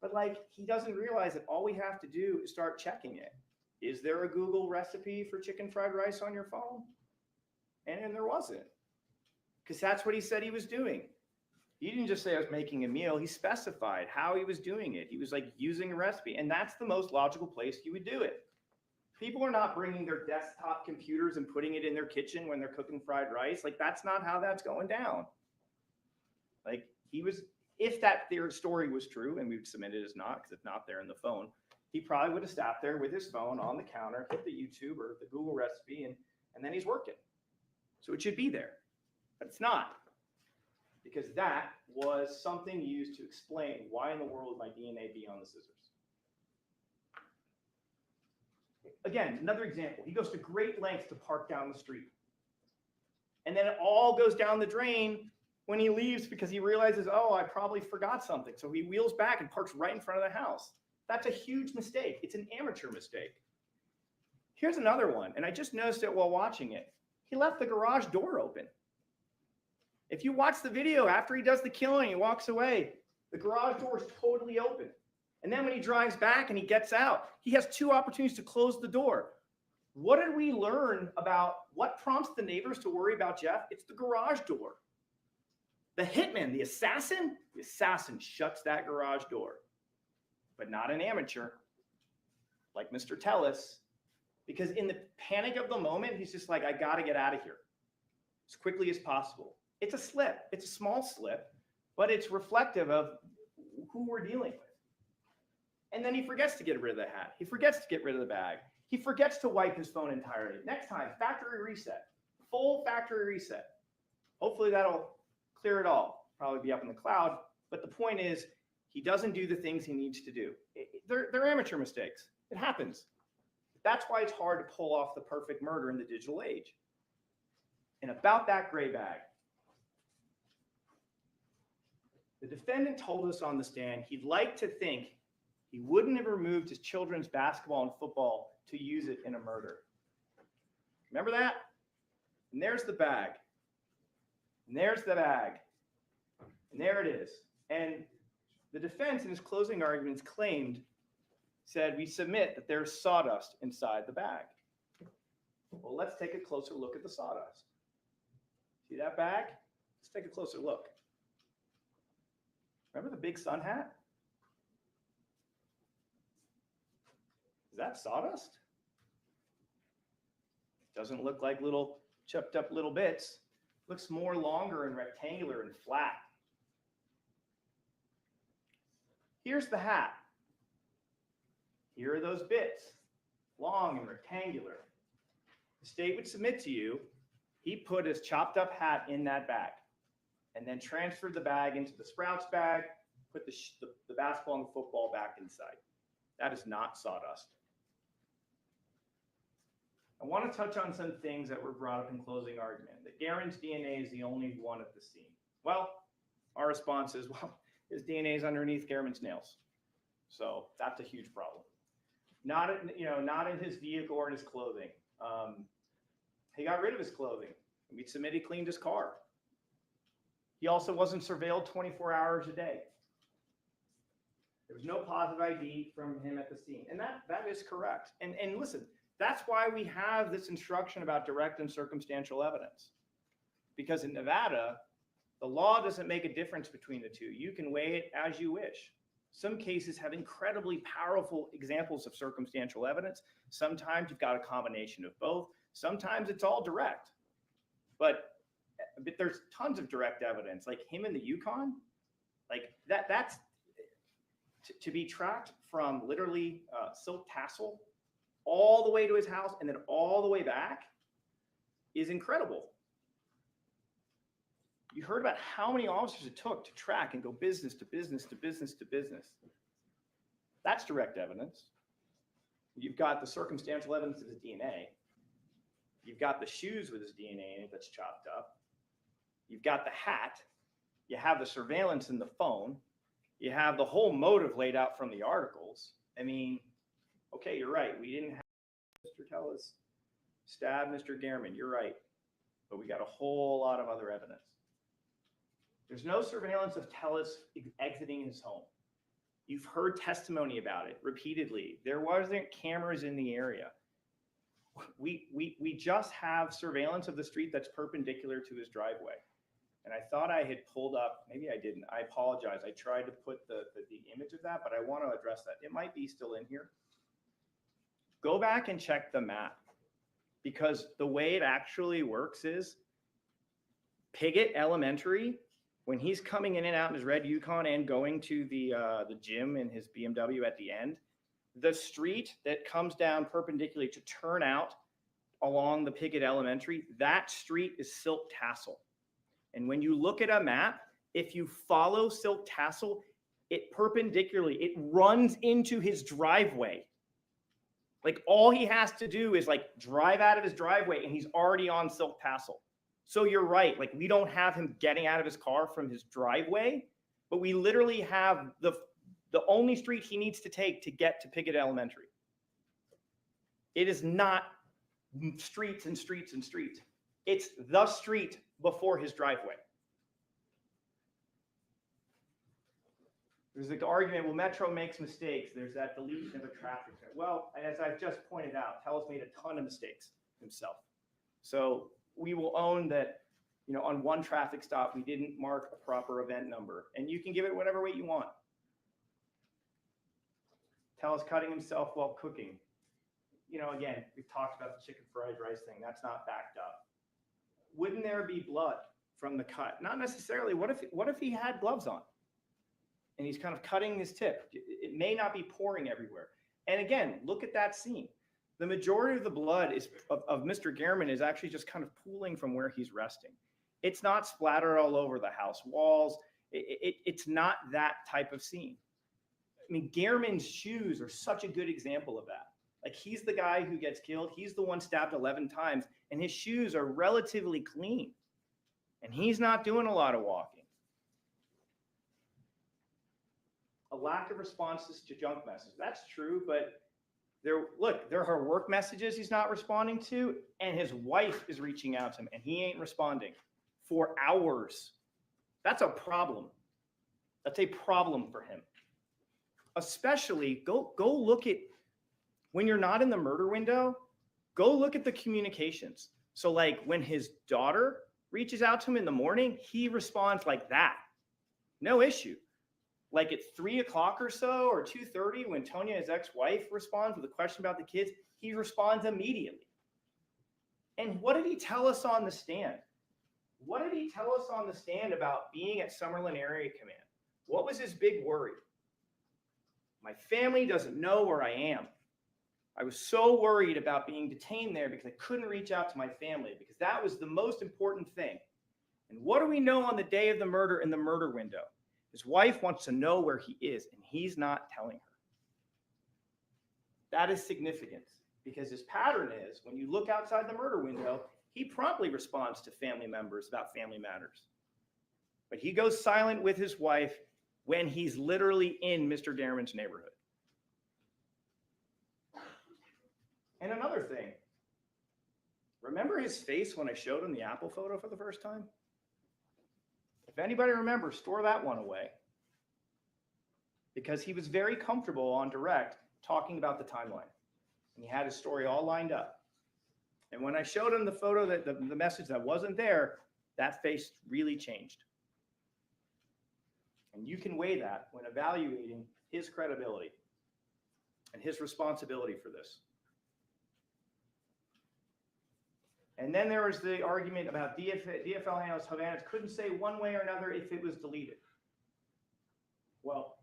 But like, he doesn't realize that all we have to do is start checking it. Is there a Google recipe for chicken fried rice on your phone? And there wasn't. Because that's what he said he was doing. He didn't just say I was making a meal. He specified how he was doing it. He was like using a recipe. And that's the most logical place you would do it. People are not bringing their desktop computers and putting it in their kitchen when they're cooking fried rice. Like that's not how that's going down. Like he was, if that their story was true, and we've submitted as not, because it's not there in the phone, he probably would have sat there with his phone on the counter, hit the YouTube or the Google recipe, and then he's working. So it should be there. But it's not. because that was something used to explain why in the world would my DNA be on the scissors. Again, another example. He goes to great lengths to park down the street. And then it all goes down the drain when he leaves because he realizes, oh, I probably forgot something. So he wheels back and parks right in front of the house. That's a huge mistake. It's an amateur mistake. Here's another one, and I just noticed it while watching it. He left the garage door open. If you watch the video after he does the killing, he walks away, the garage door is totally open. And then when he drives back and he gets out, he has two opportunities to close the door. What did we learn about what prompts the neighbors to worry about Jeff? It's the garage door. The hitman, the assassin shuts that garage door, but not an amateur like Mr. Tellis, because in the panic of the moment, he's just like, I got to get out of here as quickly as possible. It's a slip. It's a small slip, but it's reflective of who we're dealing with. And then he forgets to get rid of the hat. He forgets to get rid of the bag. He forgets to wipe his phone entirely. Next time, factory reset, full factory reset. Hopefully that'll clear it all. Probably be up in the cloud. But the point is, he doesn't do the things he needs to do. They're amateur mistakes. It happens. That's why it's hard to pull off the perfect murder in the digital age. And about that gray bag, the defendant told us on the stand he'd like to think he wouldn't have removed his children's basketball and football to use it in a murder. Remember that? And there's the bag. And there's the bag. And there it is. And the defense in his closing arguments said, we submit that there's sawdust inside the bag. Well, let's take a closer look at the sawdust. See that bag? Let's take a closer look. Remember the big sun hat? Is that sawdust? Doesn't look like little chopped up little bits. Looks more longer and rectangular and flat. Here's the hat. Here are those bits, long and rectangular. The state would submit to you, he put his chopped up hat in that bag and then transferred the bag into the Sprouts bag, put the basketball and the football back inside. That is not sawdust. I want to touch on some things that were brought up in closing argument. That Garen's DNA is the only one at the scene. Well, our response is, well, his DNA is underneath Garen's nails. So that's a huge problem. Not in his vehicle or in his clothing. He got rid of his clothing. We'd submit he cleaned his car. He also wasn't surveilled 24 hours a day. There was no positive ID from him at the scene. And that is correct. And listen, that's why we have this instruction about direct and circumstantial evidence. Because in Nevada, the law doesn't make a difference between the two. You can weigh it as you wish. Some cases have incredibly powerful examples of circumstantial evidence. Sometimes you've got a combination of both. Sometimes it's all direct. But there's tons of direct evidence, like him in the Yukon, like that's to be tracked from literally silk tassel all the way to his house and then all the way back is incredible. You heard about how many officers it took to track and go business to business to business to business. That's direct evidence. You've got the circumstantial evidence of his DNA. You've got the shoes with his DNA in it that's chopped up. You've got the hat. You have the surveillance in the phone. You have the whole motive laid out from the articles. I mean, okay, you're right. We didn't have Mr. Tellis stab Mr. Gehrman. You're right. But we got a whole lot of other evidence. There's no surveillance of Tellis exiting his home. You've heard testimony about it repeatedly. There wasn't cameras in the area. We just have surveillance of the street that's perpendicular to his driveway. And I thought I had pulled up, maybe I didn't, I apologize. I tried to put the image of that, but I want to address that. It might be still in here. Go back and check the map, because the way it actually works is Piggott Elementary, when he's coming in and out in his red Yukon and going to the gym in his BMW at the end, the street that comes down perpendicularly to turn out along the Piggott Elementary, that street is silk tassel. And when you look at a map, if you follow Silk Tassel, it perpendicularly, it runs into his driveway. Like all he has to do is like drive out of his driveway and he's already on Silk Tassel. So you're right. Like we don't have him getting out of his car from his driveway, but we literally have the only street he needs to take to get to Pickett Elementary. It is not streets and streets and streets. It's the street before his driveway. There's the argument, well, Metro makes mistakes. There's that deletion of a traffic. Well, as I've just pointed out, Telus made a ton of mistakes himself. So we will own that, you know, on one traffic stop, we didn't mark a proper event number. And you can give it whatever weight you want. Telus cutting himself while cooking. You know, again, we've talked about the chicken fried rice thing. That's not backed up. Wouldn't there be blood from the cut? Not necessarily. What if he had gloves on? And he's kind of cutting his tip. It may not be pouring everywhere. And again, look at that scene. The majority of the blood of Mr. Gehrman is actually just kind of pooling from where he's resting. It's not splattered all over the house walls. It's not that type of scene. I mean, Gehrman's shoes are such a good example of that. Like he's the guy who gets killed. He's the one stabbed 11 times and his shoes are relatively clean. And he's not doing a lot of walking. A lack of responses to junk messages. That's true, but there are work messages he's not responding to, and his wife is reaching out to him, and he ain't responding for hours. That's a problem. That's a problem for him. Especially, go look at, when you're not in the murder window, go look at the communications. So like when his daughter reaches out to him in the morning, he responds like that. No issue. Like at 3 o'clock or so, or 2:30, when Tonya, his ex-wife, responds with a question about the kids, he responds immediately. And what did he tell us on the stand? What did he tell us on the stand about being at Summerlin Area Command? What was his big worry? My family doesn't know where I am. I was so worried about being detained there because I couldn't reach out to my family, because that was the most important thing. And what do we know on the day of the murder in the murder window? His wife wants to know where he is, and he's not telling her. That is significant, because his pattern is, when you look outside the murder window, he promptly responds to family members about family matters. But he goes silent with his wife when he's literally in Mr. Gehrman's neighborhood. And another thing, remember his face when I showed him the Apple photo for the first time? If anybody remembers, store that one away. Because he was very comfortable on direct talking about the timeline. And he had his story all lined up. And when I showed him the photo, that the message that wasn't there, that face really changed. And you can weigh that when evaluating his credibility and his responsibility for this. And then there was the argument about DFL analyst Hovanec couldn't say one way or another if it was deleted. Well,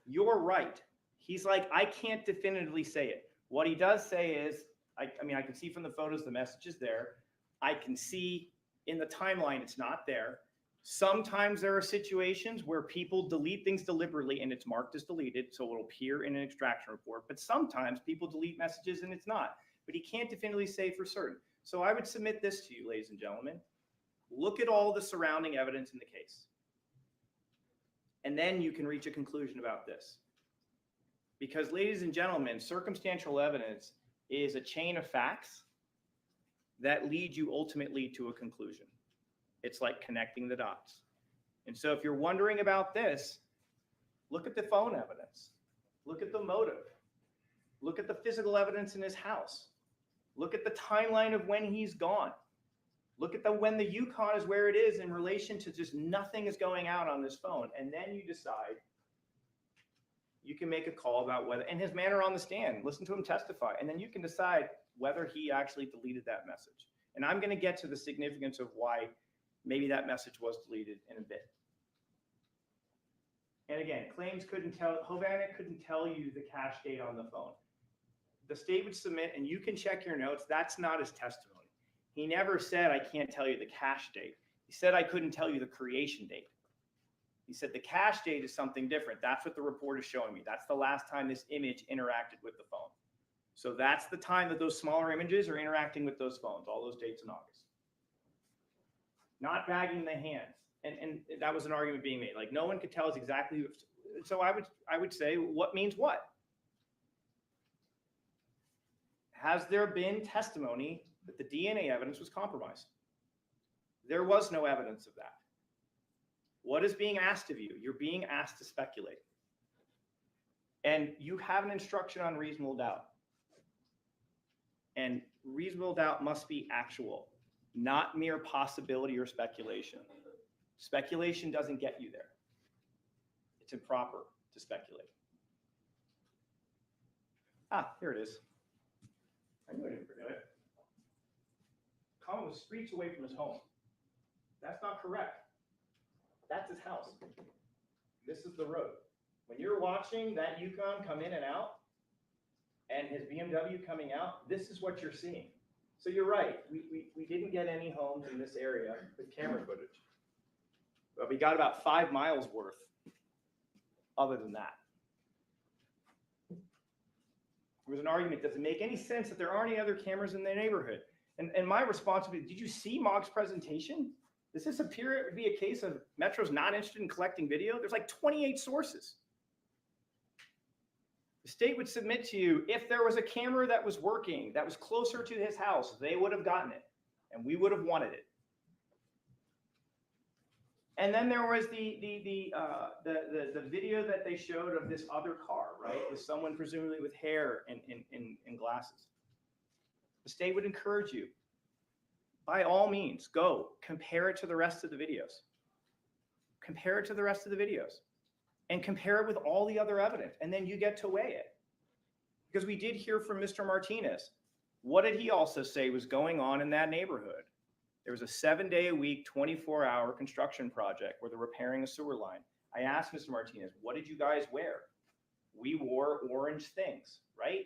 you're right. He's like, I can't definitively say it. What he does say is, I mean, I can see from the photos, the message is there. I can see in the timeline, it's not there. Sometimes there are situations where people delete things deliberately and it's marked as deleted, so it'll appear in an extraction report. But sometimes people delete messages and it's not. But he can't definitively say for certain. So I would submit this to you, ladies and gentlemen. Look at all the surrounding evidence in the case. And then you can reach a conclusion about this. Because, ladies and gentlemen, circumstantial evidence is a chain of facts that lead you ultimately to a conclusion. It's like connecting the dots. And so if you're wondering about this, look at the phone evidence. Look at the motive. Look at the physical evidence in his house. Look at the timeline of when he's gone. Look at when the Yukon is where it is in relation to just nothing is going out on this phone. And then you decide, you can make a call about whether, and his manner on the stand, listen to him testify. And then you can decide whether he actually deleted that message. And I'm going to get to the significance of why maybe that message was deleted in a bit. And again, claims couldn't tell, Hovanec couldn't tell you the cache date on the phone. The state would submit, and you can check your notes, that's not his testimony. He never said, I can't tell you the cache date. He said, I couldn't tell you the creation date. He said, the cache date is something different. That's what the report is showing me. That's the last time this image interacted with the phone. So that's the time that those smaller images are interacting with those phones, all those dates in August. Not bagging the hands. And that was an argument being made. Like, no one could tell us exactly. So I would say, what means what? Has there been testimony that the DNA evidence was compromised? There was no evidence of that. What is being asked of you? You're being asked to speculate. And you have an instruction on reasonable doubt. And reasonable doubt must be actual, not mere possibility or speculation. Speculation doesn't get you there. It's improper to speculate. Ah, here it is. I knew I didn't forget it. Colin was streets away from his home. That's not correct. That's his house. This is the road. When you're watching that Yukon come in and out, and his BMW coming out, this is what you're seeing. So you're right. We didn't get any homes in this area with camera footage. But we got about 5 miles worth other than that. There was an argument, does it make any sense that there aren't any other cameras in the neighborhood? And my response would be, did you see Mog's presentation? Does this appear to be a case of Metro's not interested in collecting video? There's like 28 sources. The state would submit to you, if there was a camera that was working, that was closer to his house, they would have gotten it, and we would have wanted it. And then there was the video that they showed of this other car, right, with someone presumably with hair and glasses. The state would encourage you, by all means, go compare it to the rest of the videos. Compare it to the rest of the videos. And compare it with all the other evidence, and then you get to weigh it. Because we did hear from Mr. Martinez. What did he also say was going on in that neighborhood? There was a 7-day-a-week, 24-hour construction project where they're repairing a sewer line. I asked Mr. Martinez, what did you guys wear? We wore orange things, right?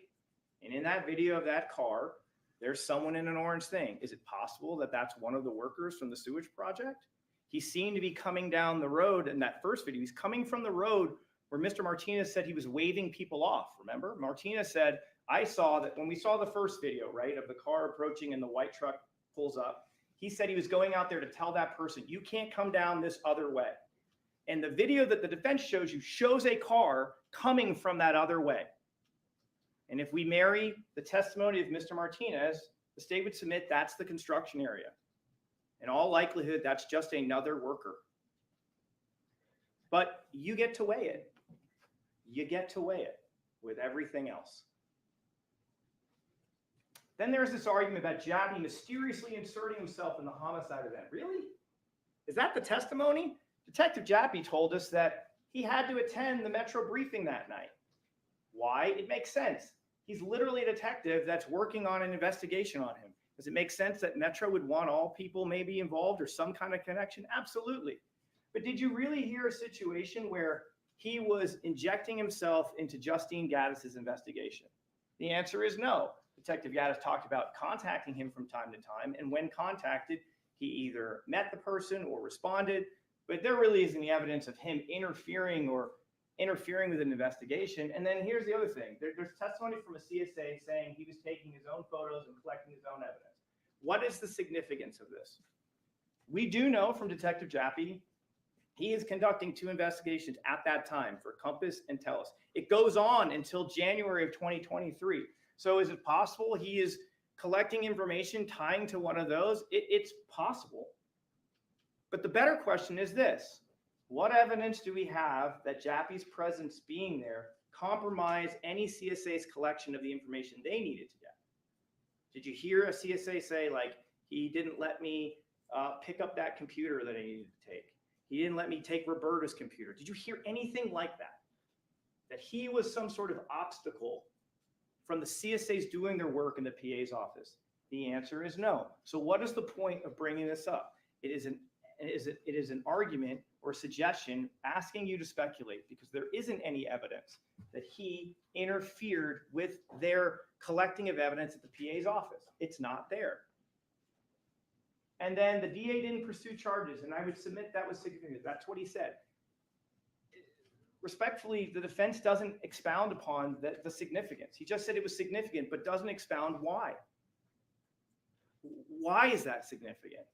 And in that video of that car, there's someone in an orange thing. Is it possible that that's one of the workers from the sewage project? He seemed to be coming down the road in that first video. He's coming from the road where Mr. Martinez said he was waving people off. Remember? Martinez said, I saw that when we saw the first video, right, of the car approaching and the white truck pulls up, he said he was going out there to tell that person, you can't come down this other way. And the video that the defense shows you shows a car coming from that other way. And if we marry the testimony of Mr. Martinez, the state would submit that's the construction area. In all likelihood, that's just another worker. But you get to weigh it. You get to weigh it with everything else. Then there's this argument about Jappy mysteriously inserting himself in the homicide event. Really? Is that the testimony? Detective Jappy told us that he had to attend the Metro briefing that night. Why? It makes sense. He's literally a detective that's working on an investigation on him. Does it make sense that Metro would want all people maybe involved or some kind of connection? Absolutely. But did you really hear a situation where he was injecting himself into Justine Gaddis's investigation? The answer is no. Detective Gaddis talked about contacting him from time to time, and when contacted, he either met the person or responded, but there really isn't any evidence of him interfering with an investigation. And then here's the other thing. There's testimony from a CSA saying he was taking his own photos and collecting his own evidence. What is the significance of this? We do know from Detective Jappy, he is conducting 2 investigations at that time for Compass and Telus. It goes on until January of 2023. So is it possible he is collecting information tying to one of those? It's possible. But the better question is this. What evidence do we have that Jappy's presence being there compromised any CSA's collection of the information they needed to get? Did you hear a CSA say, like, he didn't let me pick up that computer that I needed to take? He didn't let me take Roberta's computer. Did you hear anything like that? That he was some sort of obstacle from the CSA's doing their work in the PA's office? The answer is no. So what is the point of bringing this up? It is an argument or suggestion asking you to speculate because there isn't any evidence that he interfered with their collecting of evidence at the PA's office. It's not there. And then the DA didn't pursue charges, and I would submit that was significant. That's what he said. Respectfully, the defense doesn't expound upon the significance. He just said it was significant, but doesn't expound why. Why is that significant?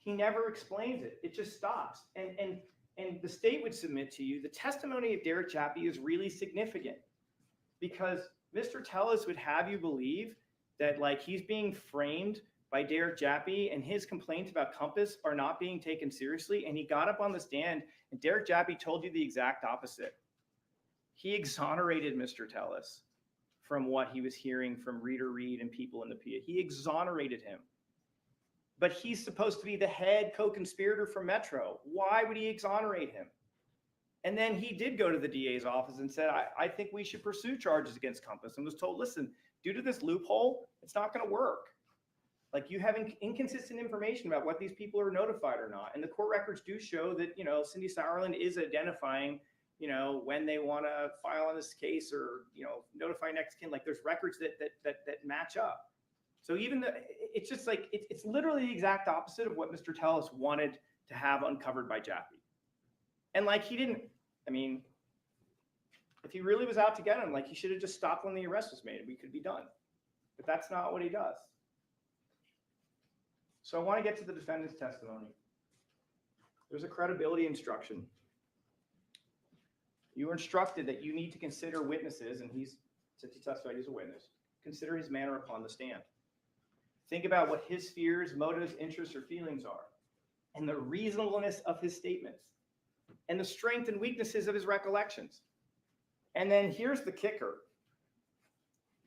He never explains it. It just stops. And the state would submit to you, the testimony of Derek Chappie is really significant because Mr. Tellis would have you believe that like he's being framed by Derek Chappie and his complaints about Compass are not being taken seriously. And he got up on the stand and Derek Chappie told you the exact opposite. He exonerated Mr. Tellis from what he was hearing from Reader Reed and people in the PA. He exonerated him. But he's supposed to be the head co-conspirator for Metro. Why would he exonerate him? And then he did go to the DA's office and said, I think we should pursue charges against Compass, and was told, listen, due to this loophole, it's not going to work. Like you have inconsistent information about what these people are notified or not. And the court records do show that, you know, Cindy Sauerland is identifying, you know, when they want to file on this case or, you know, notify next kin. Like there's records that match up. So even it's just like, it's literally the exact opposite of what Mr. Tellis wanted to have uncovered by Chappie. And like, he didn't, I mean, if he really was out to get him, like he should have just stopped when the arrest was made and we could be done. But that's not what he does. So I want to get to the defendant's testimony. There's a credibility instruction. You were instructed that you need to consider witnesses, and since he testified, he's a witness, consider his manner upon the stand. Think about what his fears, motives, interests, or feelings are, and the reasonableness of his statements, and the strength and weaknesses of his recollections. And then here's the kicker.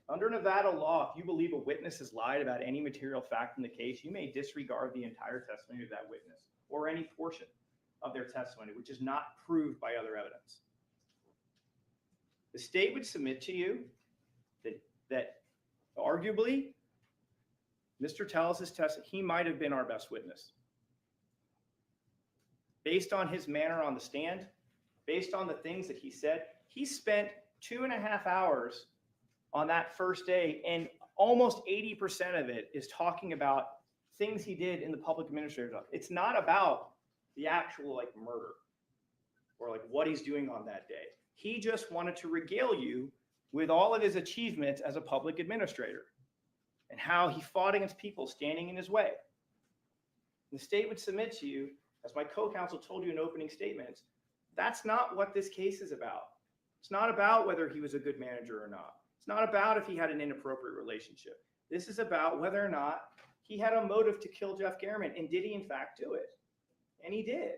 Under Nevada law, if you believe a witness has lied about any material fact in the case, you may disregard the entire testimony of that witness or any portion of their testimony, which is not proved by other evidence. The state would submit to you that arguably, Mr. Tellis' testimony, he might have been our best witness. Based on his manner on the stand, based on the things that he said, he spent 2.5 hours on that first day, and almost 80% of it is talking about things he did in the public administrator's office. It's not about the actual like murder or like what he's doing on that day. He just wanted to regale you with all of his achievements as a public administrator and how he fought against people standing in his way. The state would submit to you, as my co-counsel told you in opening statements, that's not what this case is about. It's not about whether he was a good manager or not. It's not about if he had an inappropriate relationship. This is about whether or not he had a motive to kill Jeff Garman, and did he in fact do it? And he did.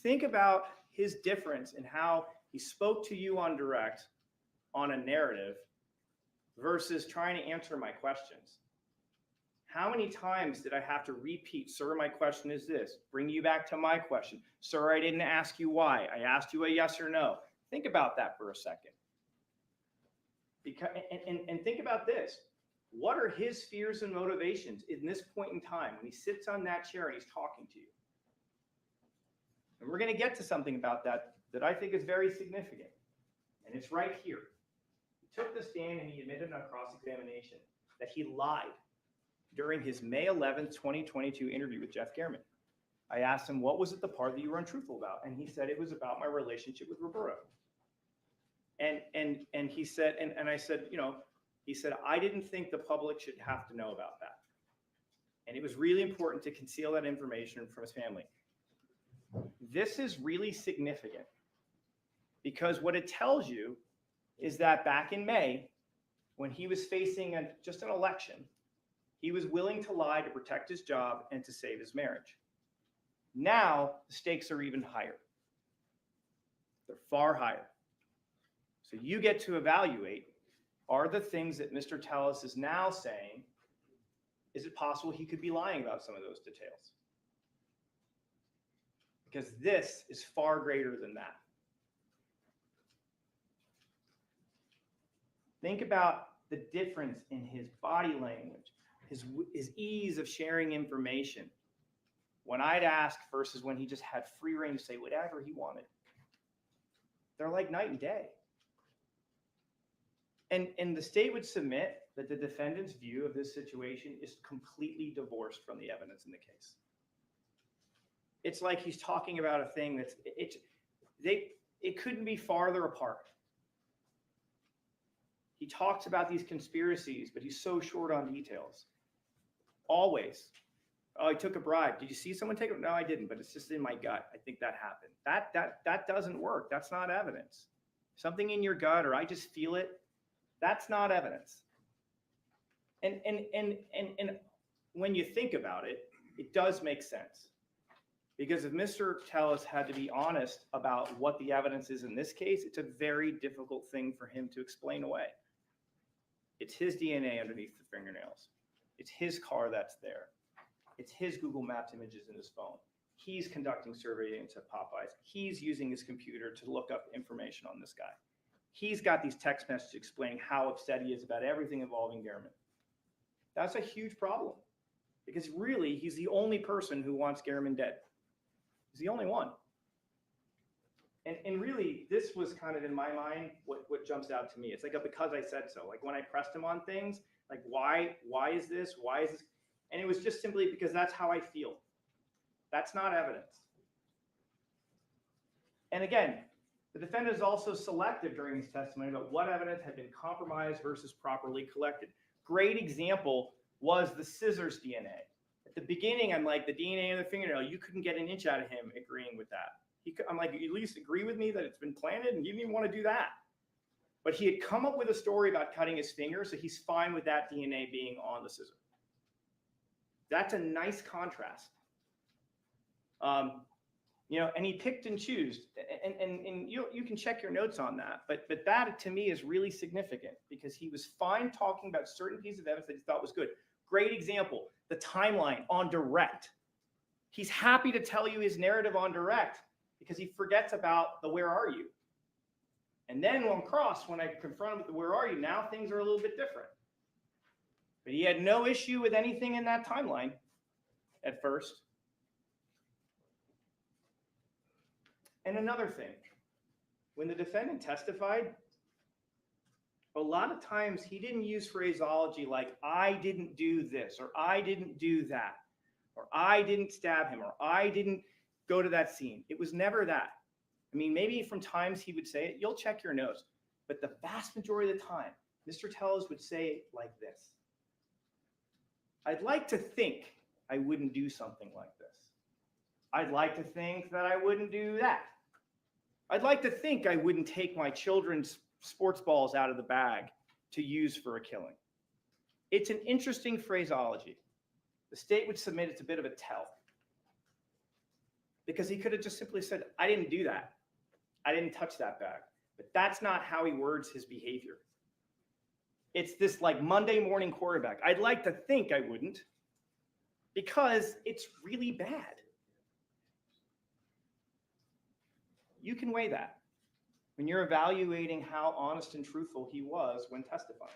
Think about his difference in how he spoke to you on direct on a narrative versus trying to answer my questions. How many times did I have to repeat, sir, my question is this, bring you back to my question. Sir, I didn't ask you why. I asked you a yes or no. Think about that for a second. And think about this. What are his fears and motivations in this point in time when he sits on that chair and he's talking to you? And we're going to get to something about that I think is very significant. And it's right here. He took the stand and he admitted on cross-examination that he lied during his May 11th, 2022 interview with Jeff Garman. I asked him, what was it the part that you were untruthful about? And he said it was about my relationship with Roberto. And he said, and I said, you know, he said, I didn't think the public should have to know about that. And it was really important to conceal that information from his family. This is really significant because what it tells you is that back in May, when he was facing just an election, he was willing to lie to protect his job and to save his marriage. Now, the stakes are even higher. They're far higher. So you get to evaluate, are the things that Mr. Tellis is now saying, is it possible he could be lying about some of those details? Because this is far greater than that. Think about the difference in his body language, his ease of sharing information. When I'd ask versus when he just had free reign to say whatever he wanted. They're like night and day. And the state would submit that the defendant's view of this situation is completely divorced from the evidence in the case. It's like he's talking about a thing it couldn't be farther apart. He talks about these conspiracies, but he's so short on details. Always. Oh, I took a bribe. Did you see someone take it? No, I didn't, but it's just in my gut. I think that happened. That doesn't work. That's not evidence. Something in your gut, or I just feel it. That's not evidence. And when you think about it, it does make sense. Because if Mr. Tellis had to be honest about what the evidence is in this case, it's a very difficult thing for him to explain away. It's his DNA underneath the fingernails. It's his car that's there. It's his Google Maps images in his phone. He's conducting surveillance at Popeyes. He's using his computer to look up information on this guy. He's got these text messages explaining how upset he is about everything involving Gehrman. That's a huge problem because really he's the only person who wants Gehrman dead. He's the only one. And really, this was kind of in my mind what jumps out to me. It's like a because I said so. Like when I pressed him on things, like why is this? Why is this? And it was just simply because that's how I feel. That's not evidence. And again, the defendant is also selective during his testimony about what evidence had been compromised versus properly collected. Great example was the scissors DNA. At the beginning, I'm like, the DNA in the fingernail, you couldn't get an inch out of him agreeing with that. I'm like, at least agree with me that it's been planted, and you didn't even want to do that. But he had come up with a story about cutting his finger, so he's fine with that DNA being on the scissor. That's a nice contrast. And he picked and chose, and you can check your notes on that. But that to me is really significant because he was fine talking about certain pieces of evidence that he thought was good. Great example, the timeline on direct. He's happy to tell you his narrative on direct because he forgets about the where are you. And then on cross, when I confront him with the where are you, now things are a little bit different. But he had no issue with anything in that timeline at first. And another thing, when the defendant testified, a lot of times he didn't use phraseology like, I didn't do this, or I didn't do that, or I didn't stab him, or I didn't go to that scene. It was never that. I mean, maybe from times he would say it, you'll check your notes, but the vast majority of the time, Mr. Tellis would say it like this. I'd like to think I wouldn't do something like this. I'd like to think that I wouldn't do that. I'd like to think I wouldn't take my children's sports balls out of the bag to use for a killing. It's an interesting phraseology. The state would submit it's a bit of a tell. Because he could have just simply said, I didn't do that. I didn't touch that bag. But that's not how he words his behavior. It's this like Monday morning quarterback. I'd like to think I wouldn't because it's really bad. You can weigh that when you're evaluating how honest and truthful he was when testifying.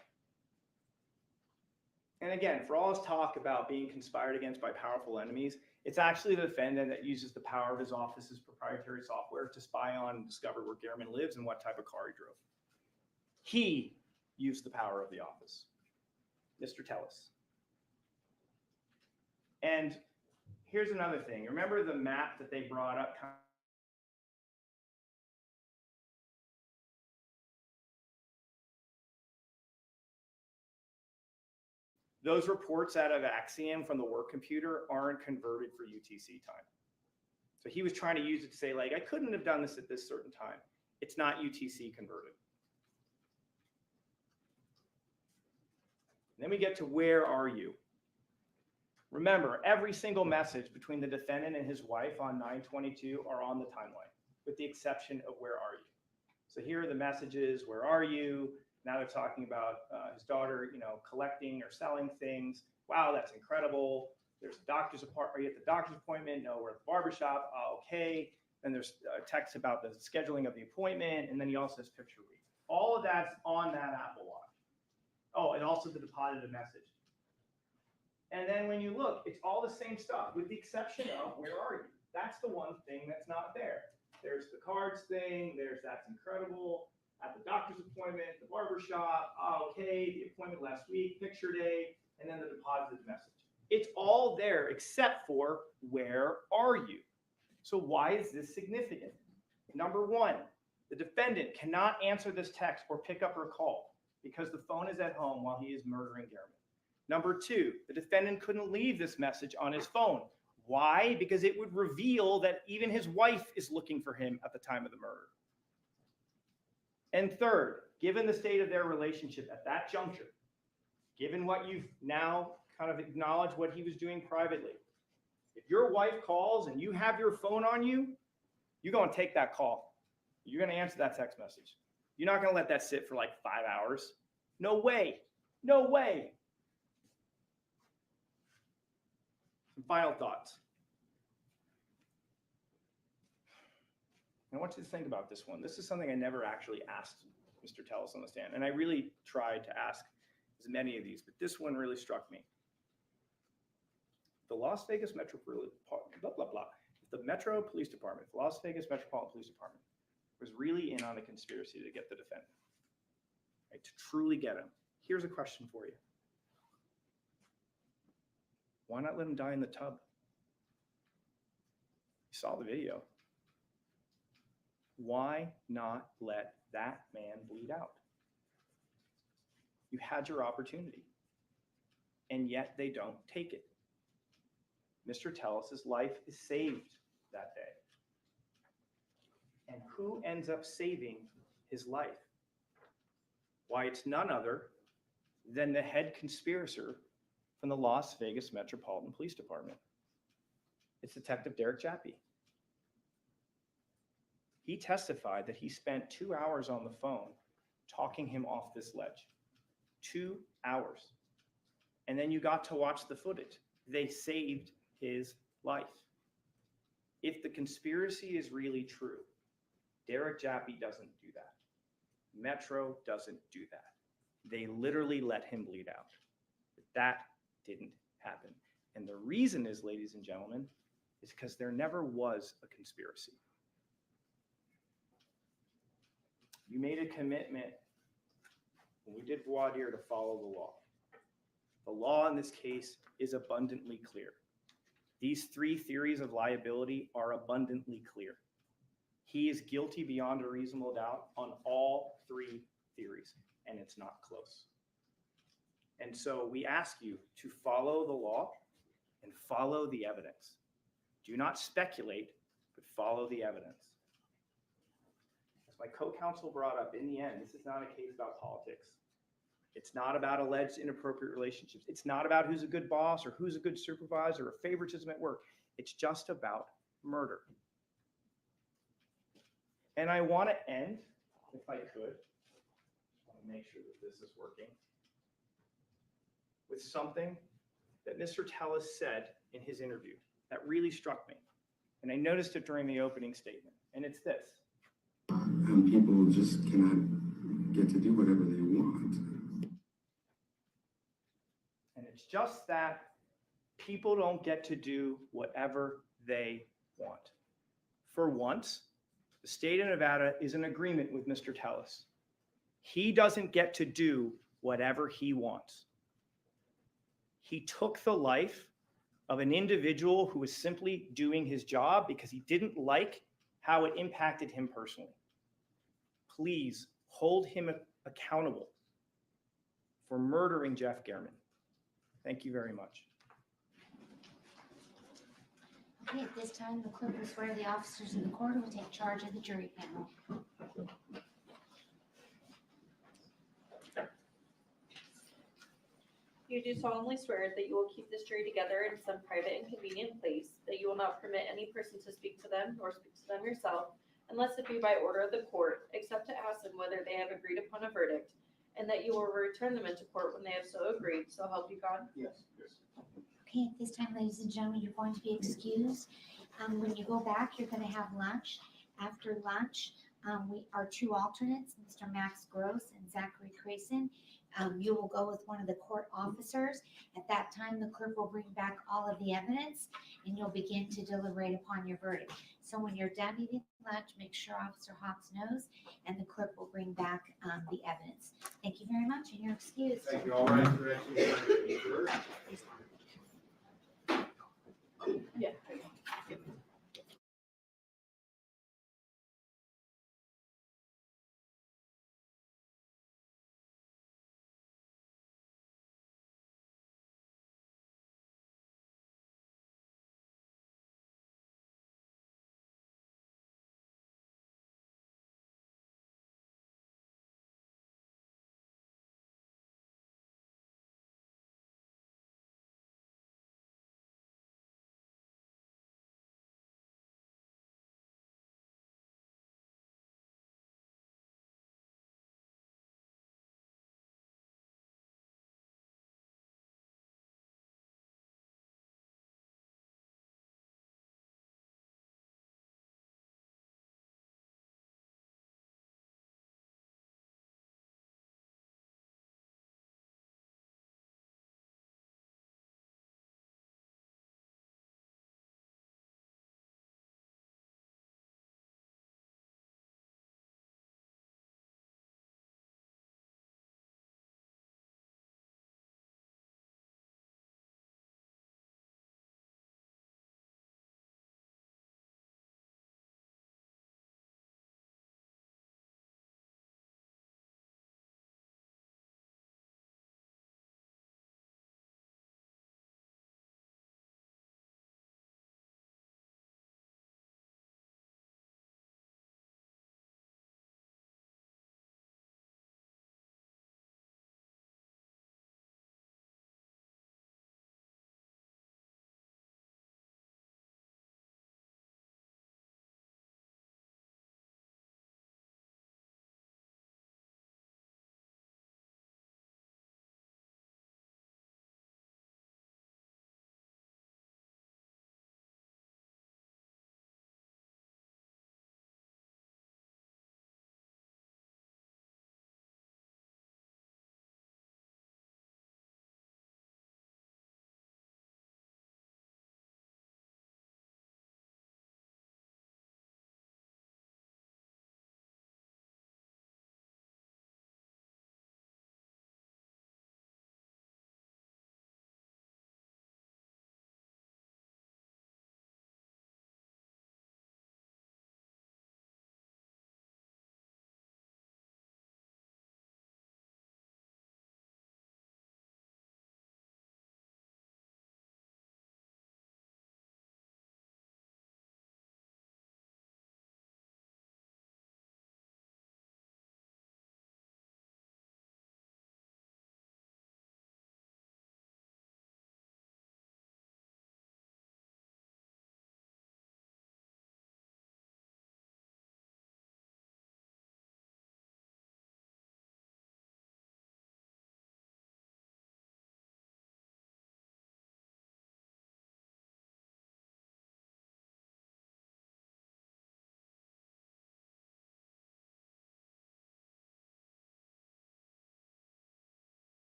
And again, for all his talk about being conspired against by powerful enemies, it's actually the defendant that uses the power of his office's proprietary software to spy on and discover where Gehrman lives and what type of car he drove. He used the power of the office, Mr. Tellis. And here's another thing. Remember the map that they brought up? Those reports out of Axiom from the work computer aren't converted for UTC time. So he was trying to use it to say, like, I couldn't have done this at this certain time. It's not UTC converted. And then we get to where are you? Remember, every single message between the defendant and his wife on 9/22 are on the timeline, with the exception of where are you? So here are the messages, where are you? Now they're talking about his daughter, collecting or selling things. Wow, that's incredible. There's a doctor's appointment. Are you at the doctor's appointment? No, we're at the barbershop. Okay. Then there's text about the scheduling of the appointment. And then he also has picture read. All of that's on that Apple Watch. Oh, and also the deposited message. And then when you look, it's all the same stuff with the exception of where are you? That's the one thing that's not there. There's the cards thing. There's that's incredible. At the doctor's appointment, the barber barbershop, okay, the appointment last week, picture day, and then the deposited message. It's all there except for where are you? So why is this significant? Number one, the defendant cannot answer this text or pick up her call because the phone is at home while he is murdering Gehrman. Number two, the defendant couldn't leave this message on his phone. Why? Because it would reveal that even his wife is looking for him at the time of the murder. And third, given the state of their relationship at that juncture, given what you've now kind of acknowledged what he was doing privately, if your wife calls and you have your phone on you, you're going to take that call. You're going to answer that text message. You're not going to let that sit for like 5 hours. No way. No way. Some final thoughts. I want you to think about this one. This is something I never actually asked Mr. Tellis on the stand, and I really tried to ask as many of these, but this one really struck me. The Las Vegas Metro, blah, blah, blah. The Metro Police Department, the Las Vegas Metropolitan Police Department, was really in on a conspiracy to get the defendant, right? To truly get him. Here's a question for you. Why not let him die in the tub? You saw the video. Why not let that man bleed out? You had your opportunity, and yet they don't take it. Mr. Tellis's life is saved that day. And who ends up saving his life? Why, it's none other than the head conspirator from the Las Vegas Metropolitan Police Department. It's Detective Derek Jappy. He testified that he spent 2 hours on the phone talking him off this ledge. 2 hours. And then you got to watch the footage. They saved his life. If the conspiracy is really true, Derek Jappy doesn't do that. Metro doesn't do that. They literally let him bleed out. But that didn't happen. And the reason is, ladies and gentlemen, is because there never was a conspiracy. You made a commitment when we did voir dire to follow the law. The law in this case is abundantly clear. These three theories of liability are abundantly clear. He is guilty beyond a reasonable doubt on all three theories, and it's not close. And so we ask you to follow the law and follow the evidence. Do not speculate, but follow the evidence. As my co-counsel brought up, in the end, this is not a case about politics. It's not about alleged inappropriate relationships. It's not about who's a good boss or who's a good supervisor or favoritism at work. It's just about murder. And I want to end, if I could, I want to make sure that this is working, with something that Mr. Tellis said in his interview that really struck me. And I noticed it during the opening statement. And it's this. And people just cannot get to do whatever they want. And it's just that people don't get to do whatever they want. For once, the state of Nevada is in agreement with Mr. Tellis. He doesn't get to do whatever he wants. He took the life of an individual who was simply doing his job because he didn't like how it impacted him personally. Please hold him accountable for murdering Jeff Gehrman. Thank you very much. Okay, at this time, the clerk will swear the officers in the court who will take charge of the jury panel. You do solemnly swear that you will keep this jury together in some private and convenient place, that you will not permit any person to speak to them nor speak to them yourself, unless it be by order of the court, except to ask them whether they have agreed upon a verdict, and that you will return them into court when they have so agreed. So help you God. Yes. Okay, at this time, ladies and gentlemen, you're going to be excused. When you go back, you're going to have lunch. After lunch, We are two alternates, Mr. Max Gross and Zachary Crayson. You will go with one of the court officers. At that time, the clerk will bring back all of the evidence and you'll begin to deliberate upon your verdict. So when you're done eating lunch, make sure Officer Hawks knows and the clerk will bring back the evidence. Thank you very much and you're excused. Thank you. All right. Correction. Yeah.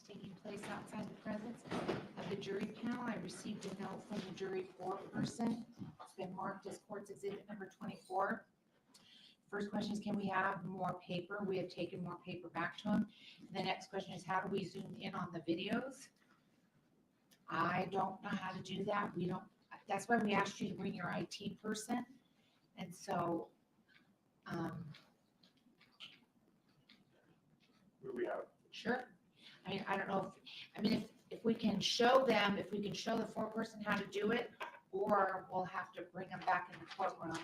taking place outside the presence of the jury panel. I received a note from the jury foreperson. It's been marked as court's exhibit number 24. First question is, can we have more paper? We have taken more paper back to him. The next question is, how do we zoom in on the videos? I don't know how to do that. We don't, that's why we asked you to bring your IT person. And so, Where we have, sure. I mean, I don't know if we can show them, if we can show the foreperson how to do it, or we'll have to bring them back in the courtroom.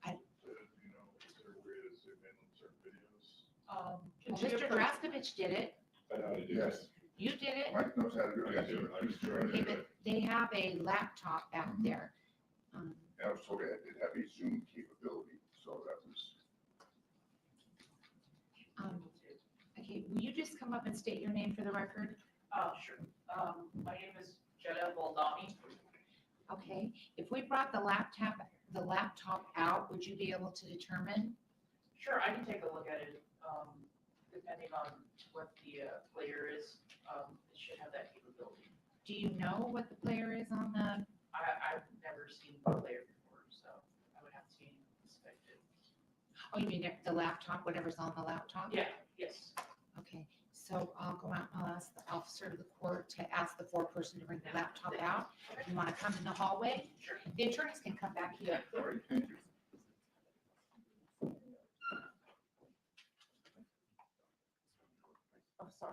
is there a way to zoom in on certain videos? Well, Mr. Draskovich did it. I know they do. Yes. You did it. Mike knows how to do I it. do, I just trying Okay, to. but they have a laptop back there. And I was told it had a Zoom capability, so that was. Okay, will you just come up and state your name for the record? Sure. My name is Jetta Baldani. Okay, if we brought the laptop out, would you be able to determine? Sure, I can take a look at it, depending on what the player is, it should have that capability. Do you know what the player is on the, I've never seen the player before, so I would have to inspect it. oh, you mean the laptop, whatever's on the laptop? Yeah, yes. Okay, so I'll go out and I'll ask the officer of the court to ask the foreperson to bring the laptop out. You want to come in the hallway? Sure. The attorneys can come back here. Sorry, thank you. Oh, sorry.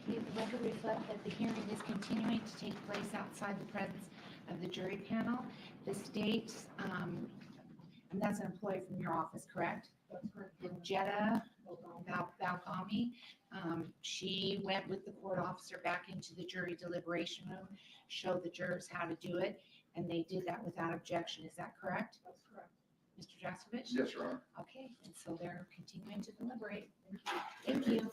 Okay, the record reflect that the hearing is continuing to take place outside the presence of the jury panel. The state, and that's an employee from your office, correct? That's correct. Jetta Balgami, she went with the court officer back into the jury deliberation room, showed the jurors how to do it, and they did that without objection. Is that correct? That's correct. Mr. Jaskowitz? Yes, Your Honor. Okay, and so they're continuing to deliberate. Thank you.